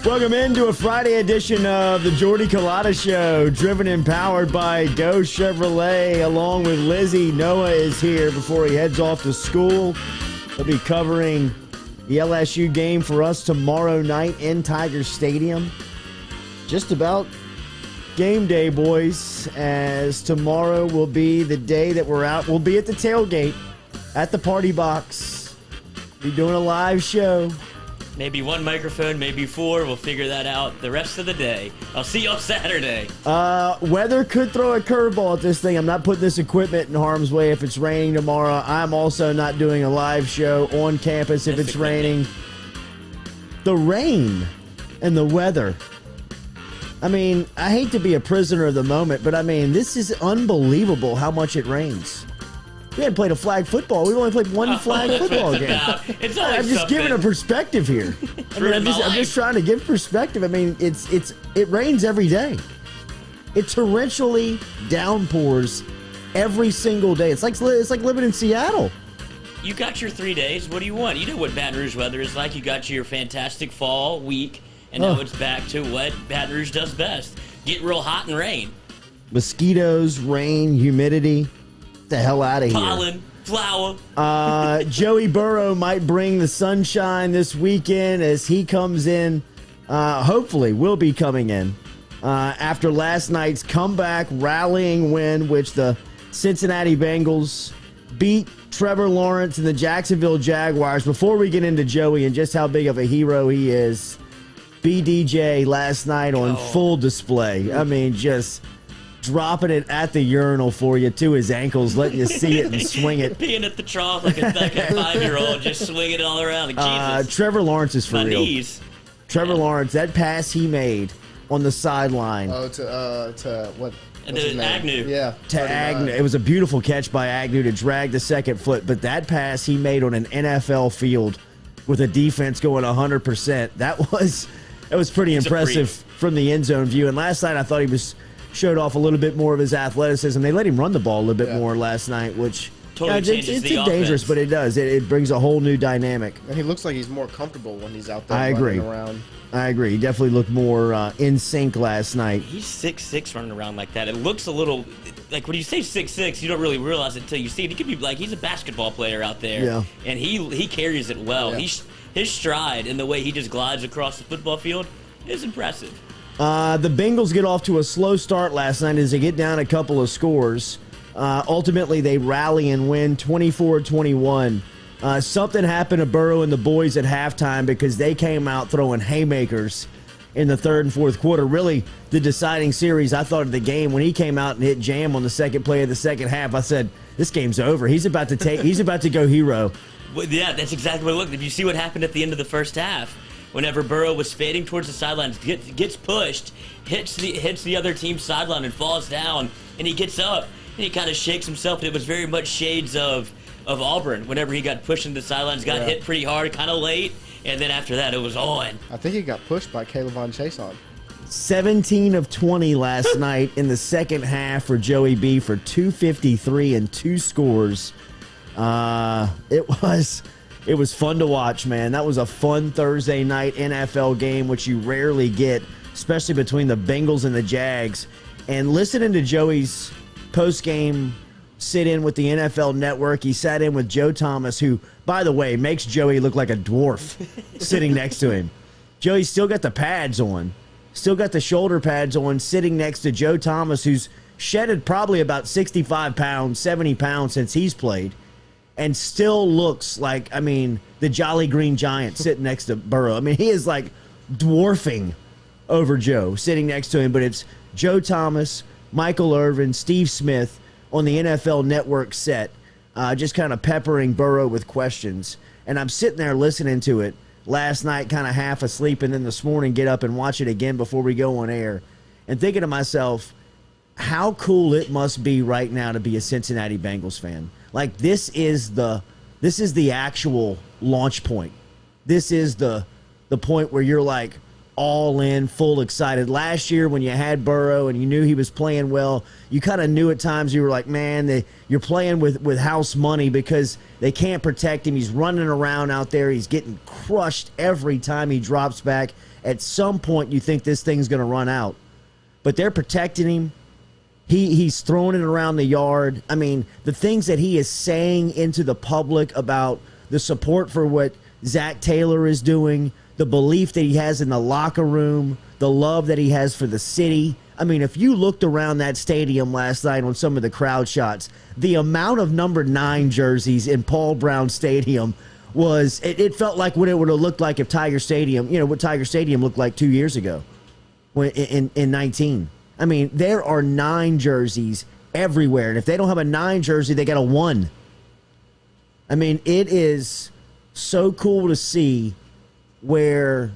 Welcome into a Friday edition of the Jordy Culotta Show, driven and powered by Go Chevrolet, along with Lizzie. Noah is here before he heads off to school. He'll be covering the LSU game for us tomorrow night in Tiger Stadium. Just about game day, boys, as tomorrow will be the day that we're out. We'll be at the tailgate at the Party Box. Be doing a live show. Maybe one microphone, maybe four. We'll figure that out the rest of the day. I'll see you on Saturday. Weather could throw a curveball at this thing. I'm not putting this equipment in harm's way if it's raining tomorrow. I'm also not doing a live show on campus if it's raining. The rain and the weather. I mean, I hate to be a prisoner of the moment, but I mean, this is unbelievable how much it rains. We hadn't played a flag football. We've only played one flag football game. It's I'm just giving a perspective here. I'm just trying to give perspective. I mean, it rains every day. It torrentially downpours every single day. It's like living in Seattle. You got your 3 days. What do you want? You know what Baton Rouge weather is like. You got your fantastic fall week, and now it's back to what Baton Rouge does best: get real hot and rain. Mosquitoes, rain, humidity. The hell out of here. Pollen, flour. Joey Burrow might bring the sunshine this weekend as he comes in. Hopefully will be coming in after last night's comeback rallying win, which the Cincinnati Bengals beat Trevor Lawrence and the Jacksonville Jaguars. Before we get into Joey and just how big of a hero he is, BDJ last night on full display. I mean, just dropping it at the urinal for you to his ankles, letting you see it and swing it. Peeing at the trough like a 5-year-old, just swinging it all around. Like, Jesus. Trevor Lawrence is for My real. Knees. Trevor Lawrence, that pass he made on the sideline. Oh, to what? And then Agnew. Yeah. To Agnew. It was a beautiful catch by Agnew to drag the second foot, but that pass he made on an NFL field with a defense going 100%, that was pretty impressive from the end zone view. And last night I thought he showed off a little bit more of his athleticism. They let him run the ball a little bit more last night, which totally changes the dangerous, offense. but it does. It brings a whole new dynamic. And he looks like he's more comfortable when he's out there running around. I agree. He definitely looked more in sync last night. He's 6'6" running around like that. It looks a little like when you say 6'6", you don't really realize it until you see it. He could be like he's a basketball player out there, and he carries it well. Yeah. His stride and the way he just glides across the football field is impressive. The Bengals get off to a slow start last night as they get down a couple of scores. Ultimately, they rally and win 24-21. Something happened to Burrow and the boys at halftime because they came out throwing haymakers in the third and fourth quarter. Really, the deciding series, I thought, of the game. When he came out and hit jam on the second play of the second half, I said, this game's over. He's about to go hero. Well, yeah, that's exactly what it looked like. If you see what happened at the end of the first half, whenever Burrow was fading towards the sidelines, gets pushed, hits the other team's sideline and falls down, and he gets up and he kind of shakes himself. And it was very much shades of Auburn. Whenever he got pushed into the sidelines, got hit pretty hard, kind of late, and then after that it was on. I think he got pushed by Caleb Von Chason. 17 of 20 last night in the second half for Joey B for 253 and 2 scores. It was fun to watch, man. That was a fun Thursday night NFL game, which you rarely get, especially between the Bengals and the Jags. And listening to Joey's post-game sit-in with the NFL Network, he sat in with Joe Thomas, who, by the way, makes Joey look like a dwarf sitting next to him. Joey's still got the pads on, still got the shoulder pads on, sitting next to Joe Thomas, who's shedded probably about 65 pounds, 70 pounds since he's played. And still looks like, I mean, the Jolly Green Giant sitting next to Burrow. I mean, he is like dwarfing over Joe sitting next to him. But it's Joe Thomas, Michael Irvin, Steve Smith on the NFL Network set, just kind of peppering Burrow with questions. And I'm sitting there listening to it last night, kind of half asleep, and then this morning get up and watch it again before we go on air. And thinking to myself, how cool it must be right now to be a Cincinnati Bengals fan. Like, this is the actual launch point. This is the point where you're like all in, full excited. Last year when you had Burrow and you knew he was playing well, you kind of knew at times you were like, man, you're playing with house money because they can't protect him. He's running around out there. He's getting crushed every time he drops back. at some point you think this thing's going to run out. But they're protecting him. He's throwing it around the yard. I mean, the things that he is saying into the public about the support for what Zach Taylor is doing, the belief that he has in the locker room, the love that he has for the city. I mean, if you looked around that stadium last night on some of the crowd shots, the amount of number 9 jerseys in Paul Brown Stadium was, it felt like what it would have looked like if Tiger Stadium, what Tiger Stadium looked like 2 years ago in 19. I mean, there are 9 jerseys everywhere. And if they don't have a 9 jersey, they got a 1. I mean, it is so cool to see where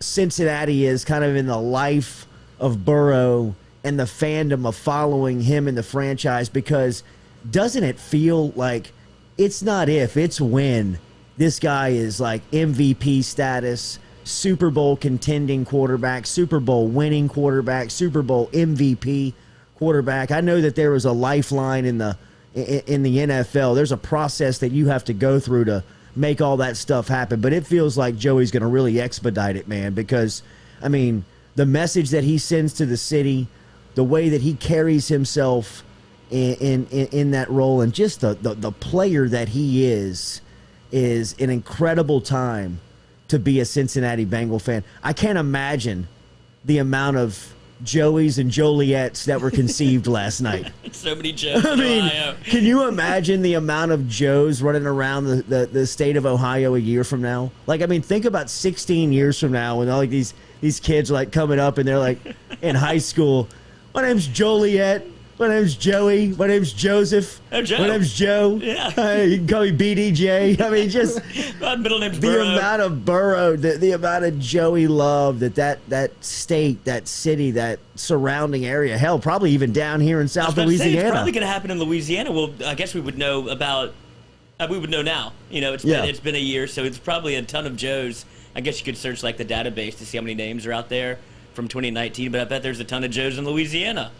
Cincinnati is kind of in the life of Burrow and the fandom of following him in the franchise, because doesn't it feel like it's not if, it's when this guy is like MVP status, Super Bowl contending quarterback, Super Bowl winning quarterback, Super Bowl MVP quarterback. I know that there was a lifeline in the NFL. There's a process that you have to go through to make all that stuff happen, but it feels like Joey's going to really expedite it, man, because, I mean, the message that he sends to the city, the way that he carries himself in that role, and just the player that he is an incredible time to be a Cincinnati Bengal fan. I can't imagine the amount of Joeys and Joliettes that were conceived last night. So many Joes. I mean, can you imagine the amount of Joes running around the state of Ohio a year from now? Like, I mean, think about 16 years from now when all like these kids are like coming up and they're like in high school. My name's Joliet. My name's Joey. My name's Joseph. Oh, Joe. My name's Joe. Yeah. You can call me BDJ. I mean, just my middle name's the Burrow. amount of Burrow, the amount of Joey love that state, that city, that surrounding area, hell, probably even down here in South Louisiana. It's probably going to happen in Louisiana. Well, I guess we would know about. We would know now. It's been a year, so it's probably a ton of Joes. I guess you could search like the database to see how many names are out there from 2019. But I bet there's a ton of Joes in Louisiana.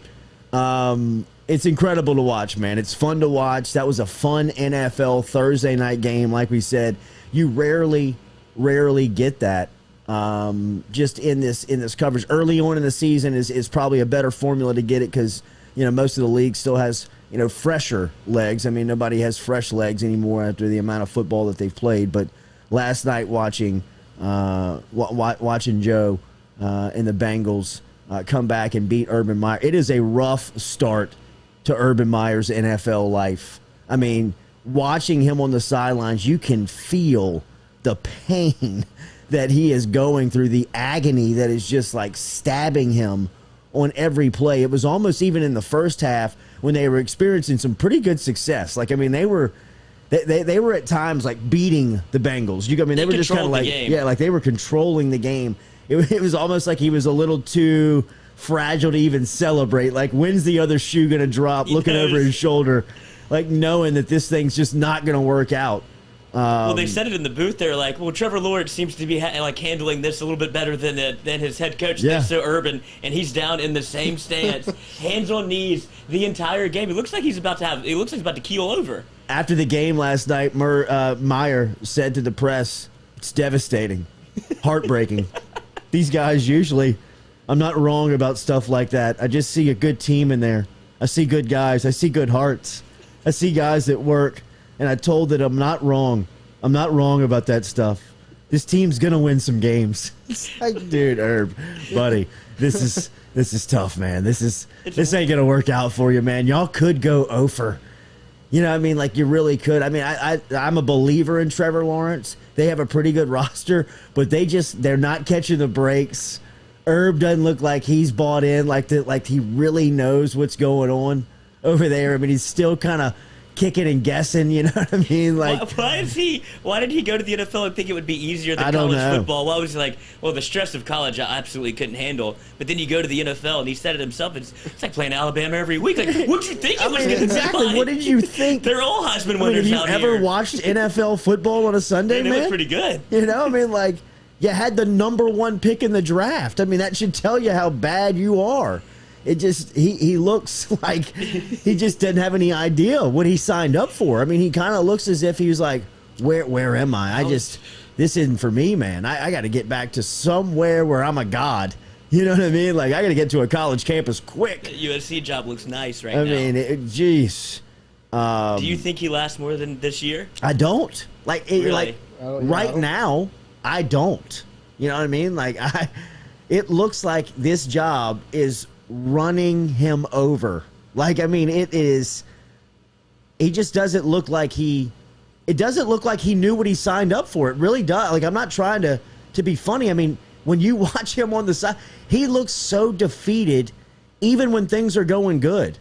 It's incredible to watch, man. It's fun to watch. That was a fun NFL Thursday night game. Like we said, you rarely get that. Just in this coverage early on in the season is probably a better formula to get it, because most of the league still has fresher legs. I mean, nobody has fresh legs anymore after the amount of football that they've played. But last night watching Joe and the Bengals come back and beat Urban Meyer. It is a rough start to Urban Meyer's NFL life. I mean, watching him on the sidelines, you can feel the pain that he is going through, the agony that is just like stabbing him on every play. It was almost even in the first half when they were experiencing some pretty good success. Like, I mean, they were at times like beating the Bengals. They were just kind of like, like they were controlling the game. It was almost like he was a little too fragile to even celebrate. Like, when's the other shoe going to drop? Looking over his shoulder, like knowing that this thing's just not going to work out. Well, they said it in the booth. They're like, well, Trevor Lawrence seems to be handling this a little bit better than his head coach. Yeah. That's so Urban, and he's down in the same stance, hands on knees the entire game. It looks like he's about to keel over. After the game last night, Meyer said to the press, "It's devastating, heartbreaking." These guys usually, I'm not wrong about stuff like that. I just see a good team in there. I see good guys. I see good hearts. I see guys that work. And I told that I'm not wrong. I'm not wrong about that stuff. This team's going to win some games. Like, dude, Herb, buddy, this is tough, man. This ain't going to work out for you, man. Y'all could go over. You know what I mean? Like, you really could. I mean, I'm a believer in Trevor Lawrence. They have a pretty good roster, but they're not catching the breaks. Herb doesn't look like he's bought in, like he really knows what's going on over there. I mean, he's still kind of kicking and guessing, you know what I mean? Like, why did he go to the NFL and think it would be easier than college football? Why was he like, well, the stress of college I absolutely couldn't handle, but then you go to the NFL, and he said it himself, it's like playing Alabama every week. Like, what'd you think it was going to be like? What did you think? They're all Heisman winners out here. Have you ever watched NFL football on a Sunday, man? It was pretty good. You know, I mean, like, you had the number 1 pick in the draft. I mean, that should tell you how bad you are. It just, he looks like he just didn't have any idea what he signed up for. I mean, he kind of looks as if he was like, where am I? this isn't for me, man. I got to get back to somewhere where I'm a god. You know what I mean? Like, I got to get to a college campus quick. The USC job looks nice right now. I mean, jeez. Do you think he lasts more than this year? I don't. Like, Really? right now, I don't. You know what I mean? Like, it looks like this job is running him over. Like, I mean, it is. He just doesn't look like it doesn't look like he knew what he signed up for. It really does. Like, I'm not trying to be funny. I mean, when you watch him on the side, he looks so defeated even when things are going good.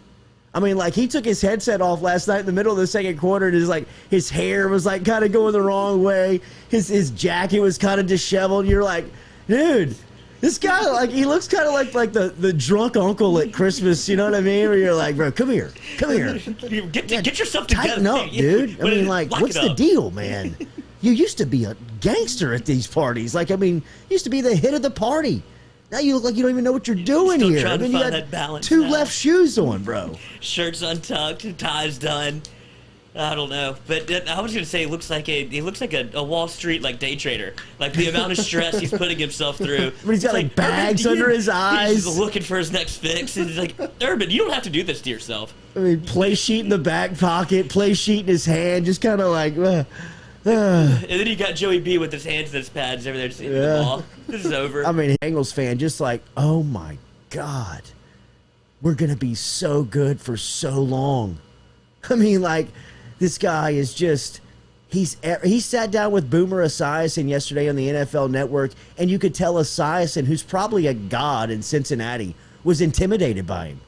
I mean, like, he took his headset off last night in the middle of the second quarter, and his hair was like kind of going the wrong way. His jacket was kind of disheveled. You're like, dude, this guy, like, he looks kind of like the drunk uncle at Christmas. You know what I mean? Where you're like, bro, come here. Get yourself together. Tighten up, dude. I mean, like, what's the deal, man? You used to be a gangster at these parties. Like, I mean, you used to be the hit of the party. Now you look like you don't even know what you're doing Still here. trying to you find got that balance two now. left shoes on, bro. Shirt's untucked, tie's done. I don't know, but I was gonna say he looks like a Wall Street like day trader. Like the amount of stress he's putting himself through. But he's got like bags under his eyes. He's just looking for his next fix. And he's like, Urban, you don't have to do this to yourself. I mean, play sheet in the back pocket, play sheet in his hand, just kind of like. And then you got Joey B with his hands in his pads over there just hitting the ball. This is over. I mean, Bengals fan, just like, oh my God, we're gonna be so good for so long. I mean, like, this guy is just. He sat down with Boomer Esiason yesterday on the NFL Network, and you could tell Esiason, who's probably a god in Cincinnati, was intimidated by him.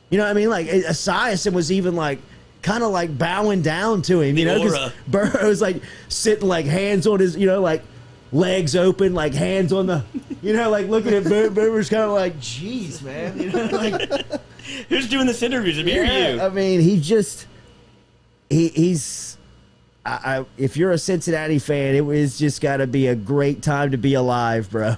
You know what I mean? Like, Esiason was even like. Kind of like bowing down to him, you know, because Burrow's like sitting like hands on his, you know, like legs open, like hands on the, you know, like looking at Boomer's kind of like, geez, man, you know, like who's doing this interviews? I'm here, you. I mean, he's if you're a Cincinnati fan, it was just got to be a great time to be alive, bro.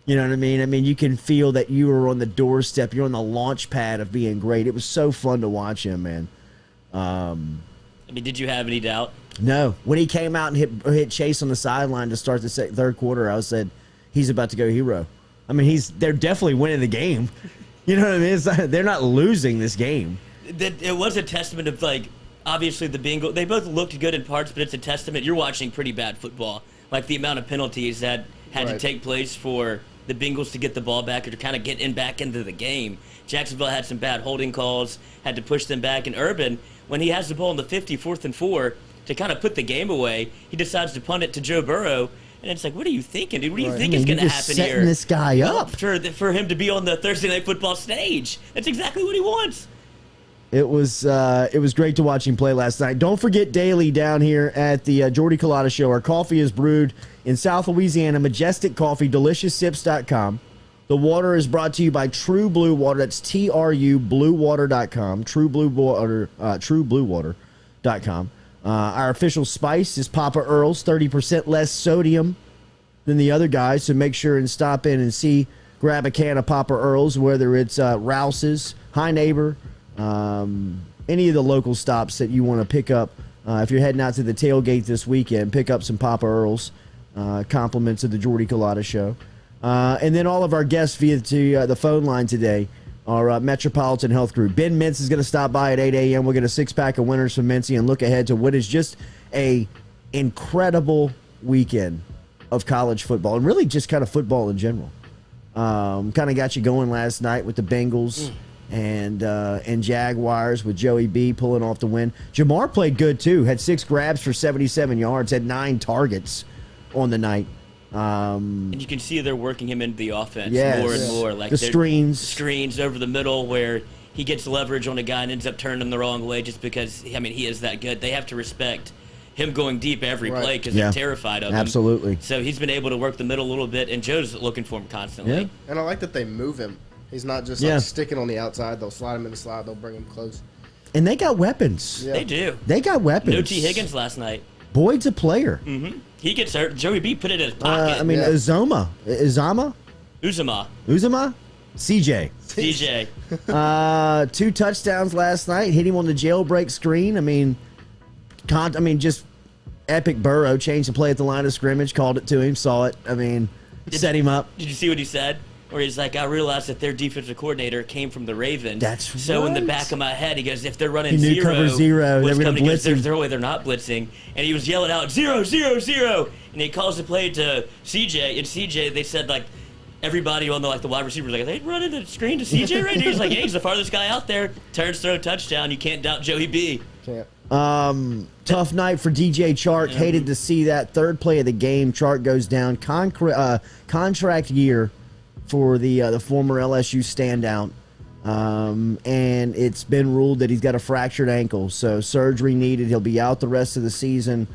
You know what I mean? I mean, you can feel that you were on the doorstep, you're on the launch pad of being great. It was so fun to watch him, man. I mean, did you have any doubt? No. When he came out and hit Chase on the sideline to start the third quarter, I said, he's about to go hero. I mean, they're definitely winning the game. You know what I mean? They're not losing this game. It was a testament of, like, obviously the Bengals. They both looked good in parts, but it's a testament. You're watching pretty bad football. Like, the amount of penalties that had to take place for the Bengals to get the ball back or to kind of get back into the game. Jacksonville had some bad holding calls, had to push them back. And Urban, when he has the ball in the 50, 4th and 4, to kind of put the game away, he decides to punt it to Joe Burrow. And it's like, what are you thinking, dude? What do you think is going to happen here? Setting this guy up. For him to be on the Thursday Night Football stage. That's exactly what he wants. It was great to watch him play last night. Don't forget daily down here at the Jordy Culotta Show. Our coffee is brewed in South Louisiana, Majestic Coffee, DeliciousSips.com. The water is brought to you by True Blue Water. That's TRU BlueWater.com. True Blue Water, TrueBlueWater.com. Our official spice is Papa Earl's, 30% less sodium than the other guys. So make sure and stop in and grab a can of Papa Earl's, whether it's Rouse's, High Neighbor, any of the local stops that you want to pick up. If you're heading out to the tailgate this weekend, pick up some Papa Earl's. Compliments of the Jordy Culotta Show. And then all of our guests via the phone line today are Metropolitan Health Group. Ben Mintz is going to stop by at 8 a.m. We'll get a six-pack of winners from Mincy and look ahead to what is just a incredible weekend of college football and really just kind of football in general. Kind of got you going last night with the Bengals and Jaguars with Joey B pulling off the win. Jamar played good too. Had 6 grabs for 77 yards. Had 9 targets on the night. And you can see they're working him into the offense more and more. Like the screens over the middle where he gets leverage on a guy and ends up turning him the wrong way just because, I mean, he is that good. They have to respect him going deep every play because they're terrified of him. Absolutely. So he's been able to work the middle a little bit, and Joe's looking for him constantly. Yeah. And I like that they move him. He's not just like sticking on the outside. They'll slide him in the slot. They'll bring him close. And they got weapons. Yeah. They do. They got weapons. No T. Higgins last night. Boyd's a player. Mm-hmm. He gets hurt. Joey B put it in his pocket. Uzama? CJ. 2 touchdowns last night. Hit him on the jailbreak screen. I mean, just Epic Burrow changed the play at the line of scrimmage, called it to him, saw it. I mean, set him up. Did you see what he said? Where he's like, I realized that their defensive coordinator came from the Ravens. That's so right. in the back of my head, he goes, if they're running He knew zero, cover zero, they were going to blitz him. There's no way they're not blitzing. And he was yelling out, 0, 0, 0. And he calls the play to CJ. And CJ, they said, like, everybody on the wide receiver was like, are they running the screen to CJ right now? He's like, yeah, he's the farthest guy out there. Turns, throw, touchdown. You can't doubt Joey B. Can't. Tough night for DJ Chark. Hated to see that. Third play of the game, Chark goes down. Contract year for the former LSU standout. And it's been ruled that he's got a fractured ankle, so surgery needed. He'll be out the rest of the season.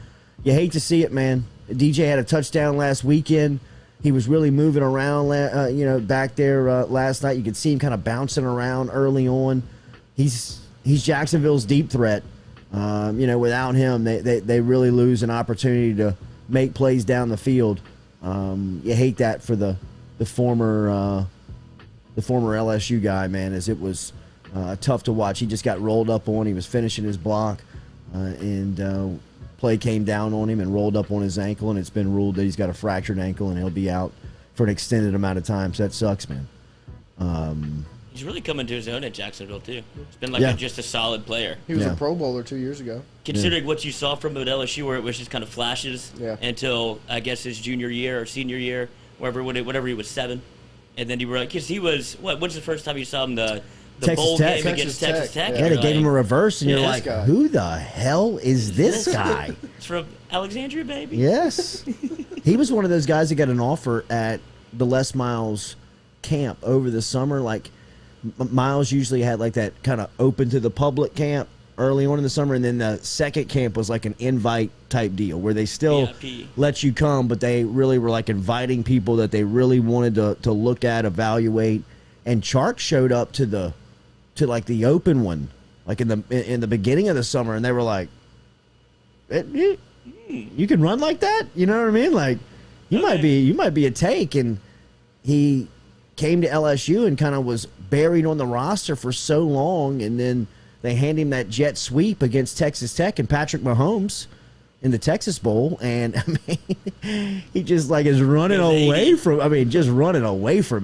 You hate to see it, man. DJ had a touchdown last weekend. He was really moving around, back there last night. You could see him kind of bouncing around early on. He's Jacksonville's deep threat. Without him, they really lose an opportunity to make plays down the field. You hate that for the former LSU guy, man, as it was tough to watch. He just got rolled up on. He was finishing his block, and play came down on him and rolled up on his ankle, and it's been ruled that he's got a fractured ankle, and he'll be out for an extended amount of time. So that sucks, man. He's really coming to his own at Jacksonville, too. He's been just a solid player. He was a Pro Bowler 2 years ago. Considering what you saw from him at LSU, where it was just kind of flashes until, I guess, his junior year or senior year, whenever he was 7. And then you were like, because he was, when's the first time you saw him? The bowl game against Texas Tech. Yeah, they gave him a reverse, and you're like, guy. who the hell is this guy? It's from Alexandria, baby. Yes. He was one of those guys that got an offer at the Les Miles camp over the summer. Like, Miles usually had like that kind of open to the public camp early on in the summer, and then the second camp was like an invite type deal where they still let you come, but they really were like inviting people that they really wanted to look at, evaluate. And Chark showed up to the open one, like in the beginning of the summer, and they were like, you can run like that? You know what I mean? Like, you might be a take. And he came to LSU and kind of was buried on the roster for so long, and then they hand him that jet sweep against Texas Tech and Patrick Mahomes in the Texas Bowl, and I mean, he just like is running away from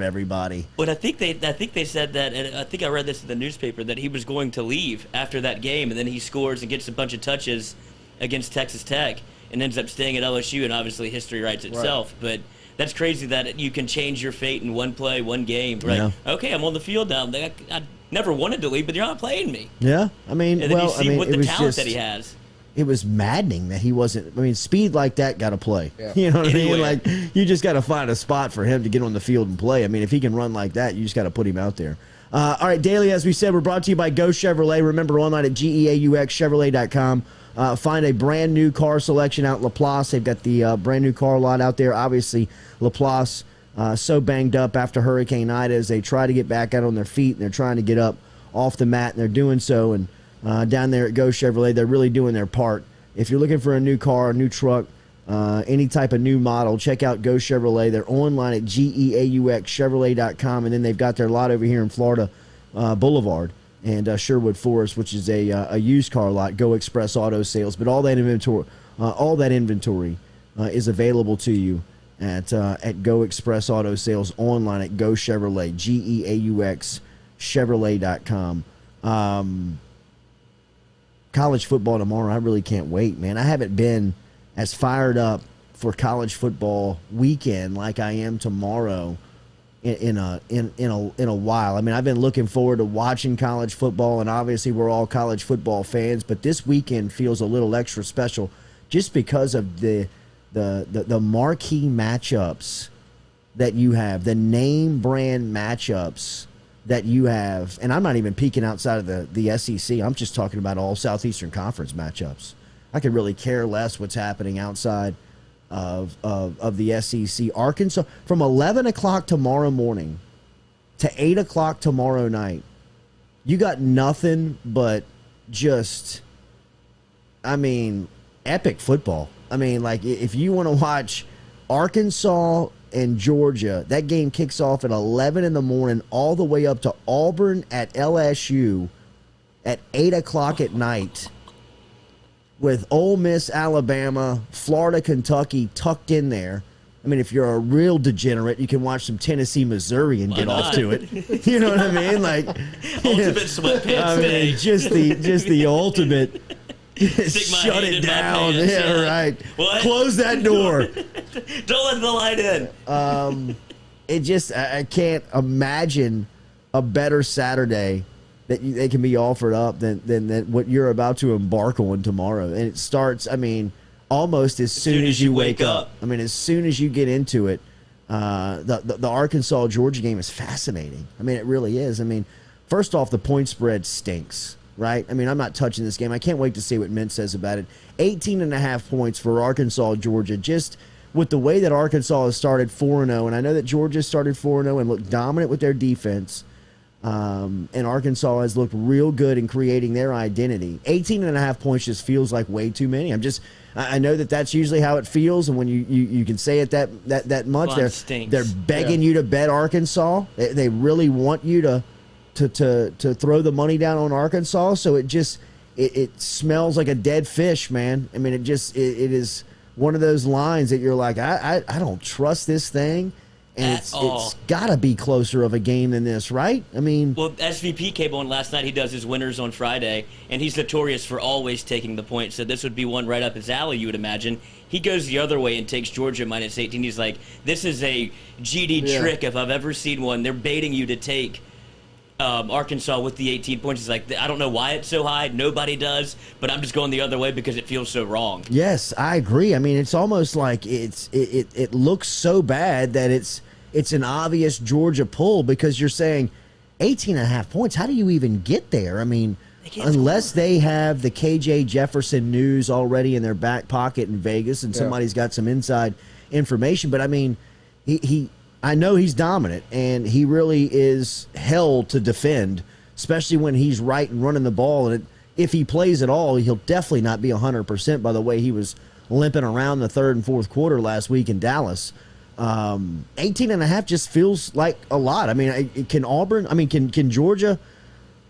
everybody. But I think they said that, and I think I read this in the newspaper, that he was going to leave after that game, and then he scores and gets a bunch of touches against Texas Tech and ends up staying at LSU, and obviously history writes itself. But that's crazy that you can change your fate in one play, one game. Right? Okay, I'm on the field now. I never wanted to leave, but you're not playing me. Yeah, I mean, and then you see what the talent that he has. It was maddening that he wasn't. I mean, speed like that got to play. Yeah. You know what I mean? Like, you just got to find a spot for him to get on the field and play. I mean, if he can run like that, you just got to put him out there. All right, Daily, as we said, we're brought to you by Go Chevrolet. Remember, online at GEAUXChevrolet.com. Find a brand new car selection out in Laplace. They've got the brand new car lot out there. Obviously, Laplace so banged up after Hurricane Ida as they try to get back out on their feet, and they're trying to get up off the mat, and they're doing so. And down there at Go Chevrolet, they're really doing their part. If you're looking for a new car, a new truck, any type of new model, check out Go Chevrolet. They're online at GEAUXChevrolet.com, and then they've got their lot over here in Florida Boulevard and Sherwood Forest, which is a used car lot, Go Express Auto Sales. But all that inventory is available to you at Go Express Auto Sales, online at Go Chevrolet, GEAUXChevrolet.com. College football tomorrow, I really can't wait, man. I haven't been as fired up for college football weekend like I am tomorrow in a while. I mean, I've been looking forward to watching college football, and obviously we're all college football fans, but this weekend feels a little extra special just because of the marquee matchups that you have, the name brand matchups that you have. And I'm not even peeking outside of the SEC. I'm just talking about all Southeastern Conference matchups. I could really care less what's happening outside of the SEC. Arkansas, from 11 o'clock tomorrow morning to 8 o'clock tomorrow night, you got nothing but just, I mean, epic football. I mean, like, if you want to watch Arkansas and Georgia, that game kicks off at 11 in the morning all the way up to Auburn at LSU at 8 o'clock at night. with Ole Miss, Alabama, Florida, Kentucky tucked in there. I mean, if you're a real degenerate, you can watch some Tennessee, Missouri, and get off to it. You know what I mean? Like ultimate sweatpants I mean, day. just the ultimate. Stick my Shut hand it in my down. pants, Yeah, right. What? Close that door. Don't let the light in. It just, I can't imagine a better Saturday that they can be offered up than what you're about to embark on tomorrow. And it starts, I mean, almost as soon as you wake up. I mean, as soon as you get into it, the Arkansas-Georgia game is fascinating. I mean, it really is. I mean, first off, the point spread stinks, right? I mean, I'm not touching this game. I can't wait to see what Mintz says about it. 18.5 points for Arkansas-Georgia, just with the way that Arkansas has started 4-0, and I know that Georgia started 4-0 and looked dominant with their defense, and Arkansas has looked real good in creating their identity. 18.5 points just feels like way too many. I know that that's usually how it feels, and when you can say it that much, they're begging you to bet Arkansas. They really want you to throw the money down on Arkansas. So it smells like a dead fish, man. I mean, it is one of those lines that you're like, I don't trust this thing. And it's got to be closer of a game than this, right? I mean... Well, SVP came on last night. He does his winners on Friday, and he's notorious for always taking the point. So this would be one right up his alley, you would imagine. He goes the other way and takes Georgia minus 18. He's like, this is a GD trick if I've ever seen one. They're baiting you to take Arkansas with the 18 points. He's like, I don't know why it's so high. Nobody does, but I'm just going the other way because it feels so wrong. Yes, I agree. I mean, it's almost like it looks so bad that it's an obvious Georgia pull because you're saying 18.5 points. How do you even get there? I mean, unless they have the KJ Jefferson news already in their back pocket in Vegas and somebody's got some inside information. But I mean, I know he's dominant, and he really is hell to defend, especially when he's right and running the ball. And if he plays at all, he'll definitely not be 100% by the way he was limping around the third and fourth quarter last week in Dallas. 18.5 just feels like a lot. I mean, can Georgia,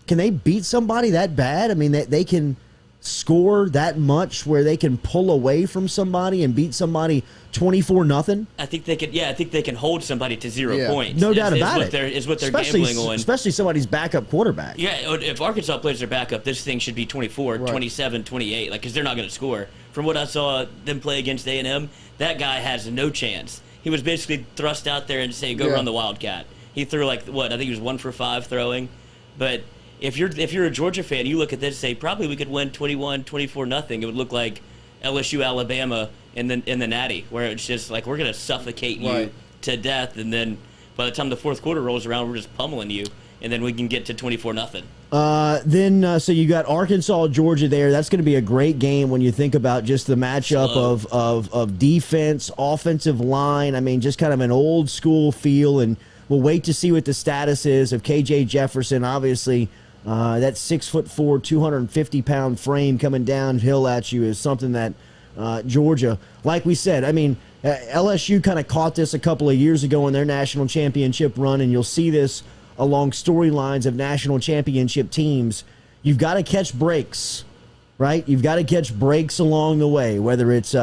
can they beat somebody that bad? I mean, they can score that much where they can pull away from somebody and beat somebody 24-0. I think they could. Yeah, I think they can hold somebody to 0 points. No doubt about it. Is what they're gambling on. Especially somebody's backup quarterback. Yeah, if Arkansas plays their backup, this thing should be 24, 27, 28. Like, because they're not going to score. From what I saw them play against A&M, that guy has no chance. He was basically thrust out there and say, "Go run the Wildcat." He threw I think he was 1 for 5 throwing. But if you're a Georgia fan, you look at this and say, probably we could win 21-24-0. It would look like LSU, Alabama in the Natty, where it's just like we're going to suffocate you to death, and then by the time the fourth quarter rolls around, we're just pummeling you, and then we can get to 24-0. So you got Arkansas, Georgia there. That's going to be a great game when you think about just the matchup of defense, offensive line. I mean, just kind of an old school feel, and we'll wait to see what the status is of KJ Jefferson. Obviously, that 6'4", 250-pound frame coming downhill at you is something that Georgia, like we said, I mean, LSU kind of caught this a couple of years ago in their national championship run, and you'll see this along storylines of national championship teams. You've got to catch breaks, right? You've got to catch breaks along the way, whether it's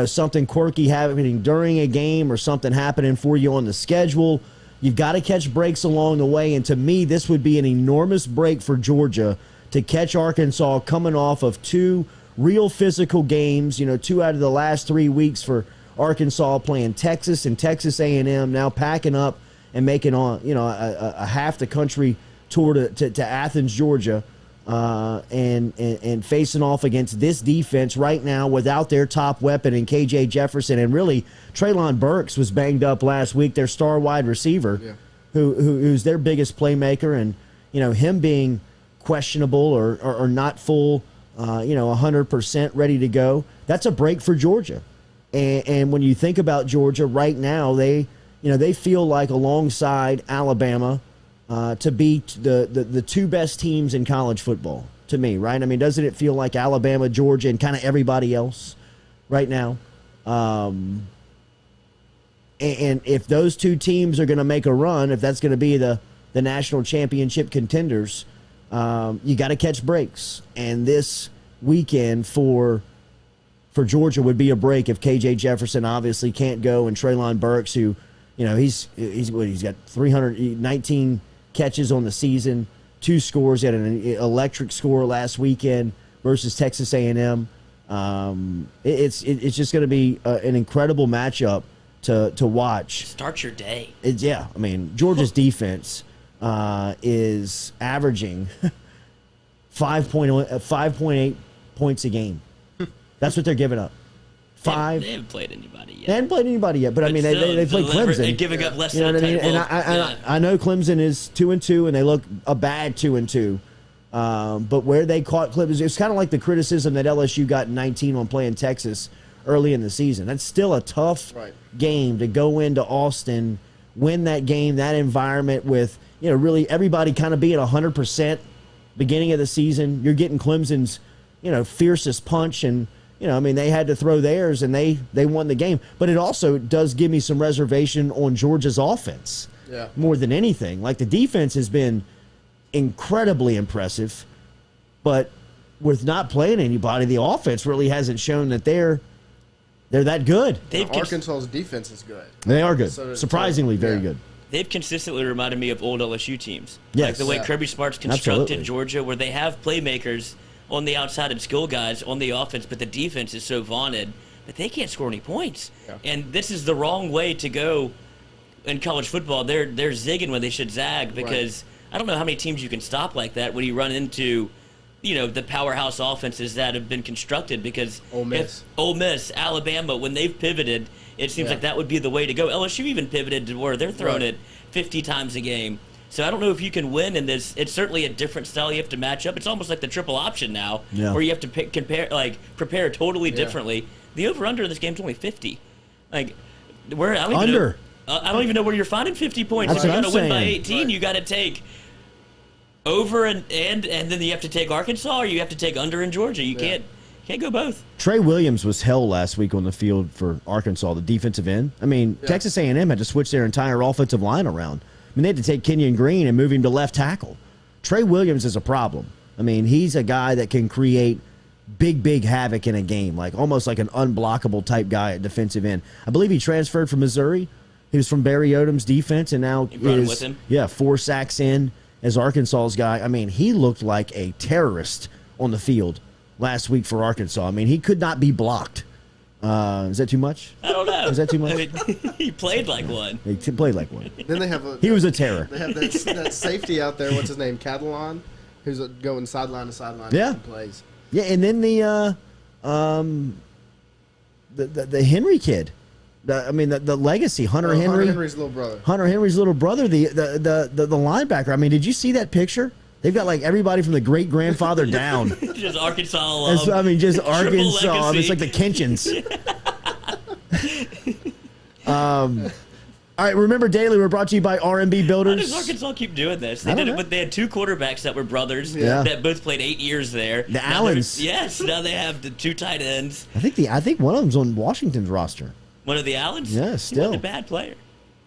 something quirky happening during a game or something happening for you on the schedule. You've got to catch breaks along the way, and to me, this would be an enormous break for Georgia to catch Arkansas coming off of 2 real physical games, 2 out of the last 3 weeks for Arkansas, playing Texas and Texas A&M, now packing up and making a half the country tour to Athens, Georgia, and facing off against this defense right now without their top weapon in KJ Jefferson. And really, Treylon Burks was banged up last week, their star wide receiver, who's their biggest playmaker, and him being questionable or not full, 100% ready to go. That's a break for Georgia. And when you think about Georgia right now, they feel like alongside Alabama to be the 2 best teams in college football, to me, right? I mean, doesn't it feel like Alabama, Georgia, and kind of everybody else right now? And if those 2 teams are going to make a run, if that's going to be the national championship contenders, you got to catch breaks. And this weekend for Georgia would be a break if KJ Jefferson obviously can't go, and Treylon Burks, who, he's got 319 catches on the season, 2 scores. He had an electric score last weekend versus Texas A&M. It's just going to be an incredible matchup to watch. Start your day. Georgia's defense is averaging 5.8 points a game. That's what they're giving up. They haven't played anybody yet. They haven't played anybody yet, but I mean, they played Clemson. They're giving up less than 10 points. And I know Clemson is 2-2, and they look a bad 2-2. But where they caught Clemson, it's kind of like the criticism that LSU got in 19 on playing Texas early in the season. That's still a tough game to go into Austin, win that game, that environment with, really everybody kind of being 100% beginning of the season. You're getting Clemson's, fiercest punch, and they had to throw theirs, and they won the game. But it also does give me some reservation on Georgia's offense more than anything. Like, the defense has been incredibly impressive, but with not playing anybody, the offense really hasn't shown that they're that good. Arkansas's defense is good. They are good. Surprisingly very good. They've consistently reminded me of old LSU teams. Yes. Like the way Kirby Smart's constructed Georgia, where they have playmakers on the outside and skill guys on the offense, but the defense is so vaunted that they can't score any points. Yeah. And this is the wrong way to go in college football. They're zigging when they should zag, because I don't know how many teams you can stop like that when you run into, the powerhouse offenses that have been constructed. Because Ole Miss, Alabama, when they've pivoted, it seems like that would be the way to go. LSU even pivoted to where they're throwing it 50 times a game. So I don't know if you can win in this. It's certainly a different style you have to match up. It's almost like the triple option now, where you have to prepare totally differently. The over-under in this game is only 50. I don't even know where you're finding 50 points. If you got to win by 18, you got to take over and then you have to take Arkansas, or you have to take under in Georgia. You can't go both. Trey Williams was hell last week on the field for Arkansas, the defensive end. Texas A&M had to switch their entire offensive line around. They had to take Kenyon Green and move him to left tackle. Trey Williams is a problem. He's a guy that can create big havoc in a game, almost like an unblockable type guy at defensive end. I believe he transferred from Missouri. He was from Barry Odom's defense, and now is with him. 4 sacks in as Arkansas's guy. He looked like a terrorist on the field last week for Arkansas. He could not be blocked. Is that too much? I don't know. Is that too much? He played like one. He played like one. Then they have he was a terror. They have that safety out there. What's his name? Catalan, who's going sideline to sideline. Yeah. Plays. Yeah, and then the Henry kid. The legacy, Hunter Henry. Hunter Henry's little brother. Hunter Henry's little brother, the linebacker. Did you see that picture? They've got great-grandfather down. Just Arkansas alum. Just Arkansas. It's like the Kinchins. All right, remember Daily, we're brought to you by R&B Builders. How does Arkansas keep doing this? They did it, but they had 2 quarterbacks that were brothers that both played 8 years there. The Allens. Yes, now they have the 2 tight ends. I think one of them's on Washington's roster. One of the Allens? Yeah, still. He wasn't a bad player.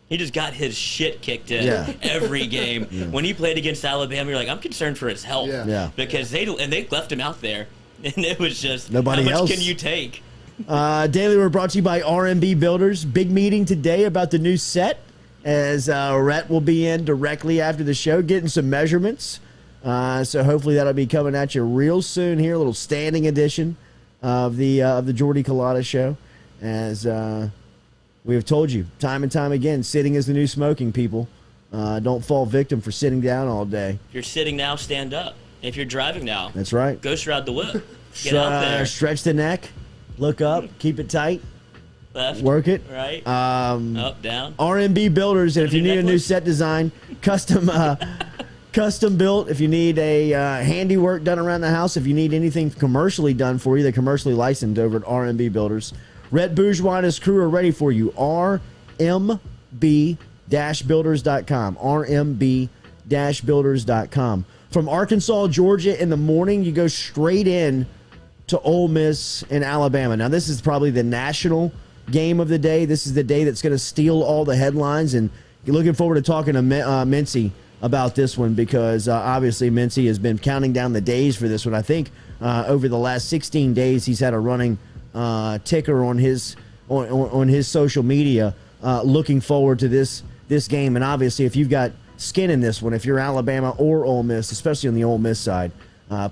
He just got his shit kicked in every game. When he played against Alabama, you're like, I'm concerned for his health. Because they left him out there. And it was just, nobody how much else can you take? Daily, we're brought to you by R&B Builders. Big meeting today about the new set, as Rhett will be in directly after the show getting some measurements. So hopefully that'll be coming at you real soon here. A little standing edition of the Jordy Culotta show. As we have told you time and time again, sitting is the new smoking, people. Don't fall victim for sitting down all day. If you're sitting now, stand up. If you're driving now, that's right. Ghost ride the whip. Get out there. Stretch the neck. Look up. Keep it tight. Left. Work it. Right. Up, down. R&B Builders. And if you need a new set design, custom built. If you need a handiwork done around the house, if you need anything commercially done for you, they're commercially licensed over at R&B Builders. Rhett Bourgeois and his crew are ready for you. RMB-Builders.com. RMB-Builders.com. From Arkansas, Georgia in the morning, you go straight in to Ole Miss and Alabama. Now, this is probably the national game of the day. This is the day that's going to steal all the headlines, and you're looking forward to talking to Mincy about this one because obviously Mincy has been counting down the days for this one. I think over the last 16 days he's had a running ticker on his social media looking forward to this game. And obviously if you've got skin in this one, if you're Alabama or Ole Miss, especially on the Ole Miss side,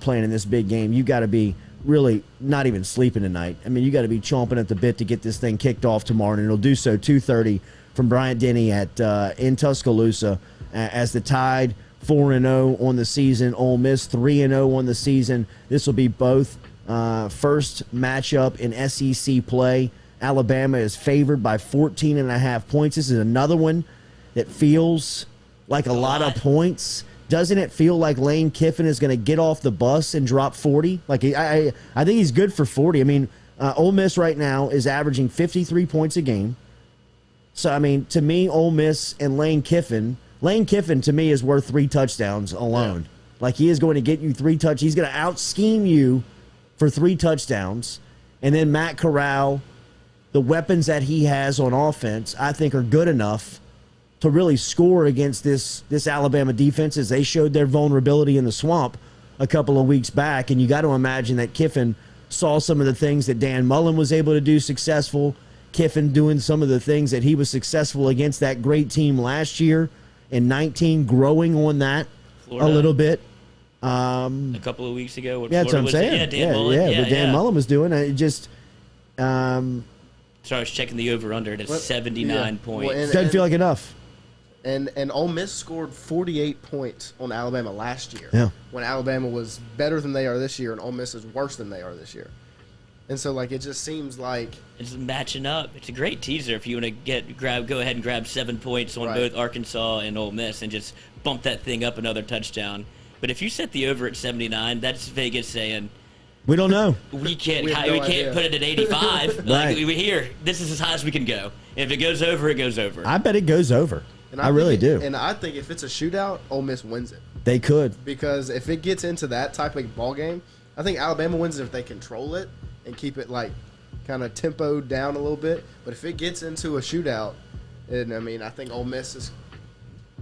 playing in this big game, you got to be really not even sleeping tonight. I mean, you got to be chomping at the bit to get this thing kicked off tomorrow, and it'll do so 2:30 from Bryant-Denny in Tuscaloosa as the Tide 4-0 on the season, Ole Miss 3-0 on the season. This will be both first matchup in SEC play. Alabama is favored by 14.5 points. This is another one that feels like a lot of points. Doesn't it feel like Lane Kiffin is going to get off the bus and drop 40? Like I think he's good for 40. I mean, Ole Miss right now is averaging 53 points a game. So, I mean, to me, Ole Miss and Lane Kiffin to me is worth 3 touchdowns alone. Yeah. Like he is going to get you 3 touchdowns. He's going to out-scheme you for 3 touchdowns. And then Matt Corral, the weapons that he has on offense, I think are good enough to really score against this Alabama defense as they showed their vulnerability in the swamp a couple of weeks back. And you got to imagine that Kiffin saw some of the things that Dan Mullen was able to do successful. Kiffin doing some of the things that he was successful against that great team last year in 19, growing on that Florida. A little bit. A couple of weeks ago. Yeah, that's what I'm saying. Yeah, Dan Mullen. What Dan Mullen was doing. It just... So I was checking the over-under at 79 points. Well, doesn't feel like enough. And Ole Miss scored 48 points on Alabama last year. Yeah. When Alabama was better than they are this year, and Ole Miss is worse than they are this year. And so, like, it just seems like it's matching up. It's a great teaser if you want to go ahead and grab 7 points on both Arkansas and Ole Miss and just bump that thing up another touchdown. But if you set the over at 79, that's Vegas saying we don't know. We can't put it at 85. Like we here, this is as high as we can go. If it goes over, it goes over. I bet it goes over. And I really do. And I think if it's a shootout, Ole Miss wins it. They could. Because if it gets into that type of ball game, I think Alabama wins it if they control it and keep it like kind of tempoed down a little bit. But if it gets into a shootout, and I mean, I think Ole Miss is.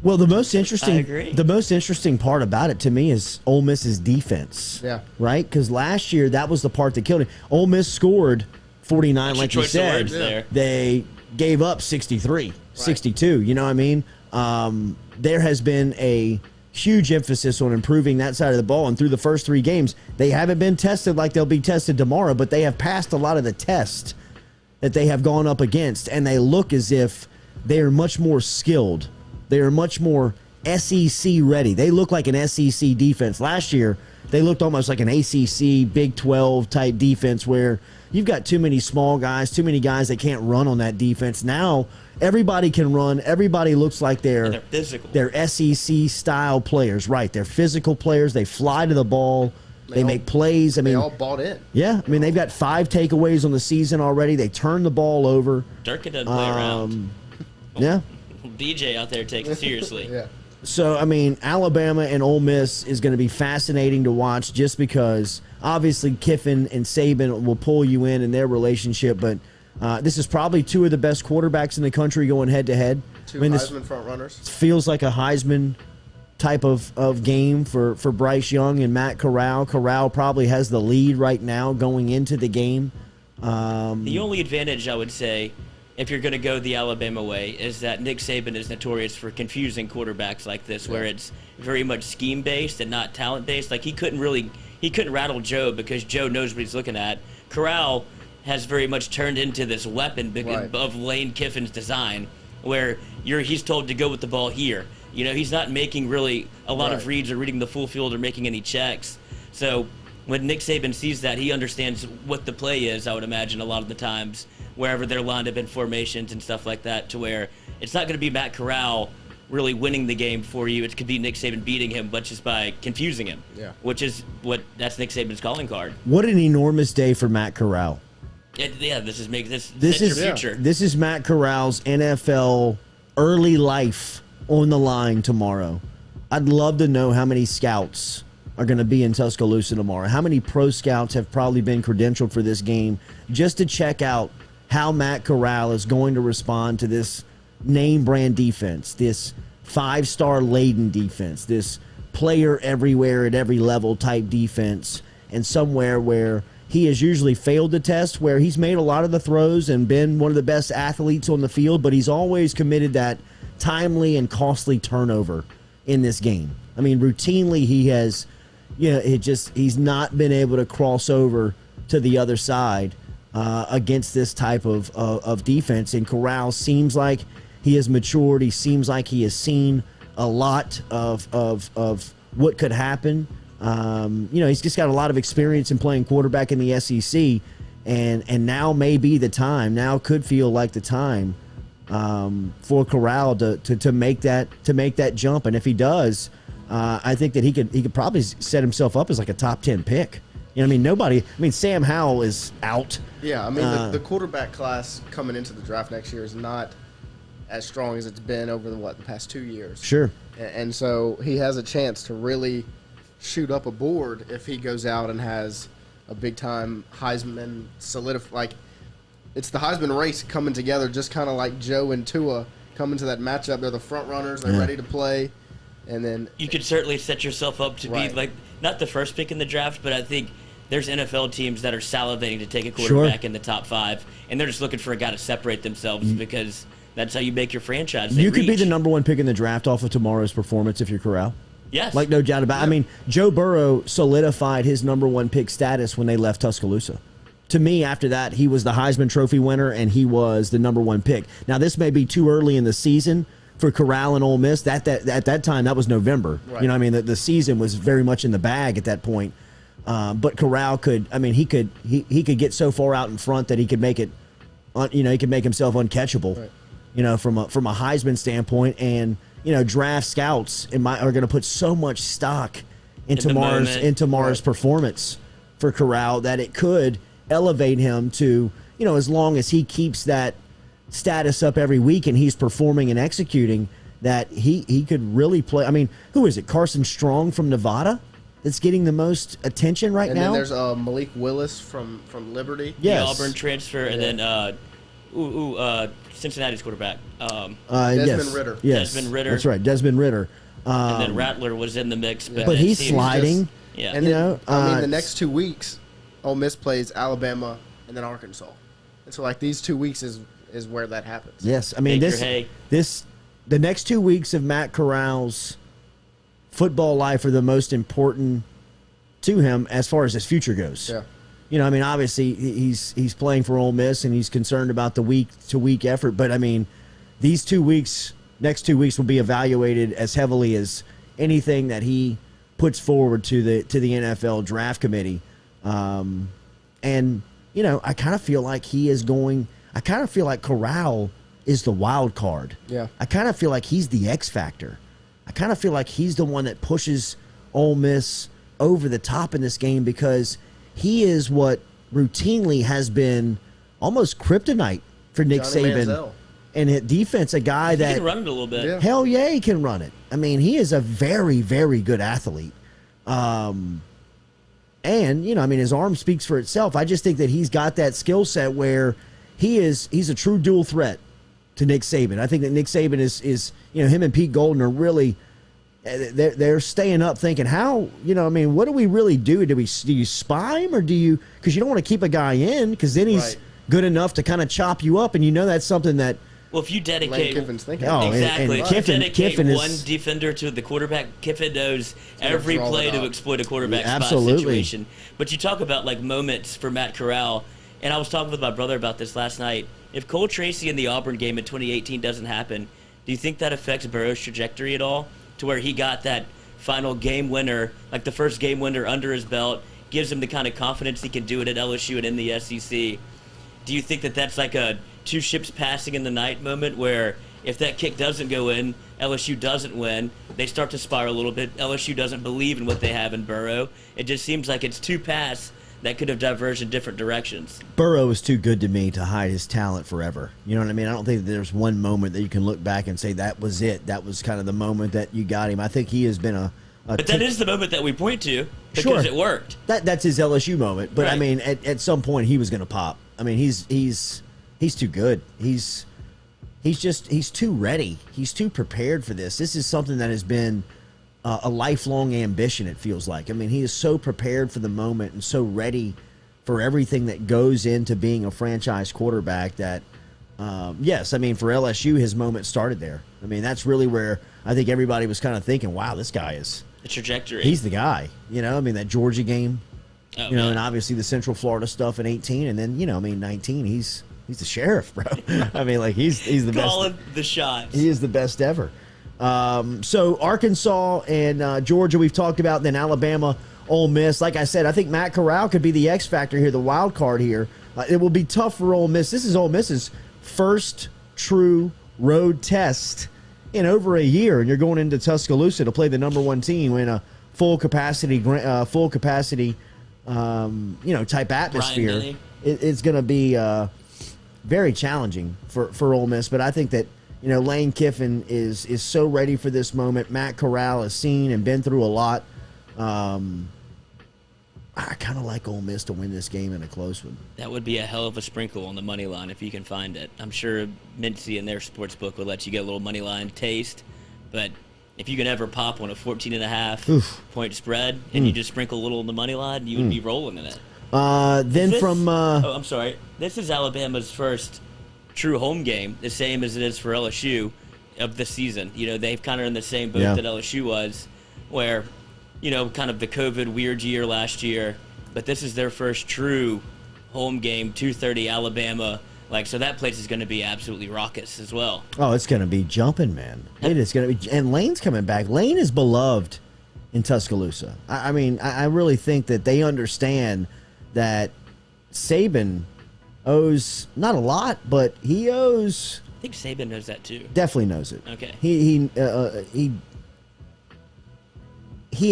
Well, the most interesting part about it to me is Ole Miss's defense. Yeah. Right? Because last year that was the part that killed it. Ole Miss scored 49, like you said. They gave up 63, 62. You know what I mean? There has been a huge emphasis on improving that side of the ball. And through the first 3 games, they haven't been tested like they'll be tested tomorrow, but they have passed a lot of the tests that they have gone up against. And they look as if they are much more skilled. They are much more SEC ready. They look like an SEC defense. Last year, they looked almost like an ACC, Big 12 type defense where you've got too many small guys, too many guys that can't run on that defense. Now, everybody can run. Everybody looks like they're physical. They're SEC style players, right? They're physical players. They fly to the ball. They make plays. I mean, they all bought in. Yeah, I mean, they've got 5 takeaways on the season already. They turn the ball over. Durkin doesn't play around. Yeah. DJ out there takes it seriously. Yeah. So, I mean, Alabama and Ole Miss is going to be fascinating to watch just because, obviously, Kiffin and Saban will pull you in their relationship, but this is probably 2 of the best quarterbacks in the country going head-to-head. 2 Heisman front runners. Feels like a Heisman type of game for Bryce Young and Matt Corral. Corral probably has the lead right now going into the game. The only advantage, I would say, if you're going to go the Alabama way, is that Nick Saban is notorious for confusing quarterbacks like this, where it's very much scheme-based and not talent-based. Like, he couldn't rattle Joe because Joe knows what he's looking at. Corral has very much turned into this weapon of Lane Kiffin's design, where he's told to go with the ball here. You know, he's not making really a lot of reads or reading the full field or making any checks. So when Nick Saban sees that, he understands what the play is, I would imagine, a lot of the times, wherever they're lined up in formations and stuff like that, to where it's not going to be Matt Corral really winning the game for you. It could be Nick Saban beating him, but just by confusing him, which is that's Nick Saban's calling card. What an enormous day for Matt Corral. This is your future. This is Matt Corral's NFL early life on the line tomorrow. I'd love to know how many scouts are going to be in Tuscaloosa tomorrow. How many pro scouts have probably been credentialed for this game just to check out how Matt Corral is going to respond to this name brand defense, this 5-star laden defense, this player everywhere at every level type defense, and somewhere where he has usually failed the test, where he's made a lot of the throws and been one of the best athletes on the field, but he's always committed that timely and costly turnover in this game. I mean, routinely he has, he's not been able to cross over to the other side against this type of defense. And Corral seems like he has matured. He seems like he has seen a lot of what could happen. He's just got a lot of experience in playing quarterback in the SEC, and now may be the time. Now could feel like the time for Corral to make that jump. And if he does, I think that he could probably set himself up as like a top 10 pick. Sam Howell is out. Yeah, the quarterback class coming into the draft next year is not as strong as it's been over the past 2 years. Sure. And so he has a chance to really shoot up a board if he goes out and has a big-time Heisman it's the Heisman race coming together, just kind of like Joe and Tua coming to that matchup. They're the front runners. They're ready to play. And then you could certainly set yourself up to be not the first pick in the draft, but I think there's NFL teams that are salivating to take a quarterback in the top 5, and they're just looking for a guy to separate themselves because that's how you make your franchise. You could be the number 1 pick in the draft off of tomorrow's performance if you're Corral. Yes. Like, no doubt about it. Joe Burrow solidified his number 1 pick status when they left Tuscaloosa. To me, after that, he was the Heisman Trophy winner, and he was the number 1 pick. Now, this may be too early in the season for Corral and Ole Miss. At that time, that was November. Right. The season was very much in the bag at that point. But Corral could, he could get so far out in front that he could make it, he could make himself uncatchable, from a Heisman standpoint. And draft scouts are going to put so much stock into Mars' performance for Corral that it could elevate him to, as long as he keeps that status up every week and he's performing and executing, that he could really play. Who is it? Carson Strong from Nevada that's getting the most attention right now? And then there's Malik Willis from Liberty. Yes. The Auburn transfer, and then Cincinnati's quarterback. Desmond Ritter. Yes. Desmond Ritter. That's right, Desmond Ritter. And then Rattler was in the mix. But he's sliding. And the next 2 weeks, Ole Miss plays Alabama and then Arkansas. And so, these 2 weeks is where that happens. Yes. The next 2 weeks of Matt Corral's football life are the most important to him as far as his future goes. Yeah. Obviously he's playing for Ole Miss and he's concerned about the week-to-week effort, but these 2 weeks, next 2 weeks will be evaluated as heavily as anything that he puts forward to the NFL draft committee. I kind of feel like Corral is the wild card. Yeah. I kind of feel like he's the X factor. I kind of feel like he's the one that pushes Ole Miss over the top in this game because he is what routinely has been almost kryptonite for Nick Johnny Saban. Manziel. And at defense, a guy that he can run it a little bit. Yeah. Hell yeah, he can run it. He is a very, very good athlete. His arm speaks for itself. I just think that he's got that skill set where he's a true dual threat to Nick Saban. I think that Nick Saban is him and Pete Golden are really they're staying up thinking how, what do we really do? Do you spy him or do you, because you don't want to keep a guy in because then he's good enough to kind of chop you up, and that's something that. Well, if you dedicate exactly, and Kiffin one defender to the quarterback, Kiffin knows every play to exploit a quarterback spot situation. But you talk about moments for Matt Corral, and I was talking with my brother about this last night. If Cole Tracy in the Auburn game in 2018 doesn't happen, do you think that affects Burrow's trajectory at all? To where he got that final game winner, the first game winner under his belt, gives him the kind of confidence he can do it at LSU and in the SEC. Do you think that that's like a two ships passing in the night moment where if that kick doesn't go in, LSU doesn't win, they start to spiral a little bit, LSU doesn't believe in what they have in Burrow. It just seems like it's two paths that could have diverged in different directions. Burrow is too good to me to hide his talent forever. You know what I mean? I don't think that there's one moment that you can look back and say that was it. That was kind of the moment that you got him. I think he has been but that is the moment that we point to because it worked. That's his LSU moment. But, right. At some point he was going to pop. He's too good. He's he's too ready. He's too prepared for this. This is something that has been a lifelong ambition, it feels like. I mean, he is so prepared for the moment and so ready for everything that goes into being a franchise quarterback that, yes, I mean, for LSU, his moment started there. I mean, that's really where I think everybody was kind of thinking, wow, this guy is the trajectory. He's the guy. You know, I mean, that Georgia game, Oh, you know, man. and obviously the Central Florida stuff in 18, and then, you know, I mean, 19, he's the sheriff, bro. I mean, like, he's the best. Calling the shots. He is the best ever. So Arkansas and Georgia we've talked about, then Alabama, Ole Miss. Like I said, I think Matt Corral could be the X factor here, the wild card here. It will be tough for Ole Miss. This is Ole Miss's first true road test in over a year, and you're going into Tuscaloosa to play the number one team in a full capacity, type atmosphere. It's going to be very challenging for Ole Miss, but I think that, you know, Lane Kiffin is so ready for this moment. Matt Corral has seen and been through a lot. I kind of like Ole Miss to win this game in a close one. That would be a hell of a sprinkle on the money line if you can find it. I'm sure Mintzy in their sports book would let you get a little money line taste, but if you can ever pop on a 14.5 point spread and you just sprinkle a little on the money line, you would be rolling in it. I'm sorry. This is Alabama's first true home game, the same as it is for LSU of the season. You know, they've kind of in the same boat that LSU was, where, you know, kind of the COVID weird year last year, but this is their first true home game, 2:30 Alabama. Like, so that place is going to be absolutely raucous as well. Oh, it's going to be jumping, man. It is going to be. And Lane's coming back. Lane is beloved in Tuscaloosa. I mean, I really think that they understand that Saban owes not a lot, but he owes. I think Saban knows that too. Definitely knows it. Okay. He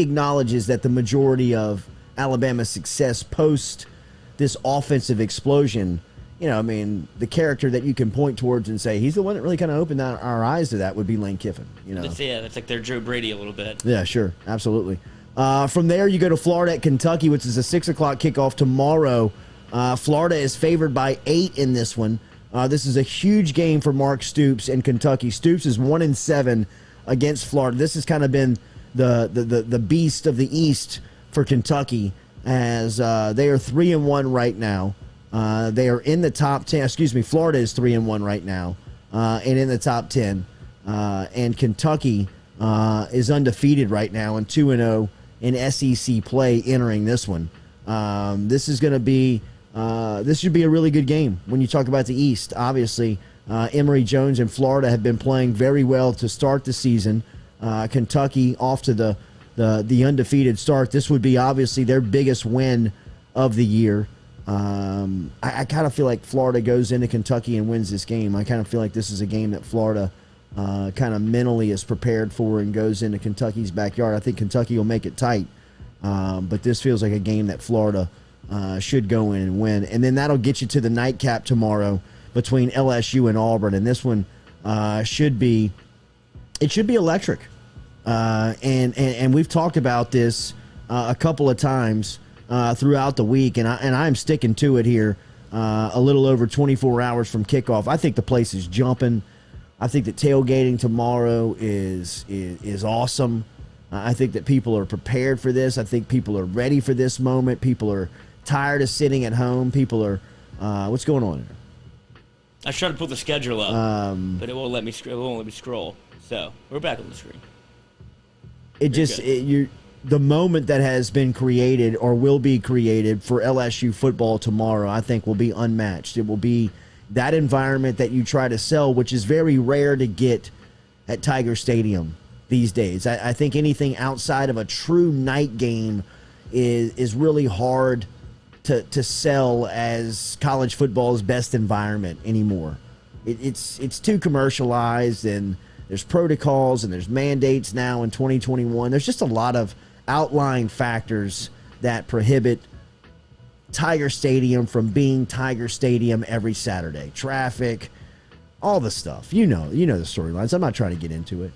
acknowledges that the majority of Alabama's success post this offensive explosion, you know, I mean, the character that you can point towards and say he's the one that really kind of opened our eyes to that would be Lane Kiffin. You know, that's like their Joe Brady a little bit. Yeah, sure, absolutely. From there, you go to Florida at Kentucky, which is a 6 o'clock kickoff tomorrow. Florida is favored by 8 in this one. This is a huge game for Mark Stoops and Kentucky. Stoops is 1-7 against Florida. This has kind of been the beast of the East for Kentucky, as they are 3-1 right now. They are in the top 10. Excuse me, Florida is 3-1 right now, and in the top 10. And Kentucky is undefeated right now and 2-0 in SEC play entering this one. This is going to be this should be a really good game when you talk about the East. Obviously, Emory Jones and Florida have been playing very well to start the season. Kentucky off to the undefeated start. This would be obviously their biggest win of the year. I kind of feel like Florida goes into Kentucky and wins this game. I kind of feel like this is a game that Florida kind of mentally is prepared for and goes into Kentucky's backyard. I think Kentucky will make it tight, but this feels like a game that Florida should go in and win. And then that'll get you to the nightcap tomorrow between LSU and Auburn, and this one should be electric. And we've talked about this a couple of times throughout the week, and I'm sticking to it here. A little over 24 hours from kickoff, I think the place is jumping. I think that tailgating tomorrow is awesome. I think that people are prepared for this. I think people are ready for this moment. People are tired of sitting at home. People are what's going on here? I was trying to pull the schedule up, but it won't let me. It won't let me scroll. So we're back on the screen. The moment that has been created or will be created for LSU football tomorrow, I think will be unmatched. It will be that environment that you try to sell, which is very rare to get at Tiger Stadium these days. I think anything outside of a true night game is really hard to sell as college football's best environment anymore. It's too commercialized, and there's protocols and there's mandates now in 2021. There's just a lot of outlying factors that prohibit Tiger Stadium from being Tiger Stadium every Saturday. Traffic, all the stuff. You know the storylines. I'm not trying to get into it.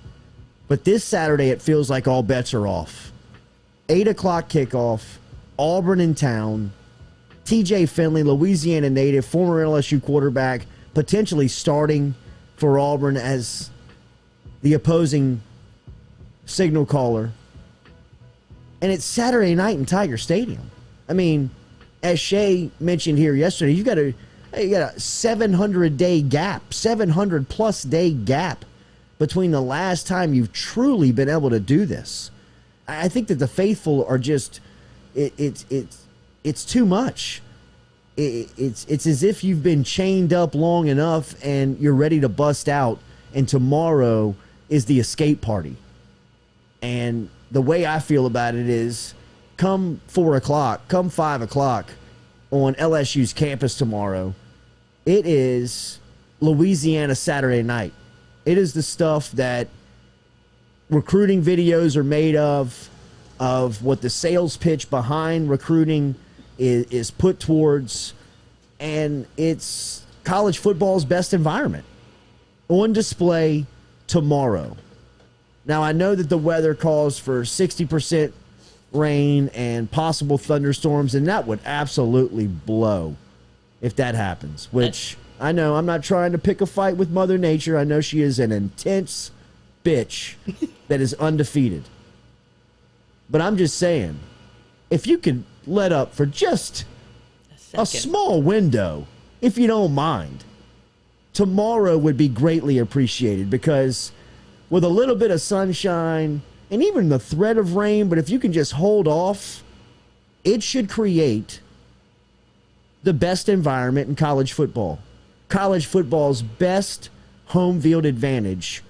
But this Saturday, it feels like all bets are off. 8 o'clock kickoff, Auburn in town. TJ Finley, Louisiana native, former LSU quarterback, potentially starting for Auburn as the opposing signal caller. And it's Saturday night in Tiger Stadium. I mean, as Shay mentioned here yesterday, you got a 700-day gap, 700-plus day gap between the last time you've truly been able to do this. I think that the faithful are just, it's too much. It's as if you've been chained up long enough and you're ready to bust out, and tomorrow is the escape party. And the way I feel about it is, come 4 o'clock, come 5 o'clock on LSU's campus tomorrow, it is Louisiana Saturday night. It is the stuff that recruiting videos are made of what the sales pitch behind recruiting is put towards, and it's college football's best environment on display tomorrow. Now, I know that the weather calls for 60% rain and possible thunderstorms, and that would absolutely blow if that happens, which I know I'm not trying to pick a fight with Mother Nature. I know she is an intense bitch that is undefeated. But I'm just saying, if you could let up for just a small window, if you don't mind, tomorrow would be greatly appreciated, because with a little bit of sunshine and even the threat of rain, but if you can just hold off, it should create the best environment in college football. College football's best home field advantage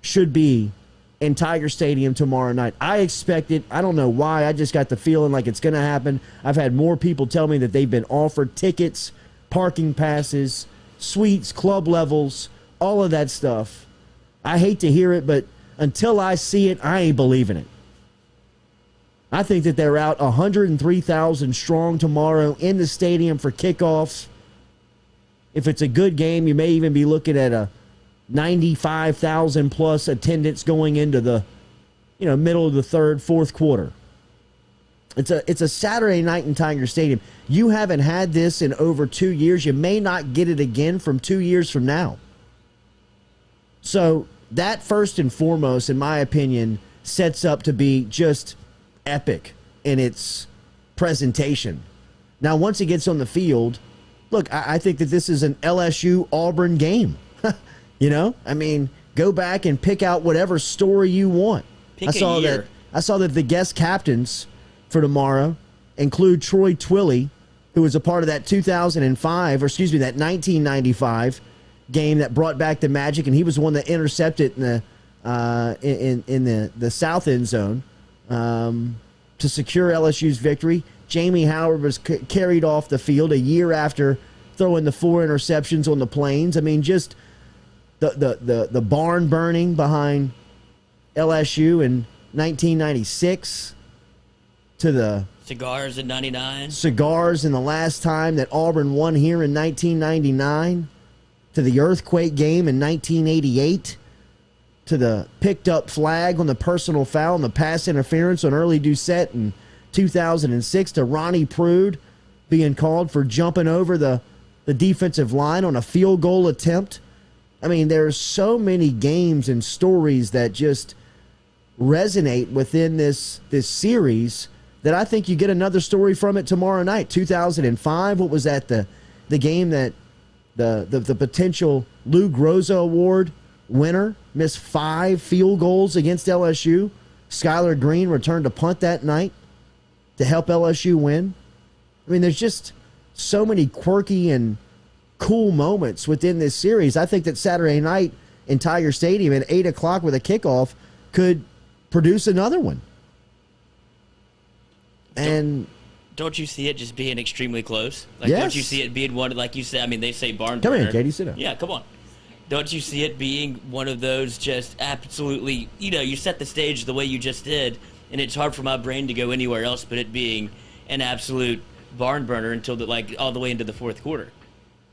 should be in Tiger Stadium tomorrow night. I expect it. I don't know why. I just got the feeling like it's going to happen. I've had more people tell me that they've been offered tickets, parking passes, suites, club levels, all of that stuff. I hate to hear it, but until I see it, I ain't believing it. I think that they're out 103,000 strong tomorrow in the stadium for kickoffs. If it's a good game, you may even be looking at a 95,000 plus attendance going into the middle of the third, fourth quarter. It's a Saturday night in Tiger Stadium. You haven't had this in over 2 years. You may not get it again from 2 years from now. So that, first and foremost, in my opinion, sets up to be just epic in its presentation. Now, once it gets on the field, look, I think that this is an LSU-Auburn game. I mean, go back and pick out whatever story you want. I saw that the guest captains for tomorrow include Troy Twilley, who was a part of that 1995 game that brought back the Magic, and he was the one that intercepted in the south end zone to secure LSU's victory. Jamie Howard was carried off the field a year after throwing the 4 interceptions on the Plains. I mean, just the barn burning behind LSU in 1996 to the cigars in 99. Cigars in the last time that Auburn won here in 1999, to the earthquake game in 1988, to the picked up flag on the personal foul and the pass interference on Early Doucette in 2006, to Ronnie Prude being called for jumping over the defensive line on a field goal attempt. I mean, there's so many games and stories that just resonate within this series that I think you get another story from it tomorrow night. 2005, what was that? The game that the potential Lou Groza Award winner missed 5 field goals against LSU. Skylar Green returned to punt that night to help LSU win. I mean, there's just so many quirky and cool moments within this series. I think that Saturday night in Tiger Stadium at 8 o'clock with a kickoff could produce another one. And don't you see it just being extremely close? Like, yes. Don't you see it being one, like you said, I mean, they say barn Come burner. in, Katie, sit down. Yeah, come on. Don't you see it being one of those just absolutely, you set the stage the way you just did, and it's hard for my brain to go anywhere else but it being an absolute barn burner until all the way into the fourth quarter.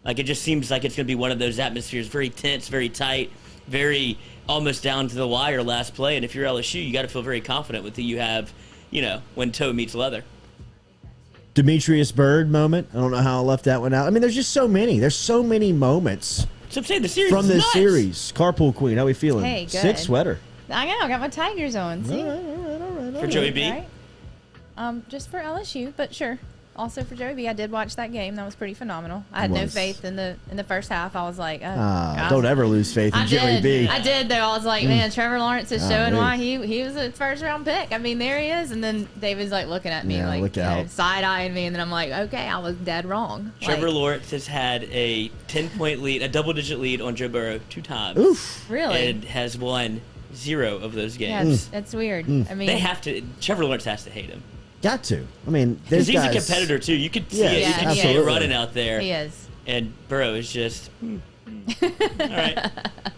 Like, it just seems like it's going to be one of those atmospheres, very tense, very tight, very almost down to the wire last play. And if you're LSU, you got to feel very confident with who you have, when toe meets leather. Demetrius Byrd moment. I don't know how I left that one out. I mean, there's just so many. There's so many moments So I'm saying the series from is this nuts. series. Carpool Queen, how we feeling? Hey, good. Sick sweater. I know. I got my Tigers on. See? All right. For Joey B. Right? Just for LSU, but sure. Also for Joey B. I did watch that game. That was pretty phenomenal. I had no faith in the first half. I was like, don't ever lose faith in Joey B. I did though. I was like, man, Trevor Lawrence is showing why he was a first round pick. I mean, there he is. And then David's like looking at me like side eyeing me, and then I'm like, okay, I was dead wrong. Trevor Lawrence has had a 10-point lead, a double-digit lead on Joe Burrow 2 times. Oof. Really? And has won 0 of those games. Yeah, it's weird. I mean, They have to. Trevor Lawrence has to hate him. Got to. I mean, Because he's a competitor too. You could see it. You can see it running out there. He is. And Burrow is just. All right.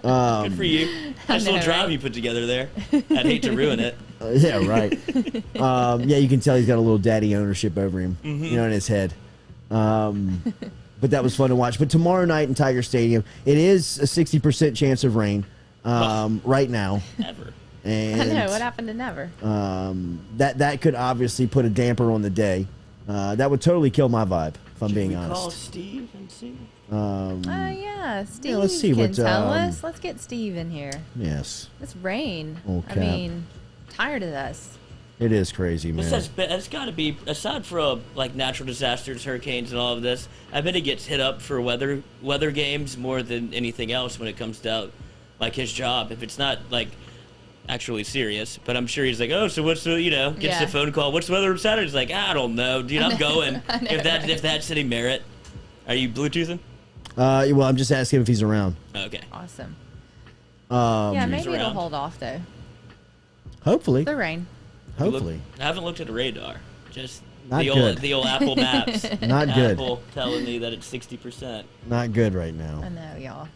Good for you. Nice little drive you put together there. I'd hate to ruin it. Yeah, right. You can tell he's got a little daddy ownership over him, in his head. But that was fun to watch. But tomorrow night in Tiger Stadium, it is a 60% chance of rain right now. Never. And I know. What happened to never? That could obviously put a damper on the day. That would totally kill my vibe, if I'm being honest. Call Steve and see. Steve let's see can what, tell us. Let's get Steve in here. Yes. It's rain. Okay. I mean, tired of this. It is crazy, man. It's got to be, aside from like natural disasters, hurricanes, and all of this, I bet he gets hit up for weather games more than anything else when it comes to like his job. If it's not like actually serious, but I'm sure he's like, oh, so what's the, gets the phone call, what's the weather on Saturday? He's like, I don't know, dude, I'm going. If that's any merit. Are you Bluetoothing? Well, I'm just asking if he's around. Okay. Awesome. around. Maybe it'll hold off though. Hopefully. The rain. Hopefully. I haven't looked at a radar. Just Not the good. old Apple Maps. Not good. Apple telling me that it's 60%. Not good right I now. know, y'all.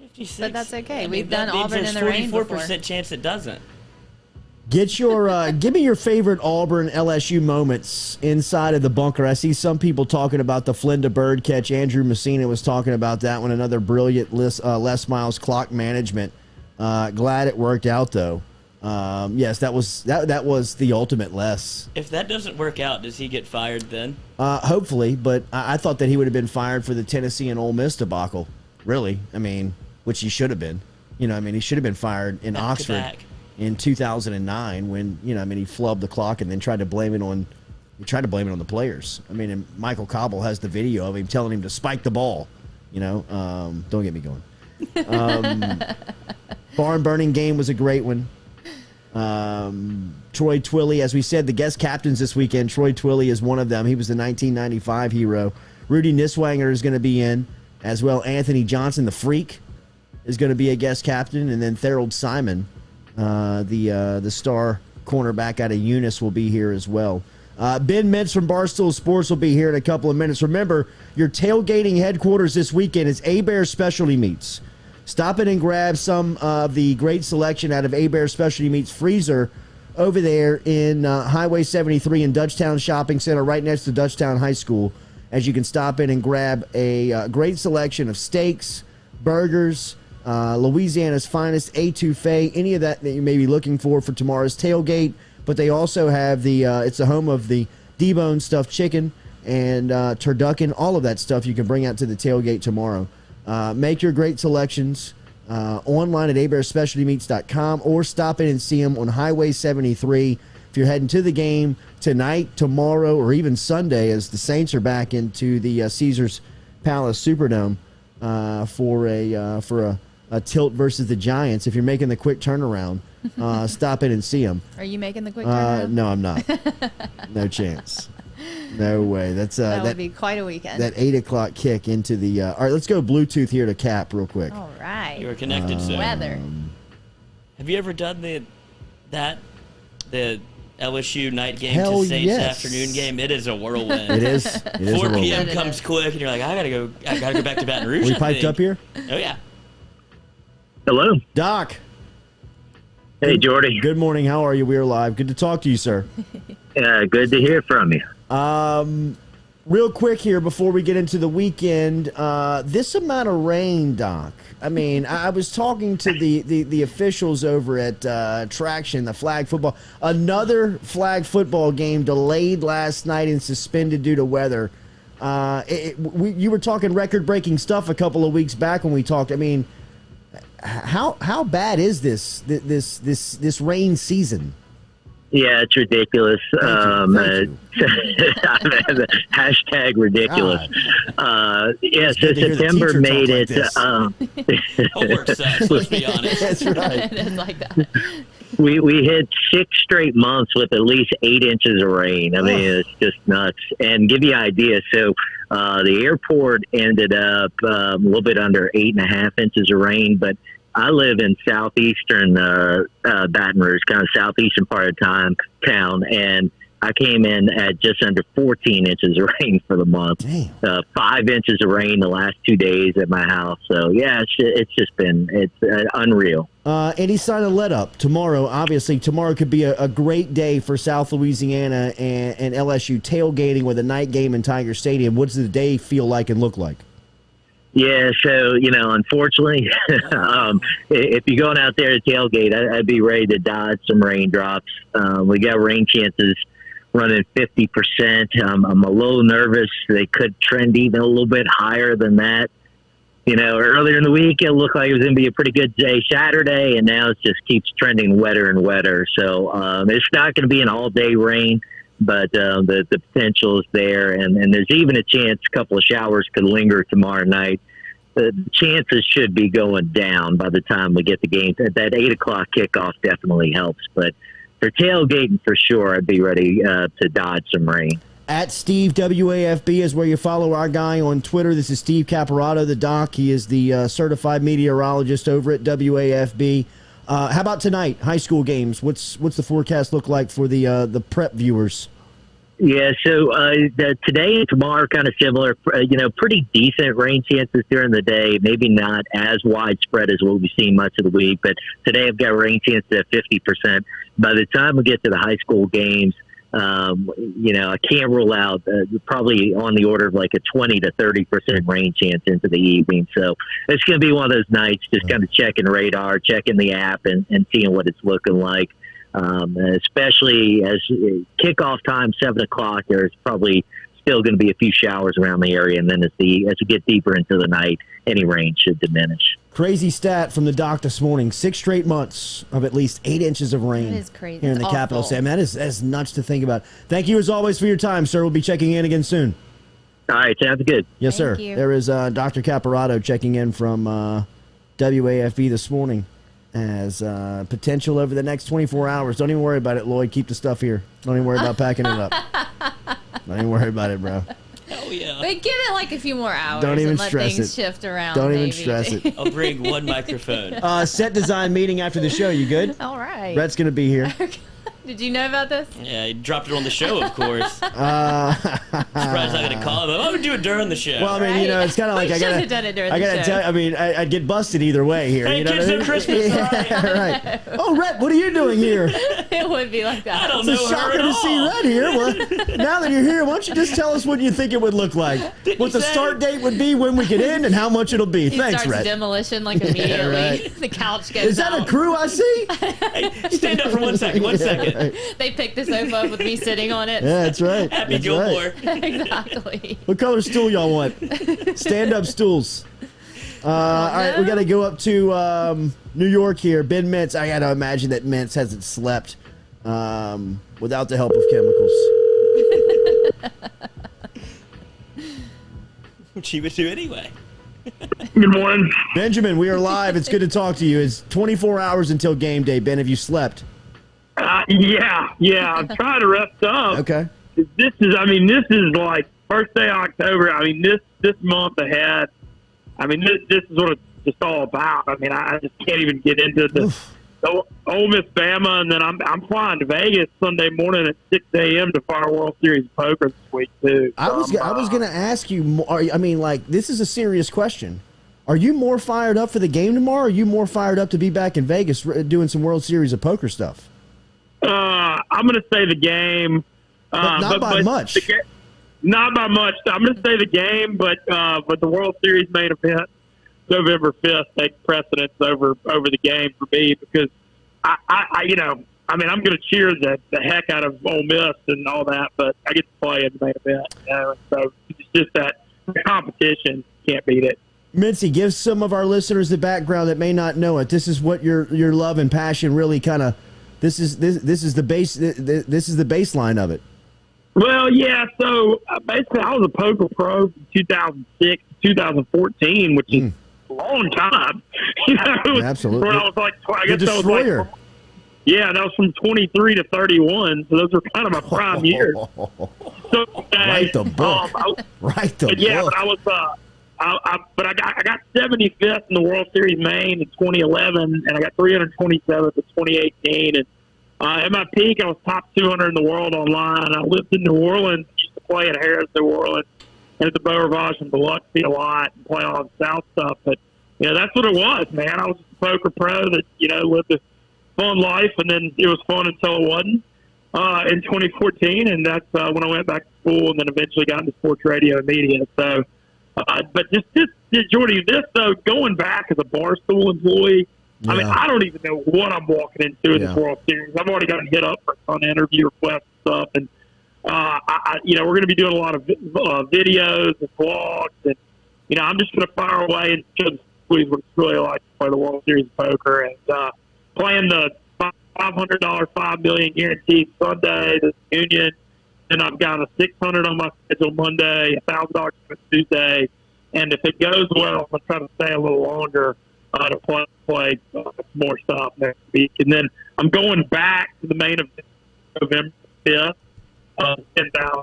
56. But that's okay. I mean, We've that done means Auburn there's in the rain before. 44% chance it doesn't. Get your give me your favorite Auburn LSU moments inside of the bunker. I see some people talking about the Flinda Bird catch. Andrew Messina was talking about that one. Another brilliant Les Miles clock management. Glad it worked out though. Yes, that was the ultimate Les. If that doesn't work out, does he get fired then? Hopefully, but I thought that he would have been fired for the Tennessee and Ole Miss debacle. Really, I mean, which he should have been. He should have been fired in Oxford in 2009 when he flubbed the clock and then tried to blame it on the players. I mean, and Michael Cobble has the video of him telling him to spike the ball. Don't get me going. Barn burning game was a great one. Troy Twilley, as we said, the guest captains this weekend. Troy Twilley is one of them. He was the 1995 hero. Rudy Niswanger is going to be in as well. Anthony Johnson, the Freak, is going to be a guest captain, and then Thorold Simon, the star cornerback out of Eunice, will be here as well. Ben Mintz from Barstool Sports will be here in a couple of minutes. Remember, your tailgating headquarters this weekend is A-Bear Specialty Meats. Stop in and grab some of the great selection out of A-Bear Specialty Meats freezer over there in Highway 73 in Dutchtown Shopping Center, right next to Dutchtown High School, as you can stop in and grab a great selection of steaks, burgers, Louisiana's finest etouffee, any of that you may be looking for tomorrow's tailgate. But they also have it's the home of the D-bone stuffed chicken and turducken, all of that stuff you can bring out to the tailgate tomorrow. Make your great selections online at abearspecialtymeats.com or stop in and see them on Highway 73 if you're heading to the game tonight, tomorrow, or even Sunday as the Saints are back into the Caesars Palace Superdome for a tilt versus the Giants. If you're making the quick turnaround, stop in and see them. Are you making the quick turnaround? No, I'm not. No chance. No way. That would be quite a weekend. That 8 o'clock kick into the. All right, let's go Bluetooth here to Cap real quick. All right. You were connected, sir. Weather. Have you ever done the LSU night game Hell to Saints yes. afternoon game? It is a whirlwind. It is. It is 4 a p.m. whirlwind. comes quick, and you're like, I gotta go back to Baton Rouge. We I piped think. up here? Oh yeah. Hello. Doc. Hey, Jordy. Good morning. How are you? We are live. Good to talk to you, sir. Good to hear from you. Real quick here before we get into the weekend, this amount of rain, Doc. I mean, I was talking to the officials over at Traction, the flag football. Another flag football game delayed last night and suspended due to weather. You were talking record-breaking stuff a couple of weeks back when we talked. I mean, how bad is this rain season? Yeah, it's ridiculous. Hashtag ridiculous. Yeah, so September made it. Homework sucks, let's be honest. That's right. It is like that. We hit 6 straight months with at least 8 inches of rain. I mean, it's just nuts. And give you an idea, so the airport ended up a little bit under 8.5 inches of rain, but I live in southeastern Baton Rouge, kind of southeastern part of town, and I came in at just under 14 inches of rain for the month. 5 inches of rain the last 2 days at my house. So, yeah, it's just been unreal. Any sign of let up tomorrow? Obviously, tomorrow could be a great day for South Louisiana and LSU tailgating with a night game in Tiger Stadium. What does the day feel like and look like? Yeah, so, unfortunately, if you're going out there to tailgate, I'd be ready to dodge some raindrops. We got rain chances running 50%. I'm a little nervous. They could trend even a little bit higher than that. Earlier in the week, it looked like it was going to be a pretty good day Saturday, and now it just keeps trending wetter and wetter. So it's not going to be an all-day rain, but the potential is there, and there's even a chance a couple of showers could linger tomorrow night. The chances should be going down by the time we get the game. That 8 o'clock kickoff definitely helps, but for tailgating, for sure, I'd be ready to dodge some rain. At Steve WAFB is where you follow our guy on Twitter. This is Steve Caparotta, the doc. He is the certified meteorologist over at WAFB. How about tonight, high school games? What's the forecast look like for the prep viewers? Yeah, so today and tomorrow are kind of similar. Pretty decent rain chances during the day. Maybe not as widespread as what we've seen much of the week, but today I've got rain chances at 50%. By the time we get to the high school games, I can't rule out probably on the order of like a 20 to 30% rain chance into the evening. So it's going to be one of those nights just kind of checking radar, checking the app, and seeing what it's looking like. Especially as kickoff time, 7 o'clock, there's probably still going to be a few showers around the area. And then as we get deeper into the night, any rain should diminish. Crazy stat from the doc this morning. 6 straight months of at least 8 inches of rain. That is crazy. Here in the capital. Sam, that's nuts to think about. Thank you as always for your time, sir. We'll be checking in again soon. All right, sounds good. Yes, sir. Thank you. There is Dr. Caparotta checking in from WAFB this morning as potential over the next 24 hours. Don't even worry about it, Lloyd. Keep the stuff here. Don't even worry about packing it up. Don't even worry about it, bro. Hell yeah. But give it like a few more hours. Don't even and let stress things it. shift around. Don't maybe. even stress it. I'll bring one microphone. Set design meeting after the show. You good? All right. Brett's going to be here. Did you know about this? Yeah, he dropped it on the show, of course. Surprised I got to call him. I would do it during the show. Well, I mean, it's kind of like We I should gotta have done it during the gotta show. tell. I mean, I'd get busted either way here. Hey, you know kids, what I mean? no Christmas, Yeah, right. Oh, Rhett, what are you doing here? It would be like that. I don't It's know a shocker her at to see all. Rhett here. Well, now that you're here, why don't you just tell us what you think it would look like? Didn't What you the say? start date would be, when we could end, and how much it'll be. He Thanks, starts Rhett. demolition like immediately. right. The couch goes Is that out. a crew I see? Hey, stand up for 1 second. 1 second. Right. They picked the sofa up with me sitting on it. Yeah, that's right. Happy That's Gilmore. right. Exactly. What color stool y'all want? Stand-up stools. All right, we got to go up to New York here. Ben Mintz. I got to imagine that Mintz hasn't slept without the help of chemicals. Which he would do anyway. Good morning. Benjamin, we are live. It's good to talk to you. It's 24 hours until game day. Ben, have you slept? Yeah. I'm trying to rest up. Okay. This is like first day of October. I mean, this month ahead. I mean, this is what it's just all about. I mean, I just can't even get into the Ole Miss Bama, and then I'm flying to Vegas Sunday morning at 6 a.m. to fire World Series of Poker this week too. I was going to ask you more. I mean, like, this is a serious question. Are you more fired up for the game tomorrow, or are you more fired up to be back in Vegas doing some World Series of Poker stuff? I'm going to say the game. Not by much. Not by much. I'm going to say the game, but the World Series main event, November 5th, takes precedence over the game for me because I I mean, I'm going to cheer the heck out of Ole Miss and all that, but I get to play in the main event. So it's just that the competition, can't beat it. Mintzy, give some of our listeners the background that may not know it. This is what your love and passion really kind of. This is the base. This is the baseline of it. Well, yeah. So basically, I was a poker pro from 2006 to 2014, which is a long time. Absolutely. When I was like, I guess that was like. Yeah, that was from 23 to 31, so those were kind of my prime years. So, write the book. Write the book. Yeah, but I was. I got 75th in the World Series main in 2011, and I got 327th in 2018. And at my peak, I was top 200 in the world online. I lived in New Orleans, used to play at Harris, New Orleans, and at the Beau Rivage and Biloxi a lot, and play all the South stuff. But that's what it was, man. I was a poker pro that lived a fun life, and then it was fun until it wasn't. In 2014, and that's when I went back to school, and then eventually got into sports radio and media. So. But just Jordy, though, going back as a Barstool employee, I mean, I don't even know what I'm walking into in this World Series. I've already gotten hit up for a ton of interview requests and stuff, and we're going to be doing a lot of videos and vlogs, and I'm just going to fire away and show the squeeze what it's really like to play the World Series of poker, and playing the $500 $5 million guaranteed Sunday, the Union. And I've got a $600 on my schedule Monday, $1,000 Tuesday, and if it goes well, I'm gonna try to stay a little longer to play more stuff next week. And then I'm going back to the main event November 5th, 10,000.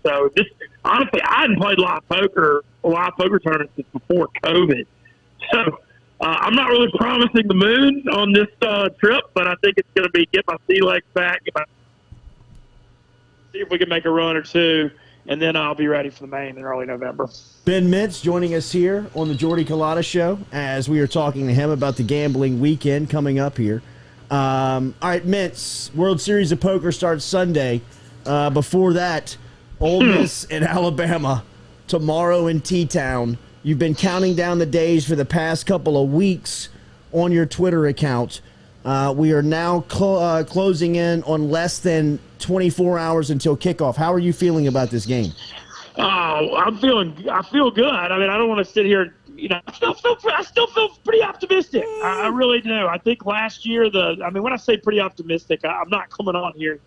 So just honestly, I hadn't played live poker tournaments since before COVID. So I'm not really promising the moon on this trip, but I think it's going to be get my sea legs back, see if we can make a run or two, and then I'll be ready for the main in early November. Ben Mintz joining us here on the Jordy Culotta Show as we are talking to him about the gambling weekend coming up here. All right, Mintz, World Series of Poker starts Sunday. Before that, Ole Miss and Alabama tomorrow in T-Town. You've been counting down the days for the past couple of weeks on your Twitter account. We are now closing in on less than 24 hours until kickoff. How are you feeling about this game? Oh, I feel good. I mean, I don't want to sit here. I still feel pretty optimistic. I really do. I think last year when I say pretty optimistic, I'm not coming on here,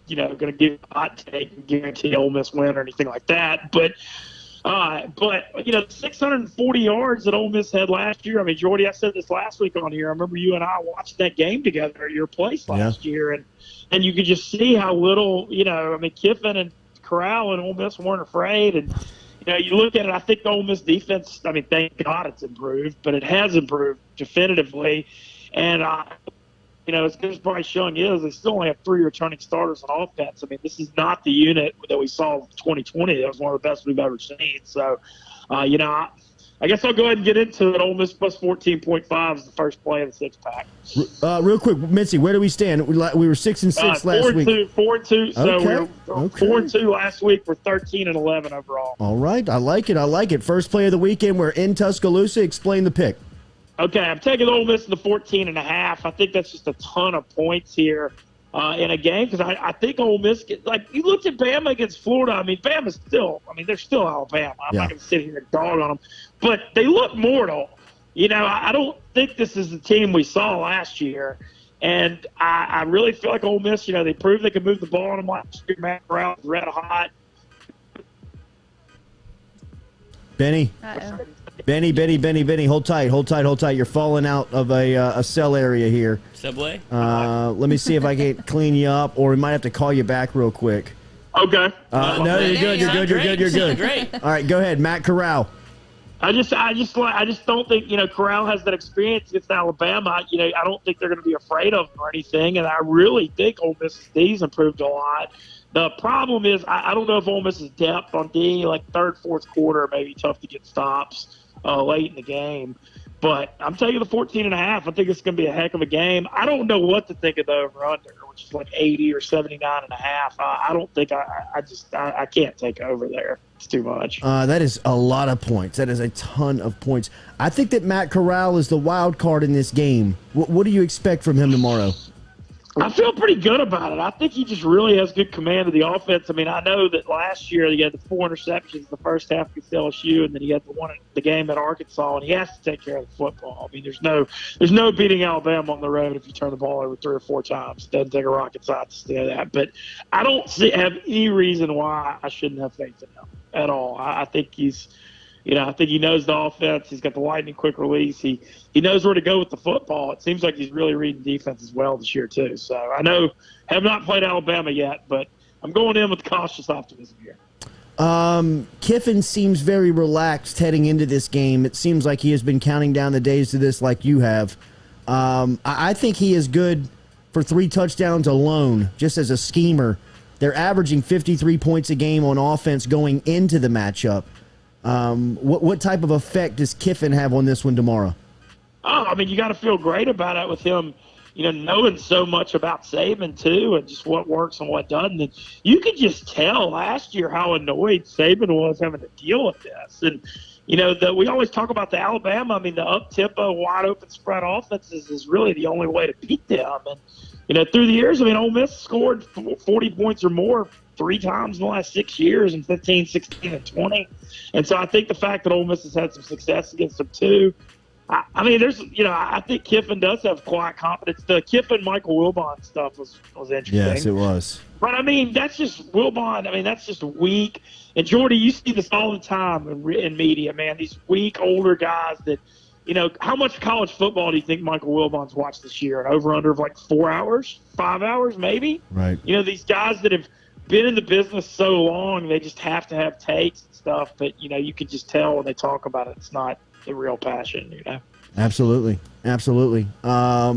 going to give a hot take and guarantee Ole Miss win or anything like that. But 640 yards that Ole Miss had last year. I mean, Jordy, I said this last week on here. I remember you and I watched that game together at your place last year, and you could just see how little, Kiffin and Corral and Ole Miss weren't afraid. And, you look at it, I think the Ole Miss defense, I mean, thank God it's improved, but it has improved definitively. And, as good as Bryce Young is, they still only have 3 returning starters on offense. I mean, this is not the unit that we saw in 2020. That was one of the best we've ever seen. So, I guess I'll go ahead and get into it. Ole Miss plus 14.5 is the first play of the six-pack. Real quick, Mintzy, where do we stand? We were 6-6 last week. 4-2. So okay. we were 4-2 last week. We're 13-11 overall. All right. I like it. First play of the weekend. We're in Tuscaloosa. Explain the pick. Okay, I'm taking Ole Miss in the 14.5. I think that's just a ton of points here in a game because I think Ole Miss you looked at Bama against Florida. I mean, they're still Alabama. I'm not going to sit here and dog on them, but they look mortal. I don't think this is the team we saw last year, and I really feel like Ole Miss. They proved they could move the ball on them last year. Matt Corral was red hot. Benny. Benny, hold tight. You're falling out of a cell area here. Subway? Let me see if I can clean you up, or we might have to call you back real quick. Okay. No, you're good. Great. All right, go ahead, Matt Corral. I just don't think Corral has that experience against Alabama. I don't think they're going to be afraid of him or anything, and I really think Ole Miss's D's improved a lot. The problem is I don't know if Ole Miss's depth on D, like third, fourth quarter, may be tough to get stops late in the game. But I'm taking the 14.5. I think it's going to be a heck of a game. I don't know what to think of the over-under, which is like 80 or 79.5. I don't think I can't take over there. It's too much. That is a lot of points. That is a ton of points. I think that Matt Corral is the wild card in this game. What do you expect from him tomorrow? I feel pretty good about it. I think he just really has good command of the offense. I mean, I know that last year he had the 4 interceptions the first half against LSU, and then he had the game at Arkansas, and he has to take care of the football. I mean, there's no beating Alabama on the road if you turn the ball over 3 or 4 times. It doesn't take a rocket scientist to do that. But I don't have any reason why I shouldn't have faith in him at all. I think he's – I think he knows the offense. He's got the lightning quick release. He knows where to go with the football. It seems like he's really reading defense as well this year too. So I have not played Alabama yet, but I'm going in with cautious optimism here. Kiffin seems very relaxed heading into this game. It seems like he has been counting down the days to this like you have. I think he is good for 3 touchdowns alone, just as a schemer. They're averaging 53 points a game on offense going into the matchup. What type of effect does Kiffin have on this one tomorrow? Oh, I mean, you got to feel great about it with him, knowing so much about Saban too, and just what works and what doesn't. And you could just tell last year how annoyed Saban was having to deal with this. And we always talk about the Alabama. I mean, the up-tempo, wide-open spread offenses is really the only way to beat them. And through the years, I mean, Ole Miss scored 40 points or more 3 times in the last 6 years, in 15, 16, and 20. And so I think the fact that Ole Miss has had some success against them too, I mean, I think Kiffin does have quiet confidence. The Kiffin-Michael Wilbon stuff was interesting. Yes, it was. But, I mean, that's just Wilbon. I mean, that's just weak. And, Jordy, you see this all the time in media, man, these weak, older guys that, how much college football do you think Michael Wilbon's watched this year? An over-under of like 4 hours, 5 hours maybe? Right. These guys that have been in the business so long, they just have to have takes and stuff. But, you can just tell when they talk about it, it's not the real passion, Absolutely. All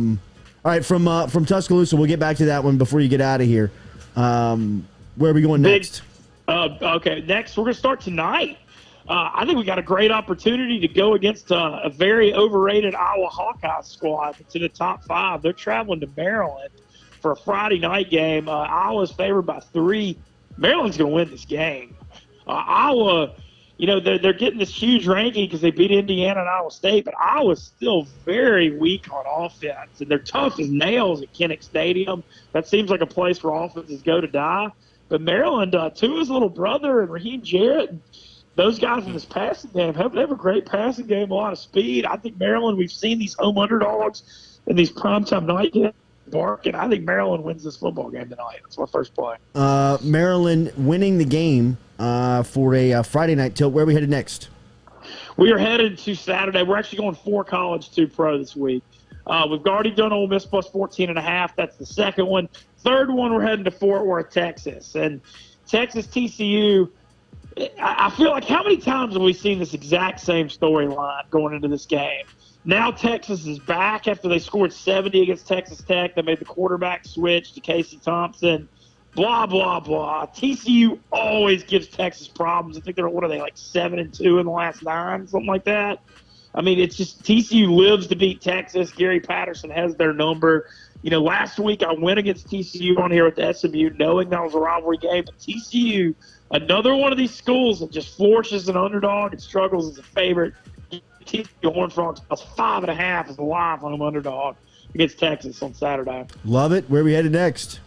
right, from Tuscaloosa, we'll get back to that one before you get out of here. Where are we going next? Okay, next we're going to start tonight. I think we got a great opportunity to go against a very overrated Iowa Hawkeye squad that's in the top 5. They're traveling to Maryland for a Friday night game. Iowa's favored by 3. Maryland's going to win this game. Iowa, they're getting this huge ranking because they beat Indiana and Iowa State, but Iowa's still very weak on offense, and they're tough as nails at Kinnick Stadium. That seems like a place where offenses go to die. But Maryland, Tua's little brother and Raheem Jarrett, those guys in this passing game have a great passing game, a lot of speed. I think Maryland, we've seen these home underdogs in these primetime night games bark, and I think Maryland wins this football game tonight. That's my first play. Maryland winning the game for a Friday night tilt. Where are we headed next? We are headed to Saturday. We're actually going 4 college, 2 pro this week. We've already done Ole Miss plus 14.5. That's the second one. Third one, we're heading to Fort Worth, Texas. And Texas TCU, I feel like how many times have we seen this exact same storyline going into this game? Now Texas is back after they scored 70 against Texas Tech. They made the quarterback switch to Casey Thompson. Blah, blah, blah. TCU always gives Texas problems. I think they're, like 7-2 in the last 9, something like that. I mean, it's just TCU lives to beat Texas. Gary Patterson has their number. Last week I went against TCU on here with SMU knowing that was a rivalry game. But TCU, another one of these schools that just flourishes an underdog and struggles as a favorite. TCU Horned Frogs plus 5.5 as a live home underdog against Texas on Saturday. Love it. Where are we headed next?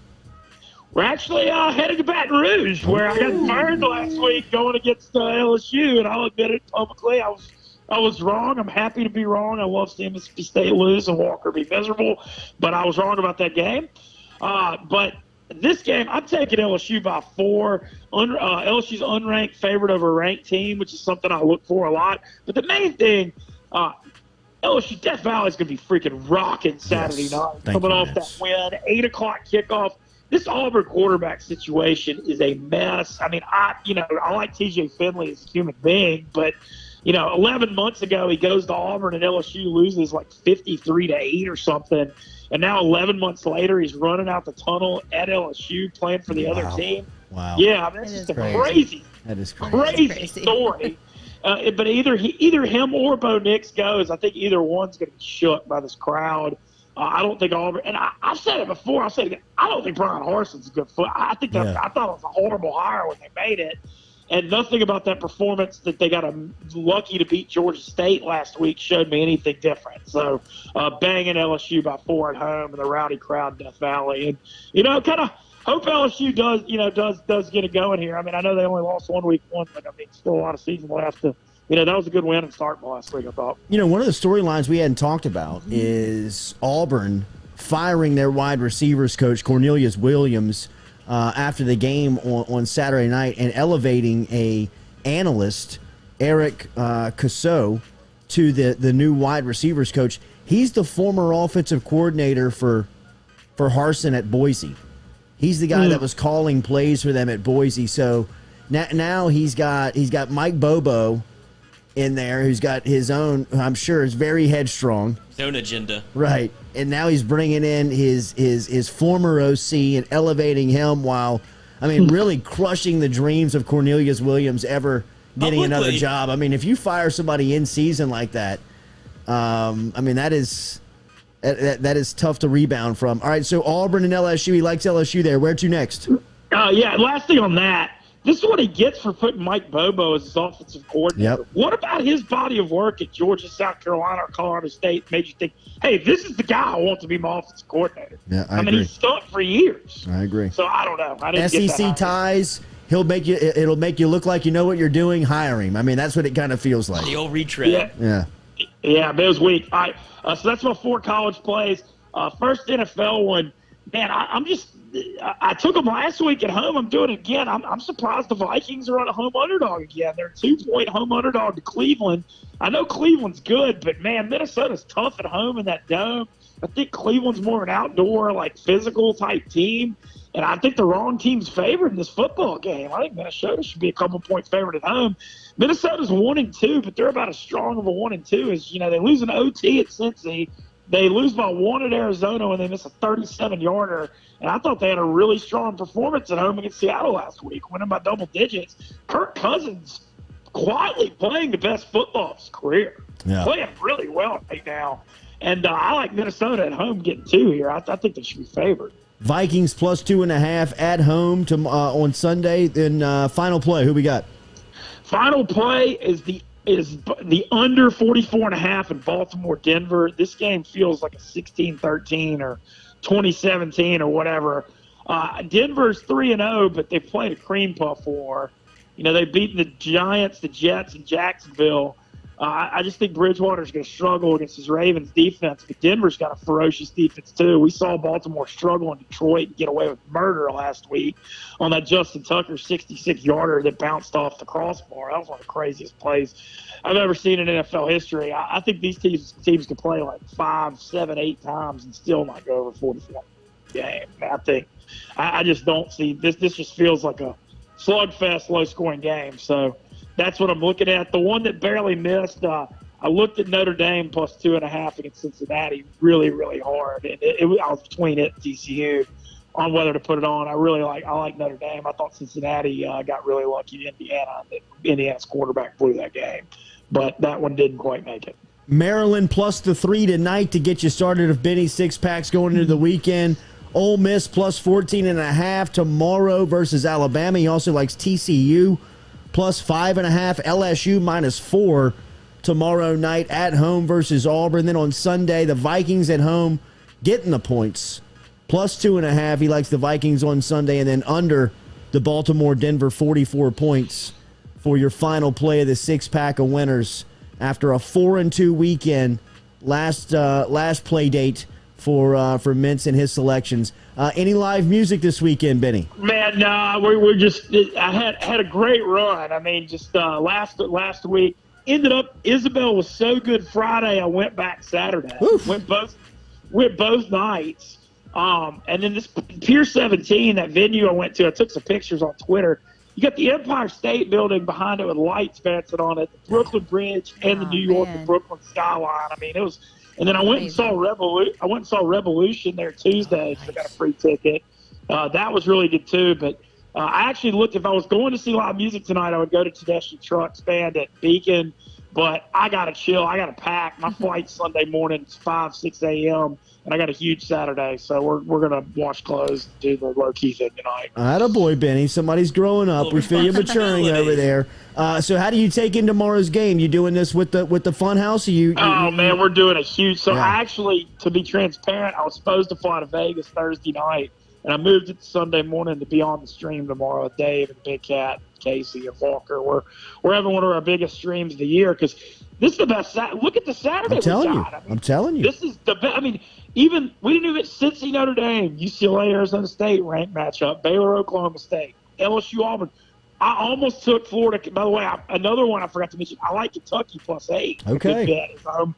We're actually headed to Baton Rouge, where I got burned last week going against LSU, and I'll admit it publicly. I was wrong. I'm happy to be wrong. I love seeing Mississippi State lose and Walker be miserable, but I was wrong about that game. But this game, I'm taking LSU by 4. LSU's unranked favorite over a ranked team, which is something I look for a lot. But the main thing, LSU Death Valley is going to be freaking rocking Saturday night, coming off that win, 8 o'clock kickoff. This Auburn quarterback situation is a mess. I mean, I like TJ Finley as a human being, but 11 months ago he goes to Auburn and LSU loses like 53-8 or something. And now 11 months later, he's running out the tunnel at LSU playing for the other team. Wow. Yeah, I mean, that's just a crazy story. But either him or Bo Nix goes. I think either one's going to be shook by this crowd. I don't think Auburn, and I've said it before. I'll say it again. I don't think Brian Harson's a good foot. I thought it was a horrible hire when they made it. And nothing about that performance that they got lucky to beat Georgia State last week showed me anything different. So banging LSU by 4 at home in the rowdy crowd in Death Valley. And, kind of hope LSU does get it going here. I mean, I know they only lost week 1, but, I mean, still a lot of season left to – that was a good win and start last week, I thought. One of the storylines we hadn't talked about is Auburn firing their wide receivers coach, Cornelius Williams, after the game on Saturday night and elevating a analyst, Eric Casso, to the new wide receivers coach. He's the former offensive coordinator for Harsin at Boise. He's the guy that was calling plays for them at Boise. So now he's got Mike Bobo in there, who's got his own, I'm sure is very headstrong. His own agenda. Right. And now he's bringing in his former OC and elevating him while, really crushing the dreams of Cornelius Williams ever getting another job. I mean, if you fire somebody in season like that, that is tough to rebound from. All right, so Auburn and LSU, he likes LSU there. Where to next? Last thing on that. This is what he gets for putting Mike Bobo as his offensive coordinator. Yep. What about his body of work at Georgia, South Carolina, or Colorado State made you think, hey, this is the guy I want to be my offensive coordinator? Yeah, I agree. He's stunk for years. I agree. So I don't know. I didn't get that SEC ties. It'll make you look like you know what you're doing. Hire him. That's what it kind of feels like. The old retread. Yeah. Yeah, but it was weak. All right, so that's my 4 college plays. First NFL one, man. I took them last week at home. I'm doing it again. I'm surprised the Vikings are on a home underdog again. They're a 2-point home underdog to Cleveland. I know Cleveland's good, but, man, Minnesota's tough at home in that dome. I think Cleveland's more of an outdoor, physical-type team. And I think the wrong team's favored in this football game. I think Minnesota should be a couple-point favorite at home. Minnesota's 1-2, but they're about as strong of a 1-2 as, they lose an OT at Cincy. They lose by 1 at Arizona when they miss a 37-yarder. And I thought they had a really strong performance at home against Seattle last week, winning by double digits. Kirk Cousins quietly playing the best football of his career. Yeah. Playing really well right now. And I like Minnesota at home getting 2 here. I think they should be favored. Vikings plus 2.5 at home on Sunday. Then final play, who we got? Final play is the under 44.5 in Baltimore, Denver. This game feels like a 16-13 or 2017 or whatever. Denver's 3-0, but they've played a cream puff war. They've beaten the Giants, the Jets, and Jacksonville. I just think Bridgewater's going to struggle against his Ravens defense, but Denver's got a ferocious defense too. We saw Baltimore struggle in Detroit and get away with murder last week on that Justin Tucker 66-yarder that bounced off the crossbar. That was one of the craziest plays I've ever seen in NFL history. I think these teams can play 5, 7, 8 times and still not go over 44 game. I just don't see this. This just feels like a slugfest, low-scoring game. So that's what I'm looking at. The one that barely missed, I looked at Notre Dame plus 2.5 against Cincinnati really, really hard. And I was between it and TCU on whether to put it on. I like Notre Dame. I thought Cincinnati got really lucky in Indiana. Indiana's quarterback blew that game. But that one didn't quite make it. Maryland plus the 3 tonight to get you started of Benny six-packs going into the weekend. Ole Miss plus 14.5 tomorrow versus Alabama. He also likes TCU plus 5.5. LSU minus 4 tomorrow night at home versus Auburn. Then on Sunday, the Vikings at home getting the points. Plus 2.5. He likes the Vikings on Sunday. And then under the Baltimore-Denver 44 points for your final play of the six-pack of winners after a 4-2 weekend. Last play date for Mintz and his selections. Any live music this weekend, Benny? Man, we're just. I had a great run. Last week ended up. Isabel was so good Friday. I went back Saturday. Oof. Went both nights. And then this Pier 17, that venue I went to. I took some pictures on Twitter. You got the Empire State Building behind it with lights bouncing on it, the Brooklyn Bridge, and the New York and Brooklyn skyline. It was. And then I went and saw Revolution there Tuesday. So I got a free ticket. That was really good too. But I actually looked. If I was going to see live music tonight, I would go to Tedeschi Trucks Band at Beacon. But I got to chill. I got to pack. My flight's Sunday morning. It's 5, 6 a.m., and I got a huge Saturday. So we're going to wash clothes and do the low-key thing tonight. Attaboy, Benny. Somebody's growing up. We feel you maturing over there. So how do you take in tomorrow's game? You doing this with the fun house? Man, we're doing a huge – so I actually, to be transparent, I was supposed to fly to Vegas Thursday night, and I moved it to Sunday morning to be on the stream tomorrow with Dave and Big Cat, Casey, and Walker. We're having one of our biggest streams of the year because this is the best. Look at the Saturday. I'm telling you. This is the best. I mean, even we didn't even Cincy, Notre Dame, UCLA, Arizona State ranked matchup, Baylor, Oklahoma State, LSU, Auburn. I almost took Florida. By the way, another one I forgot to mention. I like Kentucky +8. Okay. Big bet. It's home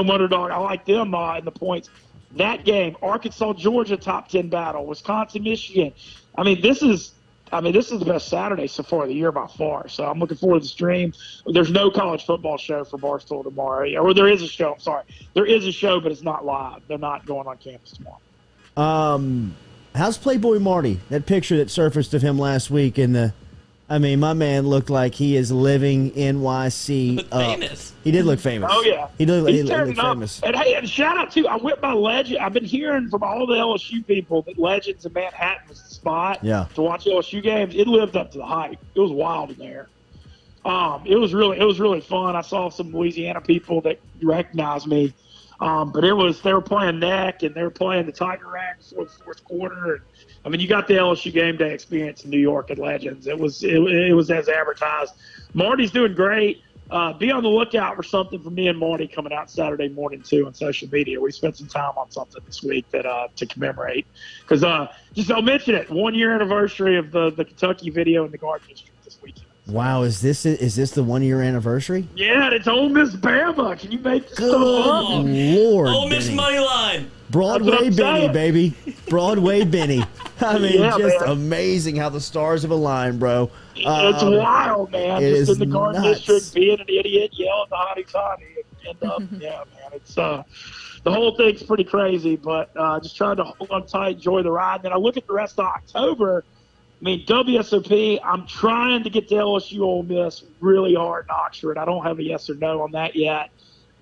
underdog. I like them in the points. That game, Arkansas, Georgia, top 10 battle, Wisconsin, Michigan. I mean, this is the best Saturday so far of the year by far. So I'm looking forward to the stream. There's no college football show for Barstool tomorrow. Or there is a show. I'm sorry. There is a show, but it's not live. They're not going on campus tomorrow. How's Playboy Marty? That picture that surfaced of him last week my man looked like he is living NYC. Looked famous. He did look famous. Oh, yeah. He looked famous. And hey, and shout out to, I went by Legend. I've been hearing from all the LSU people that Legends in Manhattan was the spot to watch LSU games. It lived up to the hype. It was wild in there. It was really fun. I saw some Louisiana people that recognized me. But they were playing neck and they were playing the Tiger Rack before the fourth quarter. And, I mean, you got the LSU game day experience in New York at Legends. It was as advertised. Marty's doing great. Be on the lookout for something from me and Marty coming out Saturday morning too on social media. We spent some time on something this week that to commemorate because I'll mention it. 1 year anniversary of the Kentucky video in the Garden District this weekend. Wow, is this the 1 year anniversary? Yeah, it's Ole Miss Bama. Can you make this stuff up? Lord, Ole Miss Benny. money line. Broadway Benny, baby. Broadway Benny. I mean, Yeah, just man. amazing how the stars have aligned, bro. It's wild, man. It Just is in the Garden nuts. District, being an idiot, yelling the hottie toddy, and yeah, man. It's the whole thing's pretty crazy, but just trying to hold on tight, enjoy the ride. Then I look at the rest of October. I mean, WSOP, I'm trying to get to LSU Ole Miss really hard in Oxford. I don't have a yes or no on that yet.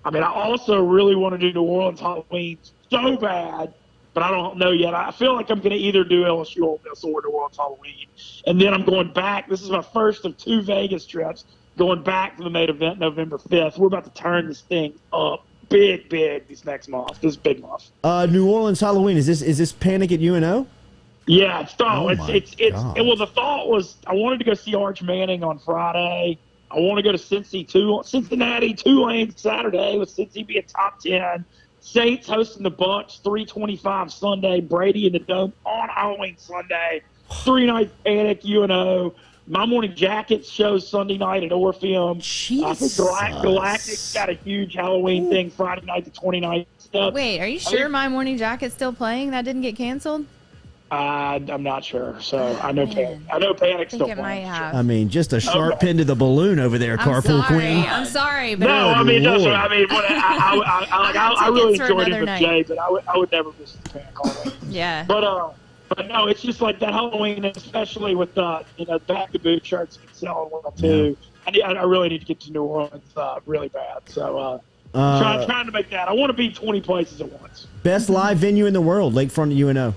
I mean, I also really want to do New Orleans Halloween so bad, but I don't know yet. I feel like I'm going to either do LSU Ole Miss or New Orleans Halloween. And then I'm going back. This is my first of 2 Vegas trips, going back to the main event November 5th. We're about to turn this thing up big this next month. This is big month. New Orleans Halloween, is this Panic at UNO? Yeah, it's thought. Oh Well, the thought was I wanted to go see Arch Manning on Friday. I want to go to Cincinnati, Tulane Saturday with Cincy being top 10. Saints hosting the Bucks, 3:25 Sunday. Brady in the Dome on Halloween Sunday. 3 nights Panic, UNO. My Morning Jacket shows Sunday night at Orpheum. Jesus. Galactic's got a huge Halloween thing Friday night, the 29th. Stuff. Wait, are you sure My Morning Jacket's still playing? That didn't get canceled? I'm not sure. So I know Panic's still it might playing. have. I mean, just a sharp pin to the balloon over there, Carpool Queen. I'm sorry, but No, I mean, Lord. that's what I mean. I really tickets for enjoyed it another with night. Jay, but I would never miss the Panic Halloween. yeah. But no, it's just like that Halloween, especially with back to boot shirts and selling well too. I really need to get to New Orleans really bad. So trying to make that. I want to be 20 places at once. Best live venue in the world, Lakefront UNO.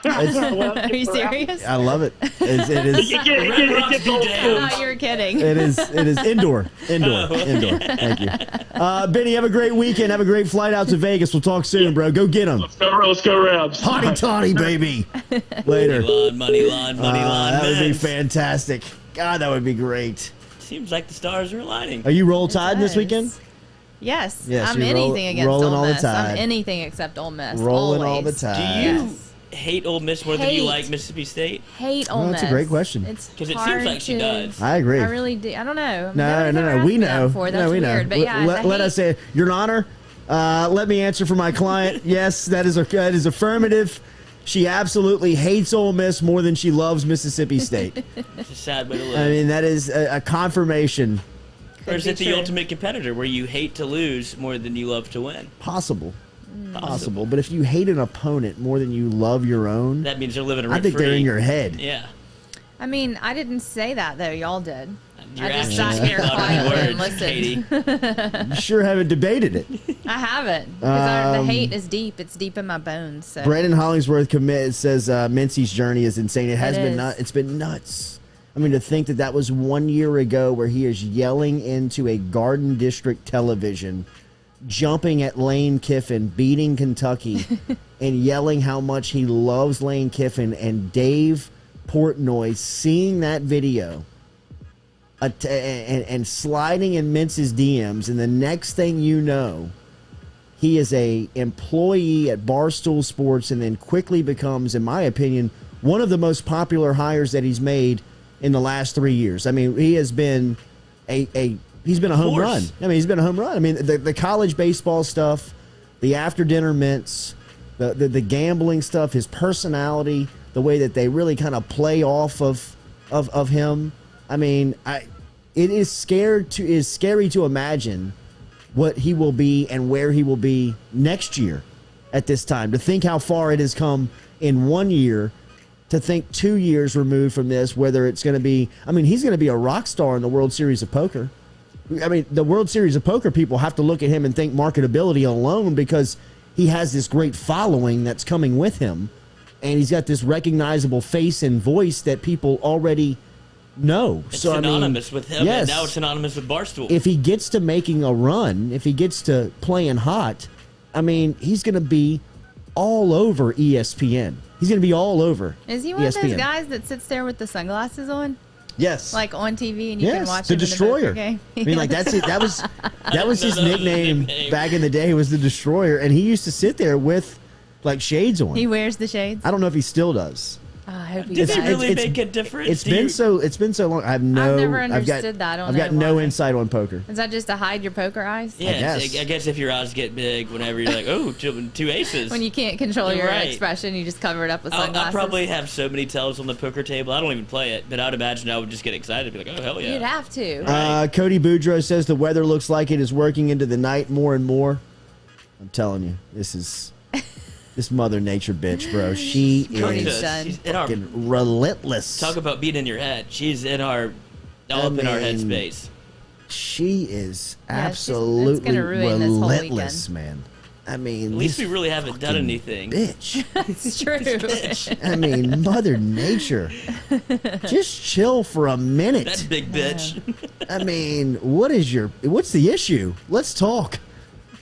Are you serious? I love it. It is. It gets old I school. thought you were kidding. It is indoor. Thank you. Benny, have a great weekend. Have a great flight out to Vegas. We'll talk soon, bro. Go get them. Let's go Rebs. Hotty toddy, baby. Later. Money line. That would be Mintz. fantastic. God, that would be great. Seems like the stars are aligning. Are you roll tide this does. weekend? Yes, Yes, I'm you're anything against rolling Ole all the Miss. I'm time. anything except Ole Miss. Rolling always. all the time. Do you Yes. hate Ole Miss more than you Hate. like Mississippi State? Hate Ole Well, Miss. that's a great question. It's 'Cause it seems hard like she to- does. I agree. I really do. I don't know. No. We know. Before. That's No, we weird. know. But yeah, Let us say, Your Honor, let me answer for my client. Yes, that is affirmative. She absolutely hates Ole Miss more than she loves Mississippi State. It's a sad way to live. I mean, that is a confirmation. Or is Could it be the true. ultimate competitor where you hate to lose more than you love to win? Possible. But if you hate an opponent more than you love your own, That means they're living I think they're in your head. Yeah. I mean, I didn't say that, though. Y'all did. Your I just actions sat here speak louder than quietly and words, listened. Katie. You sure haven't debated it. I haven't. Because the hate is deep. It's deep in my bones. So. Brandon Hollingsworth says Mincy's journey is insane. It has been nuts. It's been nuts. I mean, to think that was 1 year ago where he is yelling into a Garden District television, jumping at Lane Kiffin, beating Kentucky, and yelling how much he loves Lane Kiffin, and Dave Portnoy seeing that video and sliding in Mintz's DMs, and the next thing you know, he is a employee at Barstool Sports and then quickly becomes, in my opinion, one of the most popular hires that he's made in the last 3 years. I mean, he has been he's been a home run. I mean, he's been a home run. I mean, the college baseball stuff, the after dinner mints, the gambling stuff, his personality, the way that they really kind of play off of him. I mean, it is scary to imagine what he will be and where he will be next year at this time. To think how far it has come in 1 year, to think 2 years removed from this, whether it's going to be, I mean, he's going to be a rock star in the World Series of Poker. I mean, the World Series of Poker people have to look at him and think marketability alone, because he has this great following that's coming with him, and he's got this recognizable face and voice that people already know. It's synonymous with him, and now it's synonymous with Barstool. If he gets to making a run, if he gets to playing hot, I mean, he's going to be all over ESPN. He's going to be all over ESPN. Is he one of those guys that sits there with the sunglasses on? Yes. Like on TV, and you can watch the him Destroyer. In the game. I mean, like that's it. That was his nickname back in the day. Was the Destroyer, and he used to sit there with like shades on. He wears the shades. I don't know if he still does. Oh, I hope he does. does. Did it really make a difference? It's been so long. I've never understood that. I've got no insight on poker. Is that just to hide your poker eyes? Yeah, I guess if your eyes get big, whenever you're like, oh, two aces. When you can't control your expression, you just cover it up with sunglasses. I probably have so many tells on the poker table. I don't even play it, but I'd imagine I would just get excited and be like, oh, hell yeah. You'd have to. Right. Cody Boudreaux says the weather looks like it is working into the night more and more. I'm telling you, this Mother Nature bitch, bro. She's fucking relentless. Talk about being in your head. She's in our headspace. She is absolutely relentless, man. I mean, at least we really haven't done anything. Bitch. That's true. Bitch. I mean, Mother Nature. Just chill for a minute. That big bitch. I mean, what's the issue? Let's talk.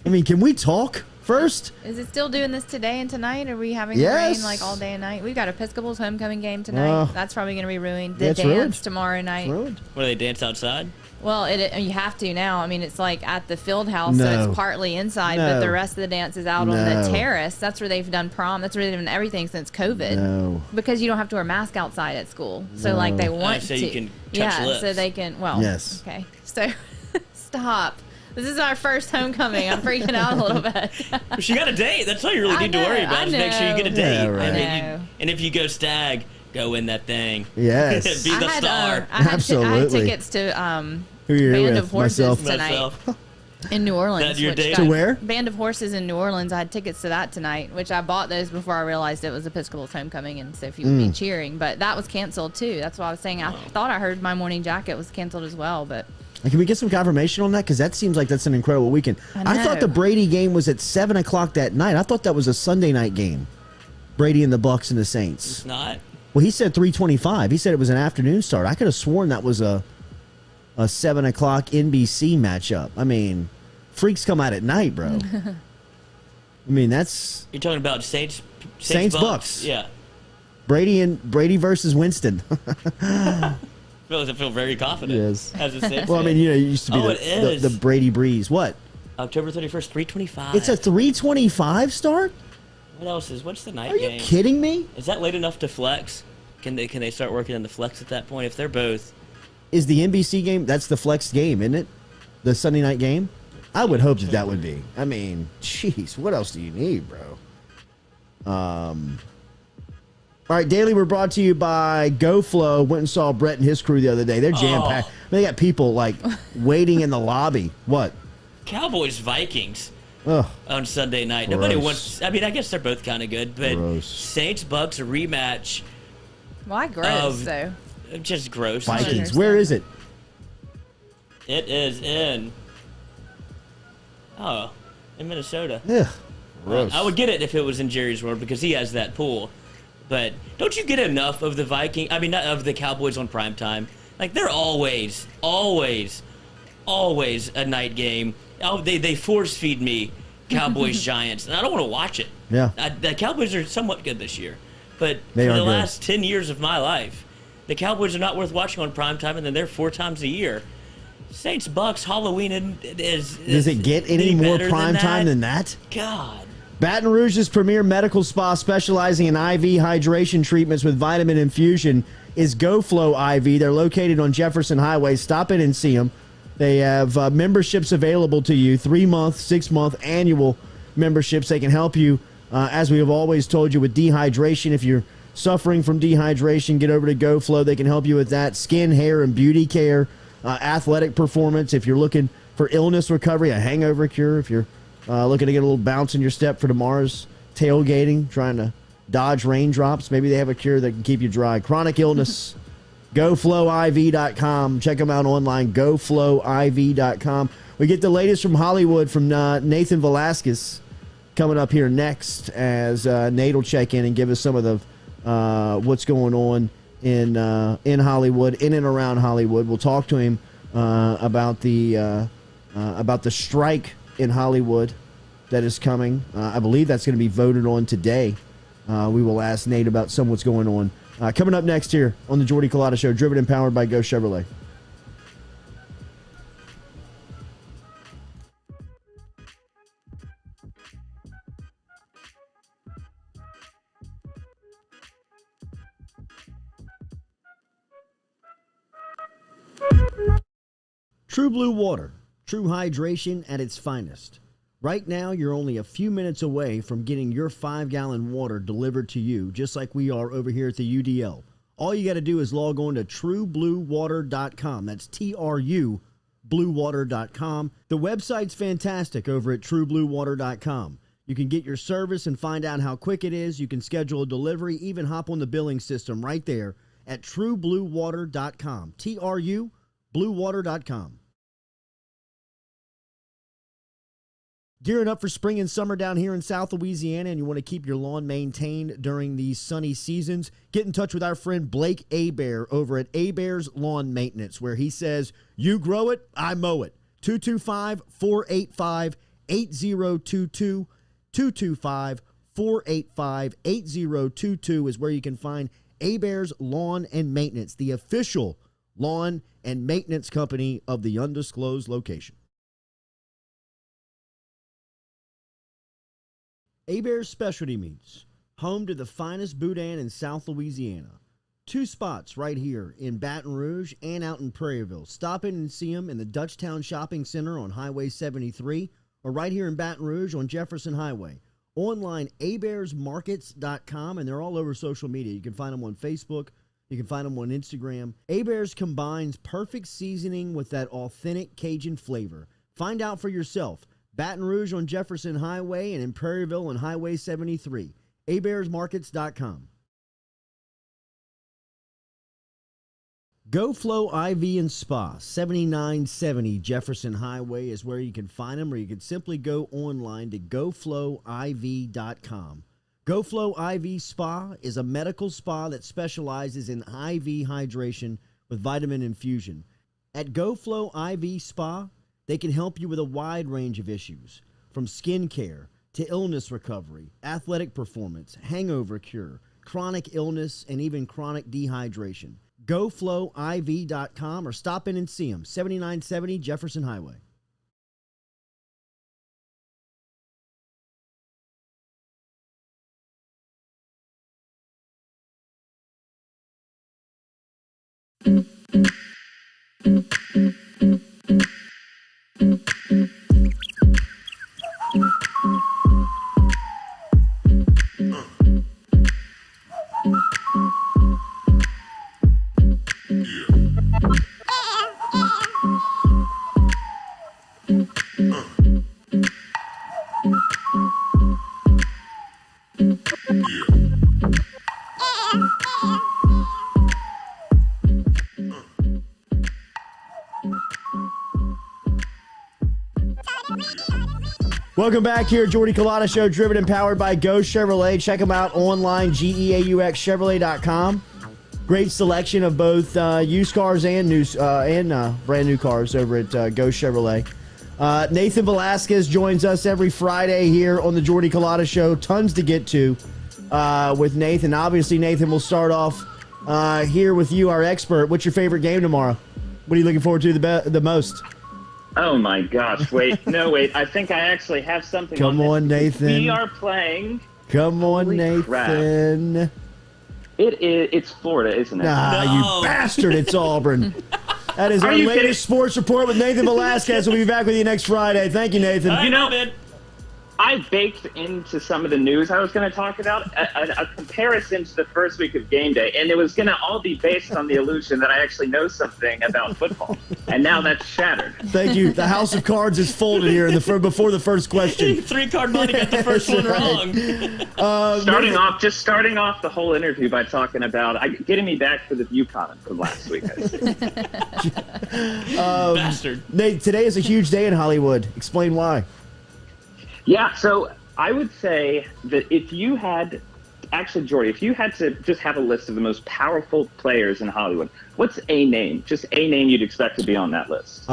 I mean, can we talk first? Is it still doing this today and tonight? Are we having rain like all day and night? We've got Episcopal's homecoming game tonight. That's probably going to be ruined. The dance ruined. Tomorrow night. Ruined. What, do they dance outside? Well, you have to now. I mean, it's like at the field house, so it's partly inside, but the rest of the dance is out on the terrace. That's where they've done prom. That's where they've done everything since COVID. No. Because you don't have to wear a mask outside at school. So, like, they want so to. you can touch lips. So they can, yes. Okay. So, stop. This is our first homecoming. I'm freaking out a little bit. She got a date. That's all you really need to worry about. Is make sure you get a date. Yeah, right. And if you go stag, go in that thing. Yes. Be the star. Absolutely. I had tickets to Who are you Band with? of Horses tonight Myself. in New Orleans. That your date? To where? Band of Horses in New Orleans. I had tickets to that tonight, which I bought those before I realized it was Episcopal's homecoming, and so if you would be cheering. But that was canceled too. That's why I was saying I thought I heard My Morning Jacket was canceled as well, but. Can we get some confirmation on that? Because that seems like that's an incredible weekend. I thought the Brady game was at 7 o'clock that night. I thought that was a Sunday night game. Brady and the Bucks and the Saints. It's not. Well, he said 3:25. He said it was an afternoon start. I could have sworn that was a 7 o'clock NBC matchup. I mean, freaks come out at night, bro. I mean, that's... You're talking about Saints Bucks. Yeah. Brady versus Winston. I feel very confident. Yes. As a Saints well, I mean, it used to be the Brady Breeze. What? October 31st, 3:25. It's a 3:25 start? What's the night game? Are you kidding me? Is that late enough to flex? Can they start working on the flex at that point? If they're both... Is the NBC game, that's the flex game, isn't it? The Sunday night game? I would hope that would be. I mean, jeez, what else do you need, bro? All right, Daily, we're brought to you by GoFlow. Went and saw Brett and his crew the other day. They're jam-packed. They got people, like, waiting in the lobby. What? Cowboys-Vikings on Sunday night. Gross. Nobody wants... I mean, I guess they're both kind of good, but Gross. Saints-Bucks rematch... Why gross, though? just gross. Vikings. Where is it? It is in Minnesota. Yeah. Gross. I would get it if it was in Jerry's World because he has that pool. But don't you get enough of the not of the Cowboys on primetime? Like, they're always a night game. Oh, they force feed me Cowboys Giants, and I don't want to watch it. Yeah. The Cowboys are somewhat good this year, but They for are the good. last 10 years of my life, the Cowboys are not worth watching on primetime, and then they're 4 times a year. Saints Bucks Halloween is Does it get any more better prime time than that? that? God. Baton Rouge's premier medical spa specializing in IV hydration treatments with vitamin infusion is GoFlow IV. They're located on Jefferson Highway. Stop in and see them. They have memberships available to you, 3-month, 6-month, annual memberships. They can help you, as we have always told you, with dehydration. If you're suffering from dehydration, get over to GoFlow. They can help you with that. Skin, hair, and beauty care, athletic performance. If you're looking for illness recovery, a hangover cure, if you're looking to get a little bounce in your step for tomorrow's tailgating, trying to dodge raindrops, maybe they have a cure that can keep you dry. Chronic illness, GoFlowIV.com. Check them out online, GoFlowIV.com. We get the latest from Hollywood from Nathan Velasquez coming up here next as Nate will check in and give us some of the what's going on in Hollywood, in and around Hollywood. We'll talk to him about the strike in Hollywood that is coming. I believe that's going to be voted on today. We will ask Nate about some what's going on. Coming up next here on the Jordy Culotta Show, driven and powered by Go Chevrolet. True Blue Water, true hydration at its finest. Right now, you're only a few minutes away from getting your 5-gallon water delivered to you, just like we are over here at the UDL. All you got to do is log on to truebluewater.com. That's TRU, bluewater.com. The website's fantastic over at truebluewater.com. You can get your service and find out how quick it is. You can schedule a delivery, even hop on the billing system right there at truebluewater.com. TRU, bluewater.com. Gearing up for spring and summer down here in South Louisiana, and you want to keep your lawn maintained during these sunny seasons, get in touch with our friend Blake Abear over at Abear's Lawn Maintenance, where he says, you grow it, I mow it. 225-485-8022. 225-485-8022 is where you can find Abear's Lawn and Maintenance, the official lawn and maintenance company of the undisclosed location. Abear's Specialty Meats, home to the finest boudin in South Louisiana. 2 spots right here in Baton Rouge and out in Prairieville. Stop in and see them in the Dutchtown Shopping Center on Highway 73 or right here in Baton Rouge on Jefferson Highway. Online, abearsmarkets.com, and they're all over social media. You can find them on Facebook. You can find them on Instagram. Abear's combines perfect seasoning with that authentic Cajun flavor. Find out for yourself. Baton Rouge on Jefferson Highway and in Prairieville on Highway 73. abearsmarkets.com. GoFlow IV and Spa, 7970 Jefferson Highway is where you can find them, or you can simply go online to goflowiv.com. GoFlow IV Spa is a medical spa that specializes in IV hydration with vitamin infusion. At GoFlow IV Spa, they can help you with a wide range of issues, from skin care to illness recovery, athletic performance, hangover cure, chronic illness, and even chronic dehydration. GoFlowIV.com or stop in and see them, 7970 Jefferson Highway. Welcome back here, Jordy Culotta Show, driven and powered by Go Chevrolet. Check them out online, GEAUXChevrolet.com. Great selection of both used cars and brand new cars over at Go Chevrolet. Nathan Velasquez joins us every Friday here on the Jordy Culotta Show. Tons to get to with Nathan. Obviously, Nathan, we'll start off here with you, our expert. What's your favorite game tomorrow? What are you looking forward to the most? Oh my gosh! Wait. I think I actually have something. Come on, Nathan. We are playing. Come on, Nathan. It's Florida, isn't it? Nah, you bastard! It's Auburn. That is our latest sports report with Nathan Velasquez. We'll be back with you next Friday. Thank you, Nathan. You know, I baked into some of the news I was going to talk about a comparison to the first week of game day, and it was going to all be based on the illusion that I actually know something about football, and now that's shattered. Thank you. The house of cards is folded here before the first question. 3-card money got the first one wrong. Starting off the whole interview by talking about getting me back for the view comment from last week. I see. Bastard. Nate, today is a huge day in Hollywood. Explain why. Yeah, so I would say that if you had, actually, Jordy, if you had to just have a list of the most powerful players in Hollywood, what's a name? Just a name you'd expect to be on that list?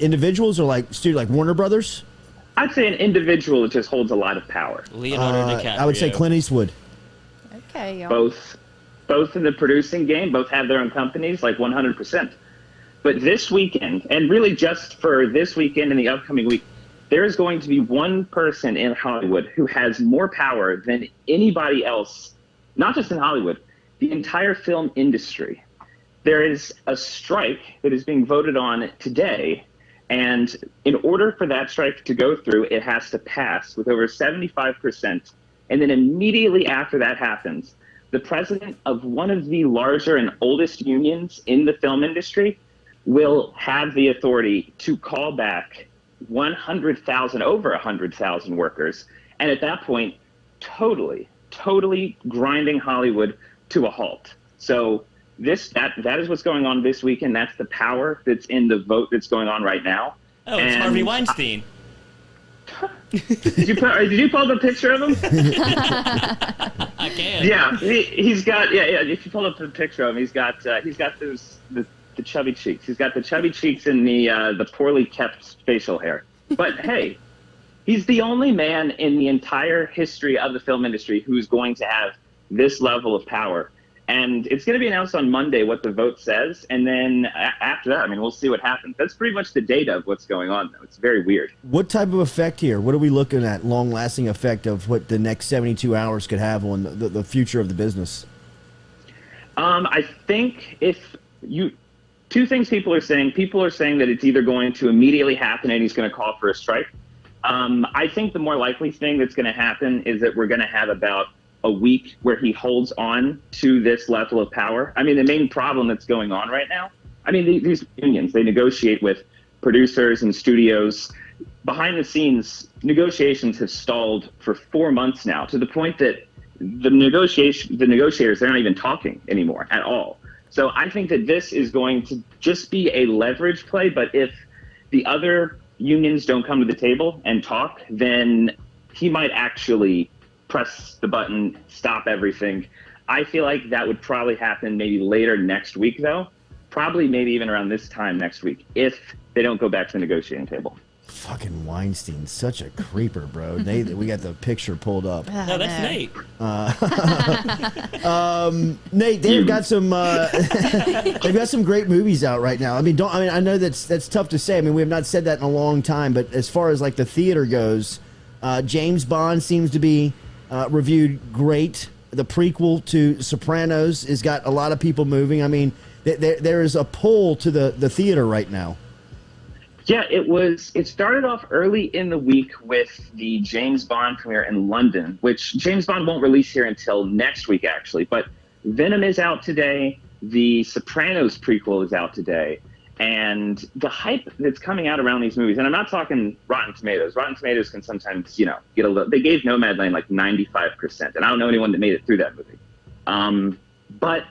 Individuals or like Warner Brothers? I'd say an individual that just holds a lot of power. Leonardo DiCaprio. I would say Clint Eastwood. Okay, y'all. Both in the producing game, both have their own companies, like 100%. But this weekend, and really just for this weekend and the upcoming week, there is going to be one person in Hollywood who has more power than anybody else, not just in Hollywood, the entire film industry. There is a strike that is being voted on today, and in order for that strike to go through, it has to pass with over 75%. And then immediately after that happens, the president of one of the larger and oldest unions in the film industry will have the authority to call back over 100,000 workers, and at that point, totally grinding Hollywood to a halt. So that is what's going on this weekend. That's the power that's in the vote that's going on right now. Oh, it's Harvey Weinstein. Did you pull up a picture of him? I can. Yeah, he's got. Yeah. If you pull up a picture of him, he's got the chubby cheeks. He's got the chubby cheeks and the poorly kept facial hair. But hey, he's the only man in the entire history of the film industry who's going to have this level of power. And it's going to be announced on Monday what the vote says. And then after that, we'll see what happens. That's pretty much the data of what's going on, though. It's very weird. What type of effect here? What are we looking at? Long-lasting effect of what the next 72 hours could have on the future of the business? I think two things people are saying. People are saying that it's either going to immediately happen and he's going to call for a strike. I think the more likely thing that's going to happen is that we're going to have about a week where he holds on to this level of power. The main problem that's going on right now, these unions, they negotiate with producers and studios. Behind the scenes, negotiations have stalled for 4 months now, to the point that the negotiators, they're not even talking anymore at all. So I think that this is going to just be a leverage play, but if the other unions don't come to the table and talk, then he might actually press the button, stop everything. I feel like that would probably happen maybe later next week, though. Probably maybe even around this time next week, if they don't go back to the negotiating table. Fucking Weinstein, such a creeper, bro. Nate, we got the picture pulled up. No, that's Nate. Nate, they've got some great movies out right now. I know that's tough to say. We have not said that in a long time, but as far as like the theater goes, James Bond seems to be reviewed great. The prequel to Sopranos has got a lot of people moving. There is a pull to the theater right now. Yeah, it started off early in the week with the James Bond premiere in London, which James Bond won't release here until next week, actually. But Venom is out today. The Sopranos prequel is out today. And the hype that's coming out around these movies, and I'm not talking Rotten Tomatoes. Rotten Tomatoes can sometimes, get a little. They gave Nomadland like 95%, and I don't know anyone that made it through that movie. But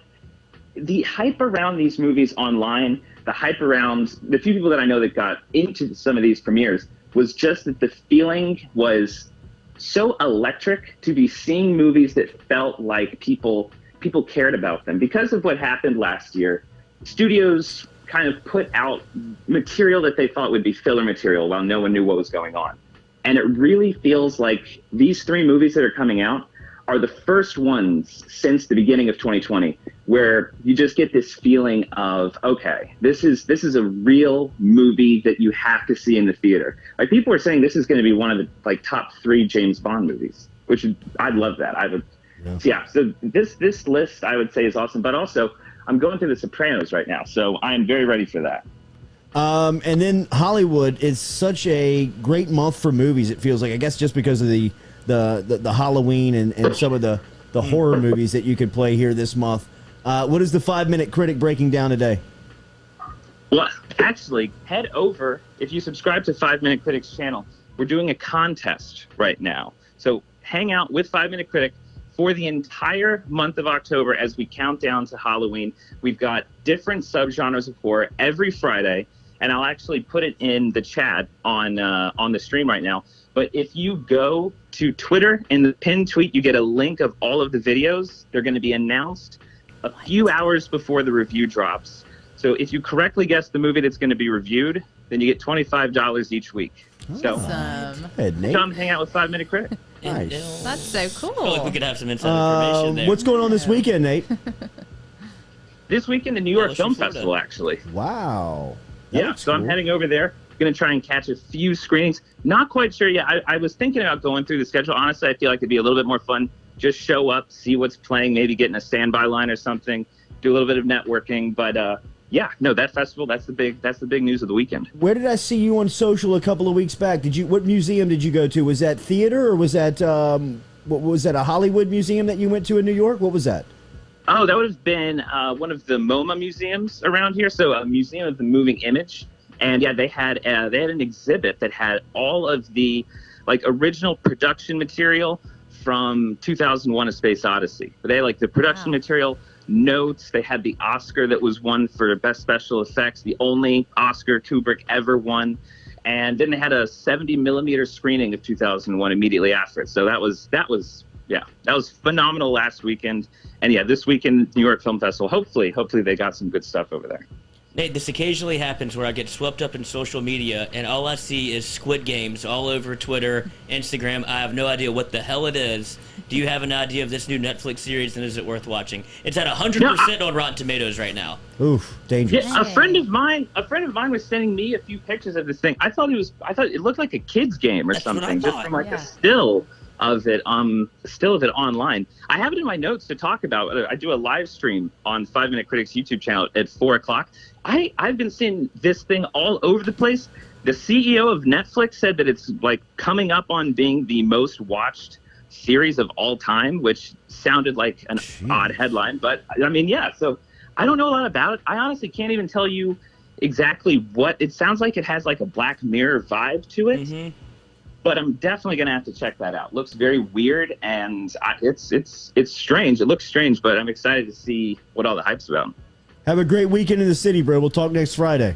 the hype around these movies online, the hype around the few people that I know that got into some of these premieres, was just that the feeling was so electric to be seeing movies that felt like people cared about them. Because of what happened last year, studios kind of put out material that they thought would be filler material while no one knew what was going on. And it really feels like these 3 movies that are coming out are the first ones since the beginning of 2020 where you just get this feeling of, okay, this is a real movie that you have to see in the theater. Like, people are saying this is going to be one of the like top 3 James Bond movies, which I'd love that. I would, yeah. So this list I would say is awesome, but also I'm going through The Sopranos right now, so I am very ready for that. And then Hollywood is such a great month for movies. It feels like, I guess, just because of the Halloween and some of the horror movies that you could play here this month. What is the 5-minute critic breaking down today? Well, actually, head over, if you subscribe to 5-Minute Critic's channel, we're doing a contest right now. So hang out with 5-Minute Critic for the entire month of October as we count down to Halloween. We've got different subgenres of horror every Friday, and I'll actually put it in the chat on the stream right now. But if you go to Twitter, in the pinned tweet, you get a link of all of the videos. They're going to be announced a few hours before the review drops. So if you correctly guess the movie that's going to be reviewed, then you get $25 each week. So come hang out with 5-Minute Critic. Nice. That's so cool. I feel like we could have some inside information there. What's going on this weekend, Nate? This weekend, the New York Film Festival, actually. Wow. Yeah, so I'm heading over there. Going to try and catch a few screenings. Not quite sure yet. I was thinking about going through the schedule. Honestly, I feel like it'd be a little bit more fun. Just show up, see what's playing, maybe get in a standby line or something, do a little bit of networking. But yeah, no, that festival, that's the big news of the weekend. Where did I see you on social a couple of weeks back? What museum did you go to? Was that theater, or was that a Hollywood museum that you went to in New York? What was that? Oh, that would have been one of the MoMA museums around here. So a Museum of the Moving Image. And yeah, they had an exhibit that had all of the like original production material from 2001: A Space Odyssey. They had like the production material, notes. They had the Oscar that was won for best special effects, the only Oscar Kubrick ever won. And then they had a 70mm screening of 2001 immediately after it. So that was phenomenal last weekend. And yeah, this weekend, New York Film Festival, hopefully they got some good stuff over there. Nate, this occasionally happens where I get swept up in social media and all I see is Squid Games all over Twitter, Instagram. I have no idea what the hell it is. Do you have an idea of this new Netflix series, and is it worth watching? It's at 100% on Rotten Tomatoes right now. Oof, dangerous. Yeah, a friend of mine was sending me a few pictures of this thing. I thought it looked like a kid's game or something, just from like a still of it online. I have it in my notes to talk about. I do a live stream on 5-Minute Critic's YouTube channel at 4:00. I've been seeing this thing all over the place. The CEO of Netflix said that it's like coming up on being the most watched series of all time, which sounded like an odd headline, but I mean, yeah. So I don't know a lot about it. I honestly can't even tell you exactly what it sounds like. It has like a Black Mirror vibe to it. Mm-hmm. But I'm definitely going to have to check that out. Looks very weird, and it's strange. It looks strange, but I'm excited to see what all the hype's about. Have a great weekend in the city, bro. We'll talk next Friday.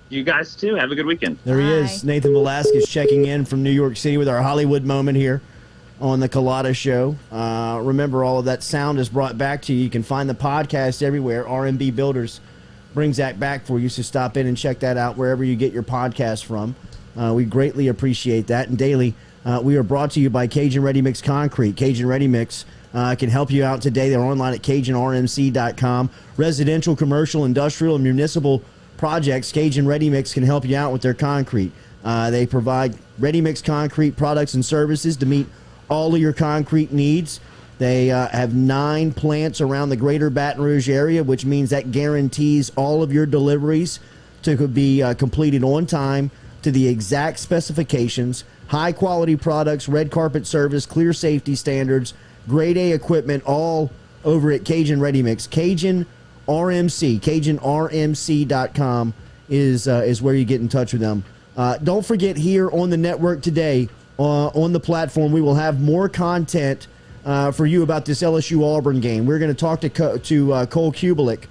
You guys, too. Have a good weekend. There he is, Nathan Velasquez, checking in from New York City with our Hollywood moment here on the Culotta Show. Remember, all of that sound is brought back to you. You can find the podcast everywhere. RMB Builders brings that back for you, so stop in and check that out wherever you get your podcast from. We greatly appreciate that. And daily, we are brought to you by Cajun Ready Mix Concrete. Cajun Ready Mix can help you out today. They're online at CajunRMC.com. Residential, commercial, industrial, and municipal projects, Cajun Ready Mix can help you out with their concrete. They provide ready mix concrete products and services to meet all of your concrete needs. They have 9 plants around the greater Baton Rouge area, which means that guarantees all of your deliveries to be completed on time, to the exact specifications, high quality products, red carpet service, clear safety standards, grade A equipment, all over at Cajun Ready Mix. Cajun RMC, CajunRMC.com is where you get in touch with them. Don't forget, here on the network today, on the platform, we will have more content for you about this LSU Auburn game. We're going to talk to Cole Kubelik,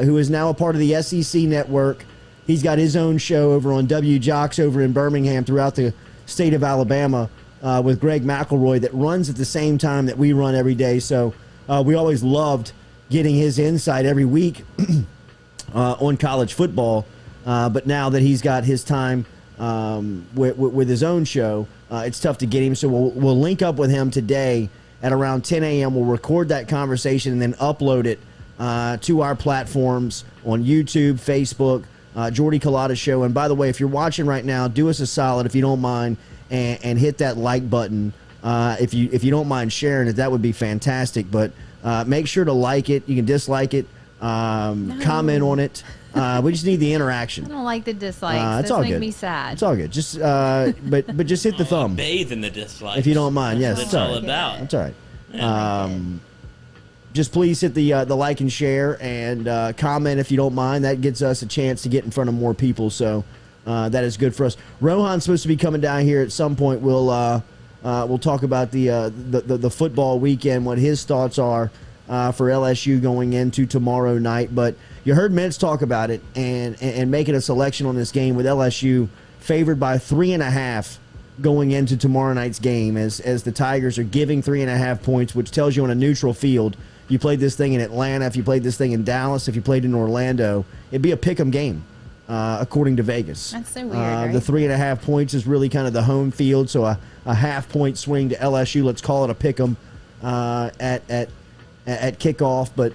who is now a part of the SEC network. he's got his own show over on W Jocks over in Birmingham throughout the state of Alabama with Greg McElroy that runs at the same time that we run every day. So we always loved getting his insight every week on college football. But now that he's got his time with his own show, it's tough to get him. So we'll link up with him today at around 10 a.m. We'll record that conversation and then upload it to our platforms on YouTube, Facebook, Jordy Culotta Show. And by the way, if you're watching right now, do us a solid if you don't mind and hit that like button. If you don't mind sharing it, that would be fantastic. But make sure to like it. You can dislike it, comment on it. We just need the interaction. I don't like the dislikes. It's all make good. me sad. It's all good. Just but just hit the thumb Bathe in the dislikes. if you don't mind. Yes, That's it's what all it's right. all about. That's all right. Just please hit the like and share and comment if you don't mind. That gets us a chance to get in front of more people. So that is good for us. Rohan's supposed to be coming down here at some point. We'll talk about the football weekend, what his thoughts are for LSU going into tomorrow night. But you heard Mintz talk about it and making a selection on this game with LSU favored by 3.5 going into tomorrow night's game as the Tigers are giving 3.5 points, which tells you on a neutral field. If you played this thing in Atlanta, if you played this thing in Dallas, if you played in Orlando, it'd be a pick'em game, according to Vegas. That's so weird, right? The 3.5 points is really kind of the home field, so a half-point swing to LSU. Let's call it a pick'em at kickoff. But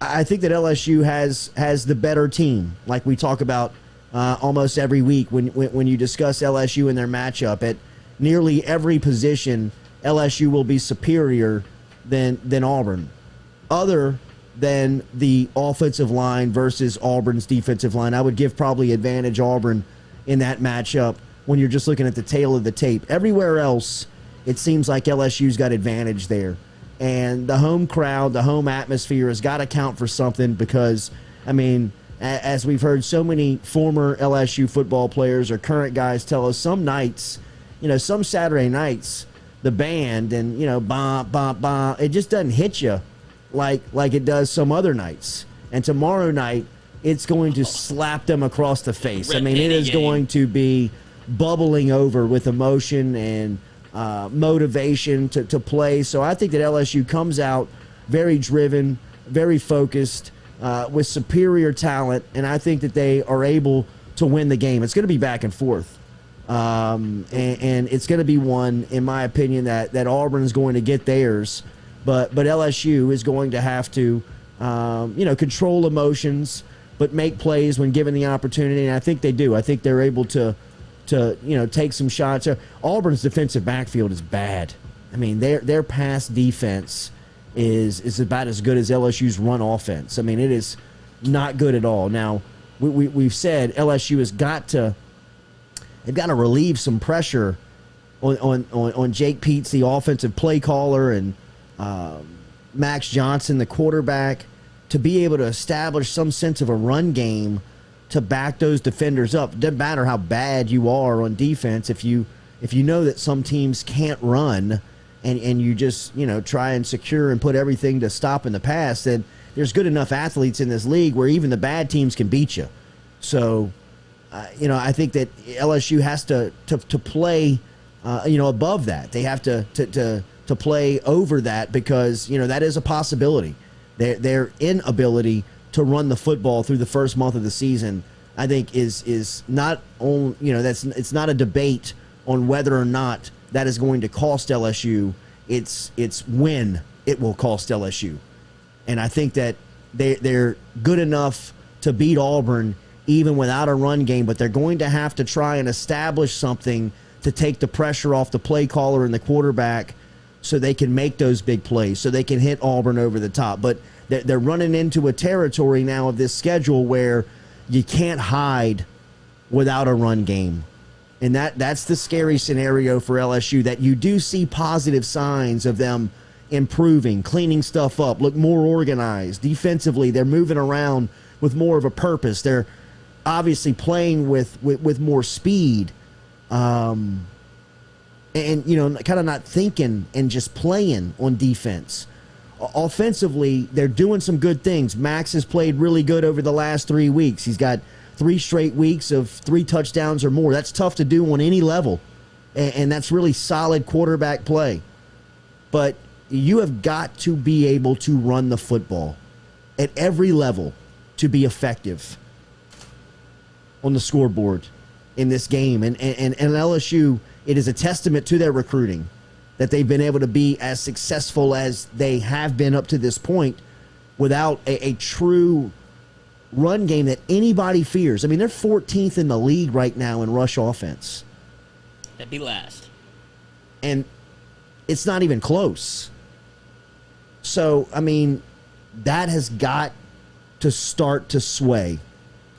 I think that LSU has the better team, like we talk about almost every week when you discuss LSU and their matchup. At nearly every position, LSU will be superior than Auburn, other than the offensive line versus Auburn's defensive line. I would give probably advantage Auburn in that matchup when you're just looking at the tail of the tape. Everywhere else, it seems like LSU's got advantage there. And the home crowd, the home atmosphere has got to count for something because, I mean, as we've heard so many former LSU football players or current guys tell us, some nights, some Saturday nights, the band and, bom, bom, bom, it just doesn't hit you like it does some other nights. And tomorrow night, it's going to slap them across the face. I mean, it is going to be bubbling over with emotion and motivation to play. So I think that LSU comes out very driven, very focused, with superior talent, and I think that they are able to win the game. It's going to be back and forth. And it's going to be one, in my opinion, that Auburn is going to get theirs, but LSU is going to have to, control emotions, but make plays when given the opportunity. And I think they do. I think they're able to take some shots. Auburn's defensive backfield is bad. I mean, their pass defense is about as good as LSU's run offense. I mean, it is not good at all. Now, we've said LSU has got to. They've got to relieve some pressure on Jake Pickz, the offensive play caller, and Max Johnson, the quarterback, to be able to establish some sense of a run game to back those defenders up. It doesn't matter how bad you are on defense. If you know that some teams can't run and you just try and secure and put everything to stop in the pass, then there's good enough athletes in this league where even the bad teams can beat you. So I think that LSU has to play, above that. They have to play over that because that is a possibility. Their inability to run the football through the first month of the season, I think, is not on. It's not a debate on whether or not that is going to cost LSU. It's when it will cost LSU, and I think that they're good enough to beat Auburn even without a run game, but they're going to have to try and establish something to take the pressure off the play caller and the quarterback so they can make those big plays, so they can hit Auburn over the top. But they're running into a territory now of this schedule where you can't hide without a run game. And that's the scary scenario for LSU, that you do see positive signs of them improving, cleaning stuff up, look more organized. Defensively, they're moving around with more of a purpose. They're obviously playing with more speed, and kind of not thinking and just playing on defense. offensively, they're doing some good things. Max has played really good over the last 3 weeks. He's got 3 straight weeks of 3 touchdowns or more. That's tough to do on any level, and that's really solid quarterback play. But you have got to be able to run the football at every level to be effective on the scoreboard in this game. And LSU, it is a testament to their recruiting that they've been able to be as successful as they have been up to this point without a true run game that anybody fears. I mean, they're 14th in the league right now in rush offense. That'd be last. And it's not even close. So, I mean, that has got to start to sway.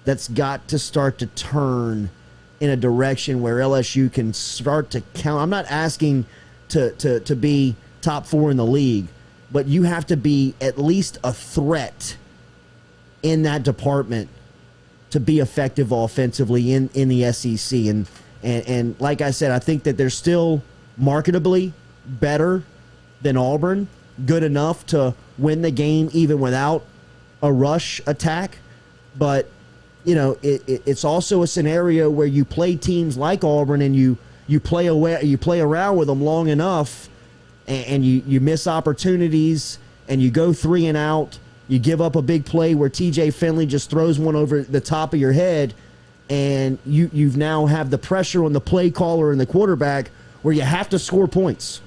That's got to start to turn in a direction where LSU can start to count. I'm not asking to be top 4 in the league, but you have to be at least a threat in that department to be effective offensively in the SEC. And like I said, I think that they're still marketably better than Auburn, good enough to win the game even without a rush attack. But, you know, it's also a scenario where you play teams like Auburn and you play around with them long enough, and you miss opportunities, and you go 3 and out. You give up a big play where TJ Finley just throws one over the top of your head, and you've now have the pressure on the play caller and the quarterback where you have to score points.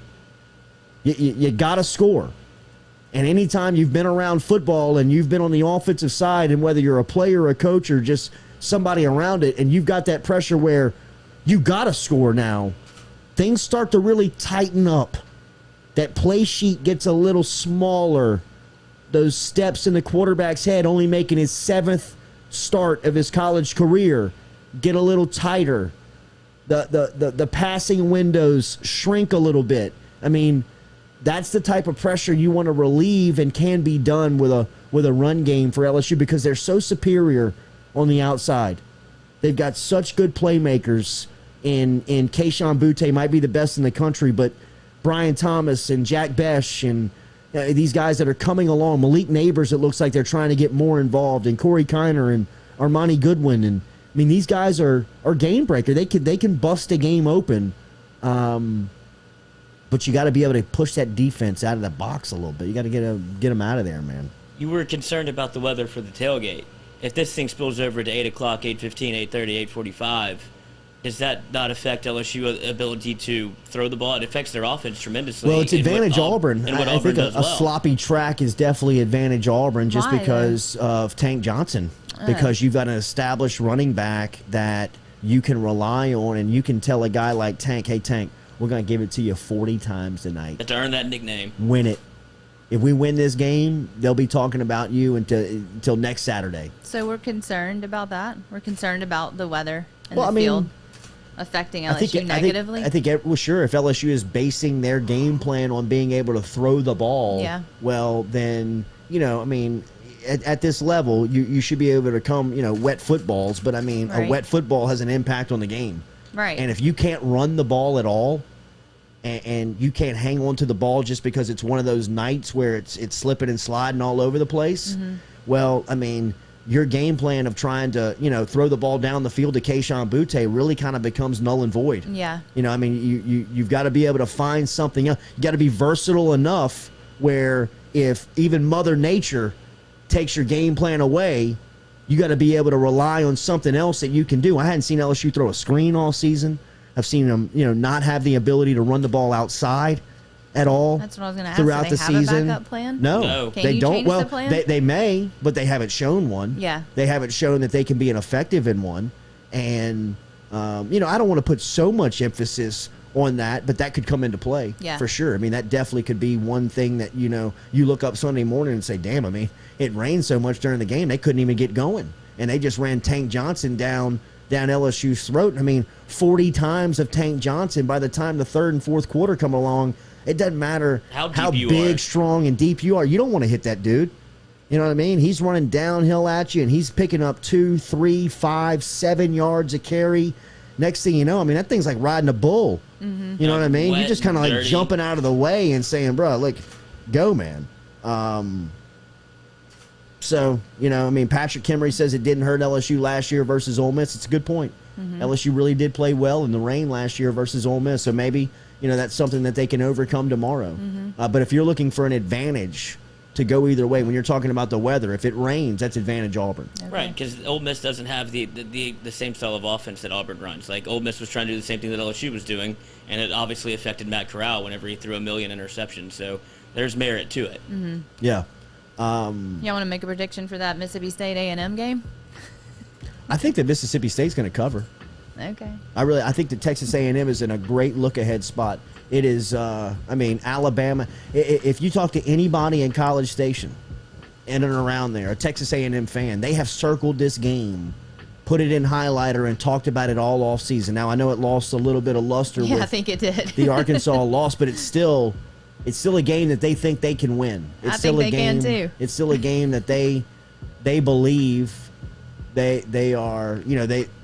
You got to score. And anytime you've been around football and you've been on the offensive side, and whether you're a player, a coach, or just somebody around it, and you've got that pressure where you got to score now, things start to really tighten up. That play sheet gets a little smaller. Those steps in the quarterback's head, only making his 7th start of his college career, get a little tighter. The passing windows shrink a little bit. I mean, that's the type of pressure you want to relieve, and can be done with a run game for LSU because they're so superior on the outside. They've got such good playmakers. In Kayshon Boutte might be the best in the country, but Brian Thomas and Jack Besh and these guys that are coming along, Malik Neighbors, it looks like they're trying to get more involved, and Corey Kiner and Armani Goodwin. And I mean, these guys are game breaker. They can bust a game open, but you got to be able to push that defense out of the box a little bit. You got to get them out of there, man. You were concerned about the weather for the tailgate. If this thing spills over to 8 o'clock, 8:15, 8:30, 8:45, does that not affect LSU's ability to throw the ball? It affects their offense tremendously. Well, it's advantage Auburn. I think a sloppy track is definitely advantage Auburn just because of Tank Johnson. Because you've got an established running back that you can rely on, and you can tell a guy like Tank, hey, Tank, we're going to give it to you 40 times tonight. To earn that nickname. Win it. If we win this game, they'll be talking about you until next Saturday. So we're concerned about that? We're concerned about the weather and the field affecting LSU negatively? I think well, sure. If LSU is basing their game plan on being able to throw the ball, well, then, you know, I mean, at this level, you should be able to come, you know, wet footballs. But, I mean, a wet football has an impact on the game. Right. And if you can't run the ball at all, and you can't hang on to the ball just because it's one of those nights where it's slipping and sliding all over the place, well, I mean, your game plan of trying to, you know, throw the ball down the field to Kayshon Boutte really kind of becomes null and void. Yeah. You know, I mean, you've got to be able to find something else. You got to be versatile enough where if even Mother Nature takes your game plan away, you got to be able to rely on something else that you can do. I hadn't seen LSU throw a screen all season. I've seen them, you know, not have the ability to run the ball outside at all. That's what I was going to ask. Throughout the season. Have a backup plan? No. Can they you don't. Change Well, the plan? they may, but they haven't shown one. Yeah. They haven't shown that they can be an effective in one. And, you know, I don't want to put so much emphasis on that, but that could come into play for sure. I mean, that definitely could be one thing that, you know, you look up Sunday morning and say, damn, I mean, it rained so much during the game, they couldn't even get going. And they just ran Tank Johnson down LSU's throat. I mean, 40 times of Tank Johnson by the time the third and fourth quarter come along. It doesn't matter how big, strong, and deep you are. You don't want to hit that dude. You know what I mean? He's running downhill at you, and he's picking up 2, 3, 5, 7 yards a carry. Next thing you know, I mean, that thing's like riding a bull. You know what I mean? You're just kind of like jumping out of the way and saying, bro, look, go, man. So, I mean, Patrick Kimmery says it didn't hurt LSU last year versus Ole Miss. It's a good point. LSU really did play well in the rain last year versus Ole Miss. So maybe, that's something that they can overcome tomorrow. But if you're looking for an advantage to go either way, when you're talking about the weather, if it rains, that's advantage Auburn. Okay. Right, because Ole Miss doesn't have the same style of offense that Auburn runs. Like, Ole Miss was trying to do the same thing that LSU was doing, and it obviously affected Matt Corral whenever he threw 1 million interceptions. So there's merit to it. Yeah. Y'all want to make a prediction for that Mississippi State A&M game? I think that Mississippi State's going to cover. Okay. I think that Texas A&M is in a great look-ahead spot. It is, Alabama. If you talk to anybody in College Station, in and around there, a Texas A&M fan, they have circled this game, put it in highlighter, and talked about it all off season. Now, I know it lost a little bit of luster Yeah, with I think it did. the Arkansas loss, but it's still a game that they think they can win. It's I still think a they game, can too. It's still a game that they believe they are,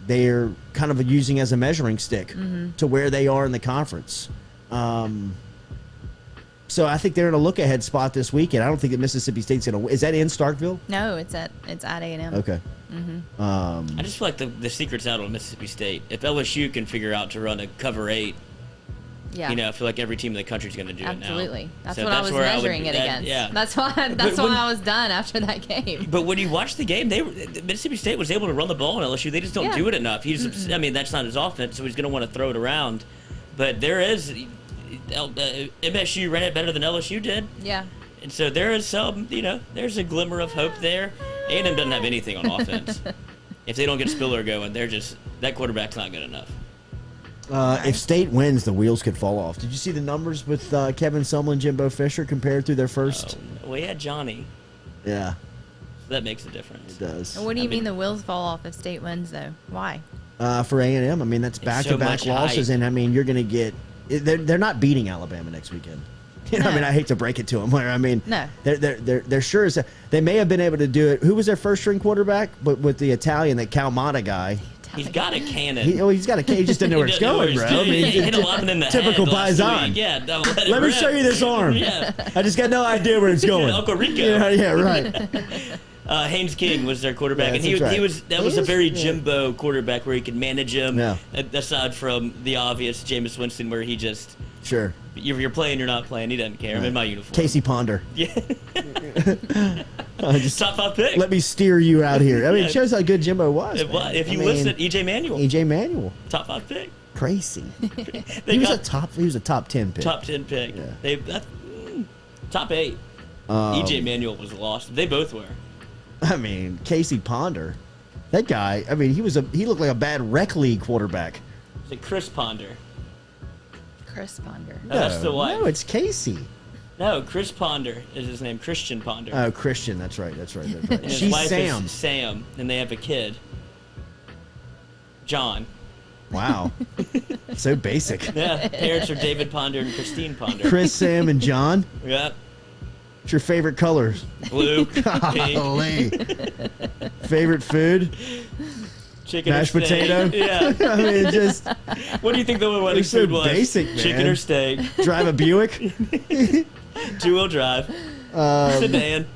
they are kind of using as a measuring stick to where they are in the conference. So I think they're in a look-ahead spot this weekend. I don't think that Mississippi State's going to. Is that in Starkville? No, it's at A&M. Okay. I just feel like the secret's out on Mississippi State. If LSU can figure out to run a cover 8, Yeah. I feel like every team in the country is going to do it now. Absolutely. That's So what I was where measuring would- it against. Yeah. That's why I was done after that game. But when you watch the game, Mississippi State was able to run the ball in LSU. They just don't Yeah. do it enough. That's not his offense, so he's going to want to throw it around. But there is MSU ran it better than LSU did, Yeah. and so there is there's a glimmer of hope there. A&M doesn't have anything on offense. If they don't get Spiller going, that quarterback's not good enough. If State wins, the wheels could fall off. Did you see the numbers with Kevin Sumlin, Jimbo Fisher compared through their first? Well, he had Johnny, Yeah, so that makes a difference. it does. What do you mean the wheels fall off if State wins, though? Why? For A&M, I mean, that's back-to-back much losses, hype. and I mean, you're going to get. They're not beating Alabama next weekend. I No. mean, I hate to break it to them. I mean, No. they're sure as they may have been able to do it. Who was their first-string quarterback? But with the Italian, that Calmata guy. He's got a cannon. He's got a. He just didn't know where it's going, bro. I mean, he hit a lot in the typical head last Paisan. week. Yeah, Let me show you this arm. Yeah. I just got no idea where it's going. Uncle Rico. Yeah, right. Haynes King was their quarterback, Yeah, and that's right. that was a very Jimbo quarterback where he could manage him. Yeah. Aside from the obvious Jameis Winston, where he just Sure. you're playing, you're not playing. He doesn't care. I'm in my uniform. Casey Ponder. Yeah. Just Top 5 pick. let me steer you out here. I mean, it shows how good Jimbo was. If man. if you I mean, listen, EJ Manuel, EJ Manuel, top 5 pick. crazy. They He was got a top 10 pick. top 10 pick. Yeah. Top 8. EJ Manuel was lost. They both were. I mean, Casey Ponder, that guy. I mean, he looked like a bad rec league quarterback. Was it Chris Ponder? Chris Ponder. No, that's the wife. No, it's Casey. No, Chris Ponder is his name. Christian Ponder. Oh, Christian. That's right. That's right. And his She's wife Sam. is Sam, and they have a kid. John. Wow. So basic. Yeah, parents are David Ponder and Christine Ponder. Chris, Sam, and John. Yep. What's your favorite colors? Blue, pink, Golly. Favorite food? chicken Mashed or steak. potato? Yeah. I mean, just What do you think the wedding so food was? basic, man. Chicken or steak? drive a Buick. 2-wheel drive. Sedan.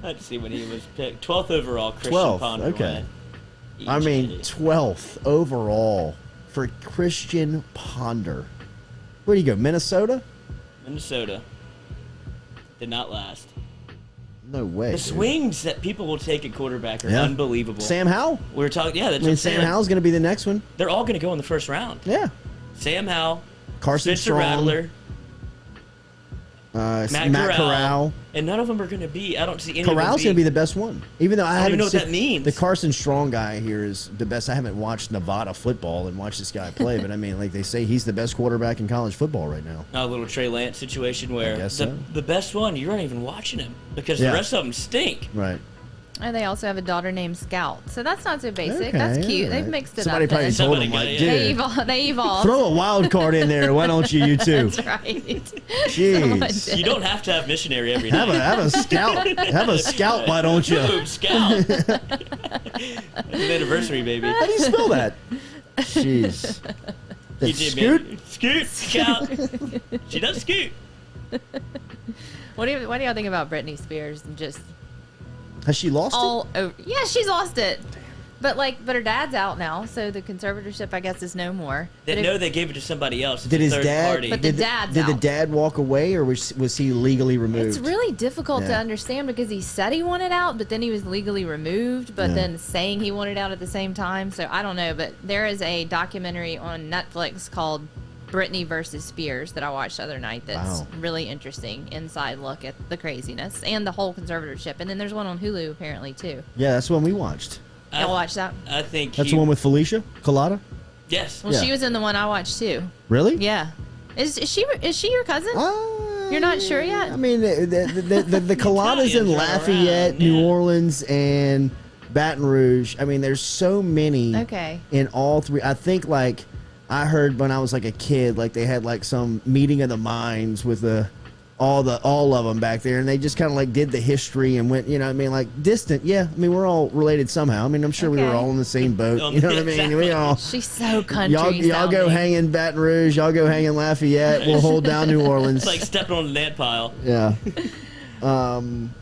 Let's see when he was picked. 12th overall, Christian 12th, Ponder okay. went. I mean, 12th overall for Christian Ponder. Where do you go? Minnesota? Minnesota. Did not last. No way. The dude. swings that people will take at quarterback are Yeah. unbelievable. Sam Howell? We were talking, yeah, that's I what mean, I'm Sam saying. Howell's going to be the next one. They're all going to go in the first round. Yeah. Sam Howell, Carson Spencer Strong. Rattler, Matt Corral. and none of them are going to be. I don't see any. Corral's going to be the best one. Even though I don't haven't even know what seen- that means. The Carson Strong guy here is the best. I haven't watched Nevada football and watched this guy play, but I mean, like they say, he's the best quarterback in college football right now. A little Trey Lance situation where guess so. the best one, you're not even watching him because Yeah. the rest of them stink. Right. And they also have a daughter named Scout. So that's not so basic. Okay, That's cute. all They've right. mixed it Somebody up. probably then. told Somebody him, got like, it. dude, They evolved. throw a wild card in there. Why don't you two? That's right. Jeez. You don't have to have missionary every night. Have a scout. Have a scout. Why don't you? Boom, Scout. It's an anniversary, baby. How do you spell that? Jeez. EJ Scoot? Manuel. Scoot. Scout. She does scoot. What do y'all think about Britney Spears and just Has she lost it? all over? Yeah, she's lost it. But her dad's out now, so the conservatorship, I guess, is no more. They gave it to somebody else. It's Did a his third dad? party. But the dad's Did the out. dad walk away, or was he legally removed? It's really difficult to Yeah. understand because he said he wanted out, but then he was legally removed, but Yeah. then saying he wanted out at the same time. So I don't know, but there is a documentary on Netflix called Britney versus Spears that I watched the other night that's Wow. really interesting inside look at the craziness and the whole conservatorship. And then there's one on Hulu apparently too. Yeah, that's the one we watched. Y'all watch that? I think That's the one with Felicia Culotta. Yes. Well, Yeah. she was in the one I watched too. Really? Yeah. Is she your cousin? You're not sure yet? I mean, the Culotta's in Italians are Lafayette, around, New yeah. Orleans, and Baton Rouge. I mean, there's so many Okay. in all three. I think, like, I heard when I was like a kid, like they had like some meeting of the minds with all of them back there, and they just kind of like did the history and went, you know what I mean, like distant. Yeah, I mean, we're all related somehow. I mean, I'm sure we were Okay. all in the same boat. You know what I mean? Exactly. We all. She's so country Y'all go sounding. hang in Baton Rouge. Y'all go hang in Lafayette. We'll hold down New Orleans. It's like stepping on an ant pile. Yeah.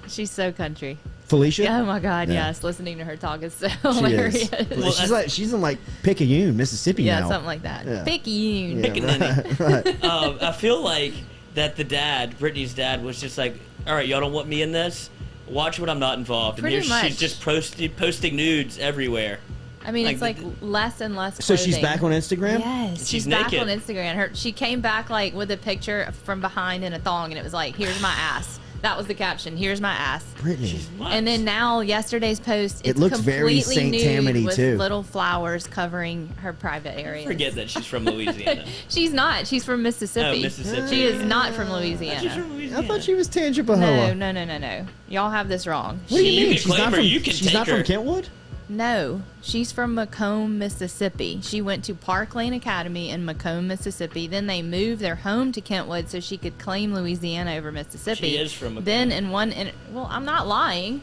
She's so country. Felicia? Oh my God, Yeah. yes. Listening to her talk is so She hilarious. is. She's in like Picayune, Mississippi Yeah, now. something like that. Yeah. Picayune. Yeah, Pickaninny. right. I feel like that the dad, Brittany's dad, was just like, all right, y'all don't want me in this? Watch when I'm not involved. Pretty and much. she's just posting nudes everywhere. I mean, it's Like, like less and less So clothing. she's back on Instagram? Yes, She's she's back naked. on Instagram. She came back like with a picture from behind in a thong, and it was like, "Here's my ass." That was the caption. "Here's my ass." Brittany. What? And then now, yesterday's post, it's looks very completely Saint nude Tammany, with too. little flowers covering her private area. Forget that she's from Louisiana. She's not. She's from Mississippi. Oh, Mississippi. She is not from She's Louisiana. from I Louisiana. thought she was Tangipahoa. No. Y'all have this wrong. What do you You mean? can She's claim not her, from, you can she's take not her. from Kentwood? No, she's from Macomb, Mississippi. She went to Park Lane Academy in Macomb, Mississippi. Then they moved their home to Kentwood so she could claim Louisiana over Mississippi. She is from Macomb. Then well, I'm not lying.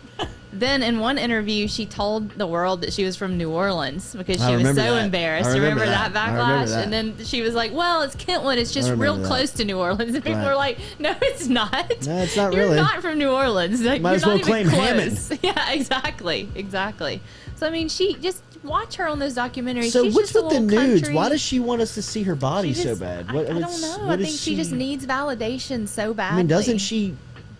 Then in one interview, she told the world that she was from New Orleans because I she was remember so that. embarrassed. I Remember remember that that. I backlash? remember that. And then she was like, "Well, it's Kentwood. It's just remember real that. close to New Orleans." And people Right. were like, "No, it's not. No, it's not You're really. not from New Orleans. Like, Might you're as well not even claim close." Hammond. Yeah, exactly. So I mean, she just watch her on those documentaries. So She's what's just a with the little nudes? country. Why does she want us to see her body She so just- bad? I What, don't what's- know. what I is think she just needs validation so badly. I mean, doesn't she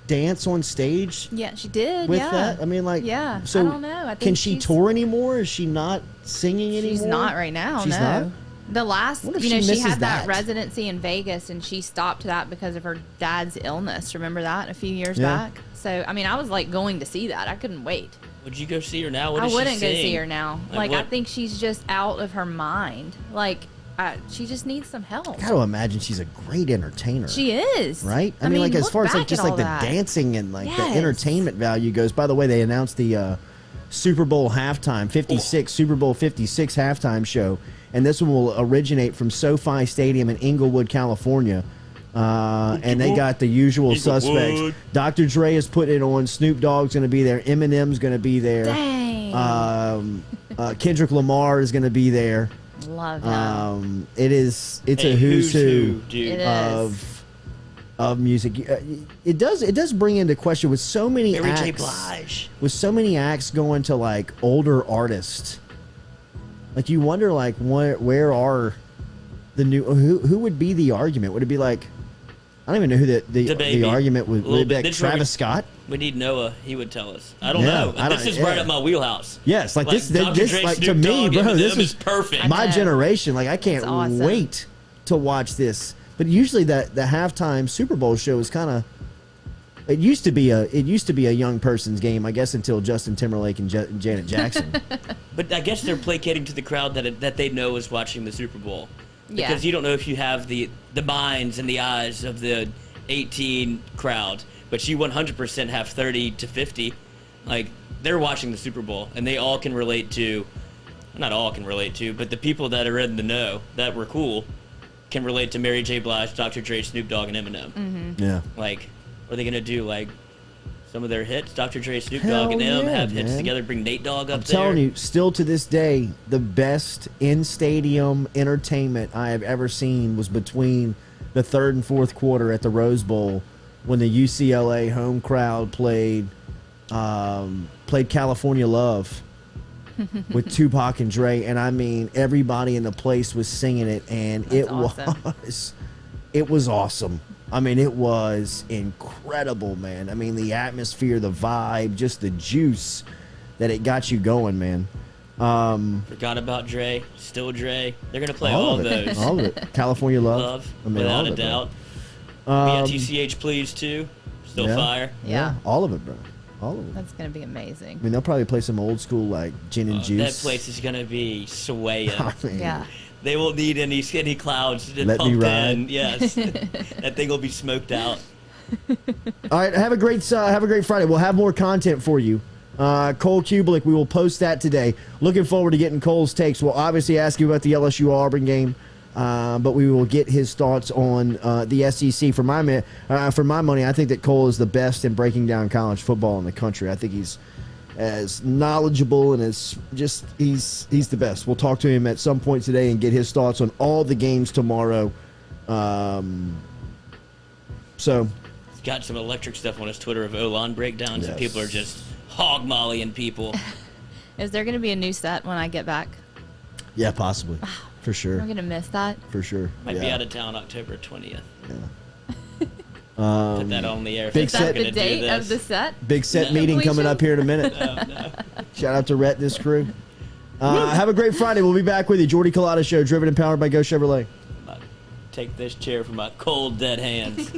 dance on stage Yeah, she did. with yeah. that? I mean, like, Yeah, So I don't know. I think can she she's- tour anymore? Is she not singing anymore? She's not right now. She's no. not? The last, What if she she misses had that that? residency in Vegas, and she stopped that because of her dad's illness. Remember that a few years Yeah. back? So I mean, I was like going to see that. I couldn't wait. Would you go see her now? What I does she wouldn't go sing? see her now. Like Like I what? think she's just out of her mind. Like she just needs some help. I gotta imagine she's a great entertainer. She is. Right? I mean, like as look far as like back just at like all the that. dancing and like the Yes. entertainment value goes. By the way, they announced the Super Bowl halftime, 56 Super Bowl 56 halftime show, and this one will originate from SoFi Stadium in Inglewood, California. And they got the usual Inglewood. suspects. Dr. Dre is putting it on. Snoop Dogg's going to be there. Eminem's going to be there. Dang. Kendrick Lamar is going to be there. Love him. It's Hey, a who's who dude. It is. of music. It does bring into question with so many Mary J. acts, Blige. with so many acts going to like older artists. Like you wonder like where are the new who would be the argument? Would it be like I don't even know who the DaBaby. argument would Little it be bit. like This is where Travis we- Scott? We need Noah. He would tell us. I don't Yeah, know. I This don't- is right yeah. up my wheelhouse. Yes, like this Dr. this Dre, like to Snoop me, Dogg, bro. Eminem This is is perfect. my know. generation. Like I can't It's awesome. wait to watch this. But usually the halftime Super Bowl show is kind of it used to be a young person's game, I guess, until Justin Timberlake and Janet Jackson. But I guess they're placating to the crowd that they know is watching the Super Bowl. Yeah. Because you don't know if you have the minds and the eyes of the 18 crowd, but you 100% have 30 to 50. Like, they're watching the Super Bowl, and they all can relate to, not all can relate to, but the people that are in the know that were cool can relate to Mary J. Blige, Dr. Dre, Snoop Dogg, and Eminem. Mm-hmm. Yeah. Like, are they going to do, like, some of their hits? Dr. Dre, Snoop Hell Dogg, and them yeah, have hits man. together, bring Nate Dogg up I'm there. telling you, still to this day, the best in-stadium entertainment I have ever seen was between the third and fourth quarter at the Rose Bowl when the UCLA home crowd played California Love with Tupac and Dre, and I mean everybody in the place was singing it, and That's it was awesome. I mean, it was incredible, man. I mean, the atmosphere, the vibe, just the juice that it got you going, man. Forgot about Dre. Still Dre. They're going to play all of those. All of it. California Love. I mean, without all a doubt. Bro. TCH Please, too. Still fire. Yeah. All of it, bro. All of it. That's going to be amazing. I mean, they'll probably play some old school, like, gin and juice. That place is going to be swaying. I mean, Yeah. They won't need any skinny clouds to Let me pump ride. in. Yes. That thing will be smoked out. All right, have a great Friday. We'll have more content for you. Cole Kubelik, we will post that today. Looking forward to getting Cole's takes. We'll obviously ask you about the LSU Auburn game, but we will get his thoughts on the SEC. For my money, I think that Cole is the best in breaking down college football in the country. I think he's as knowledgeable and as just he's the best. We'll talk to him at some point today and get his thoughts on all the games tomorrow. So He's got some electric stuff on his Twitter of O-line breakdowns, and Yes. people are just hog-mollying people. Is there going to be a new set when I get back? yeah, possibly for sure, I'm going to miss that. for sure. Might be out of town October 20th. Yeah. Put that on the air. Big If Is they're that gonna the do date of this. the set? Big set No. meeting coming Completion? up here in a minute. No. Shout out to Rhett and his crew. Have a great Friday. We'll be back with you. Jordy Culotta Show, driven and powered by Go Chevrolet. Take this chair from my cold, dead hands.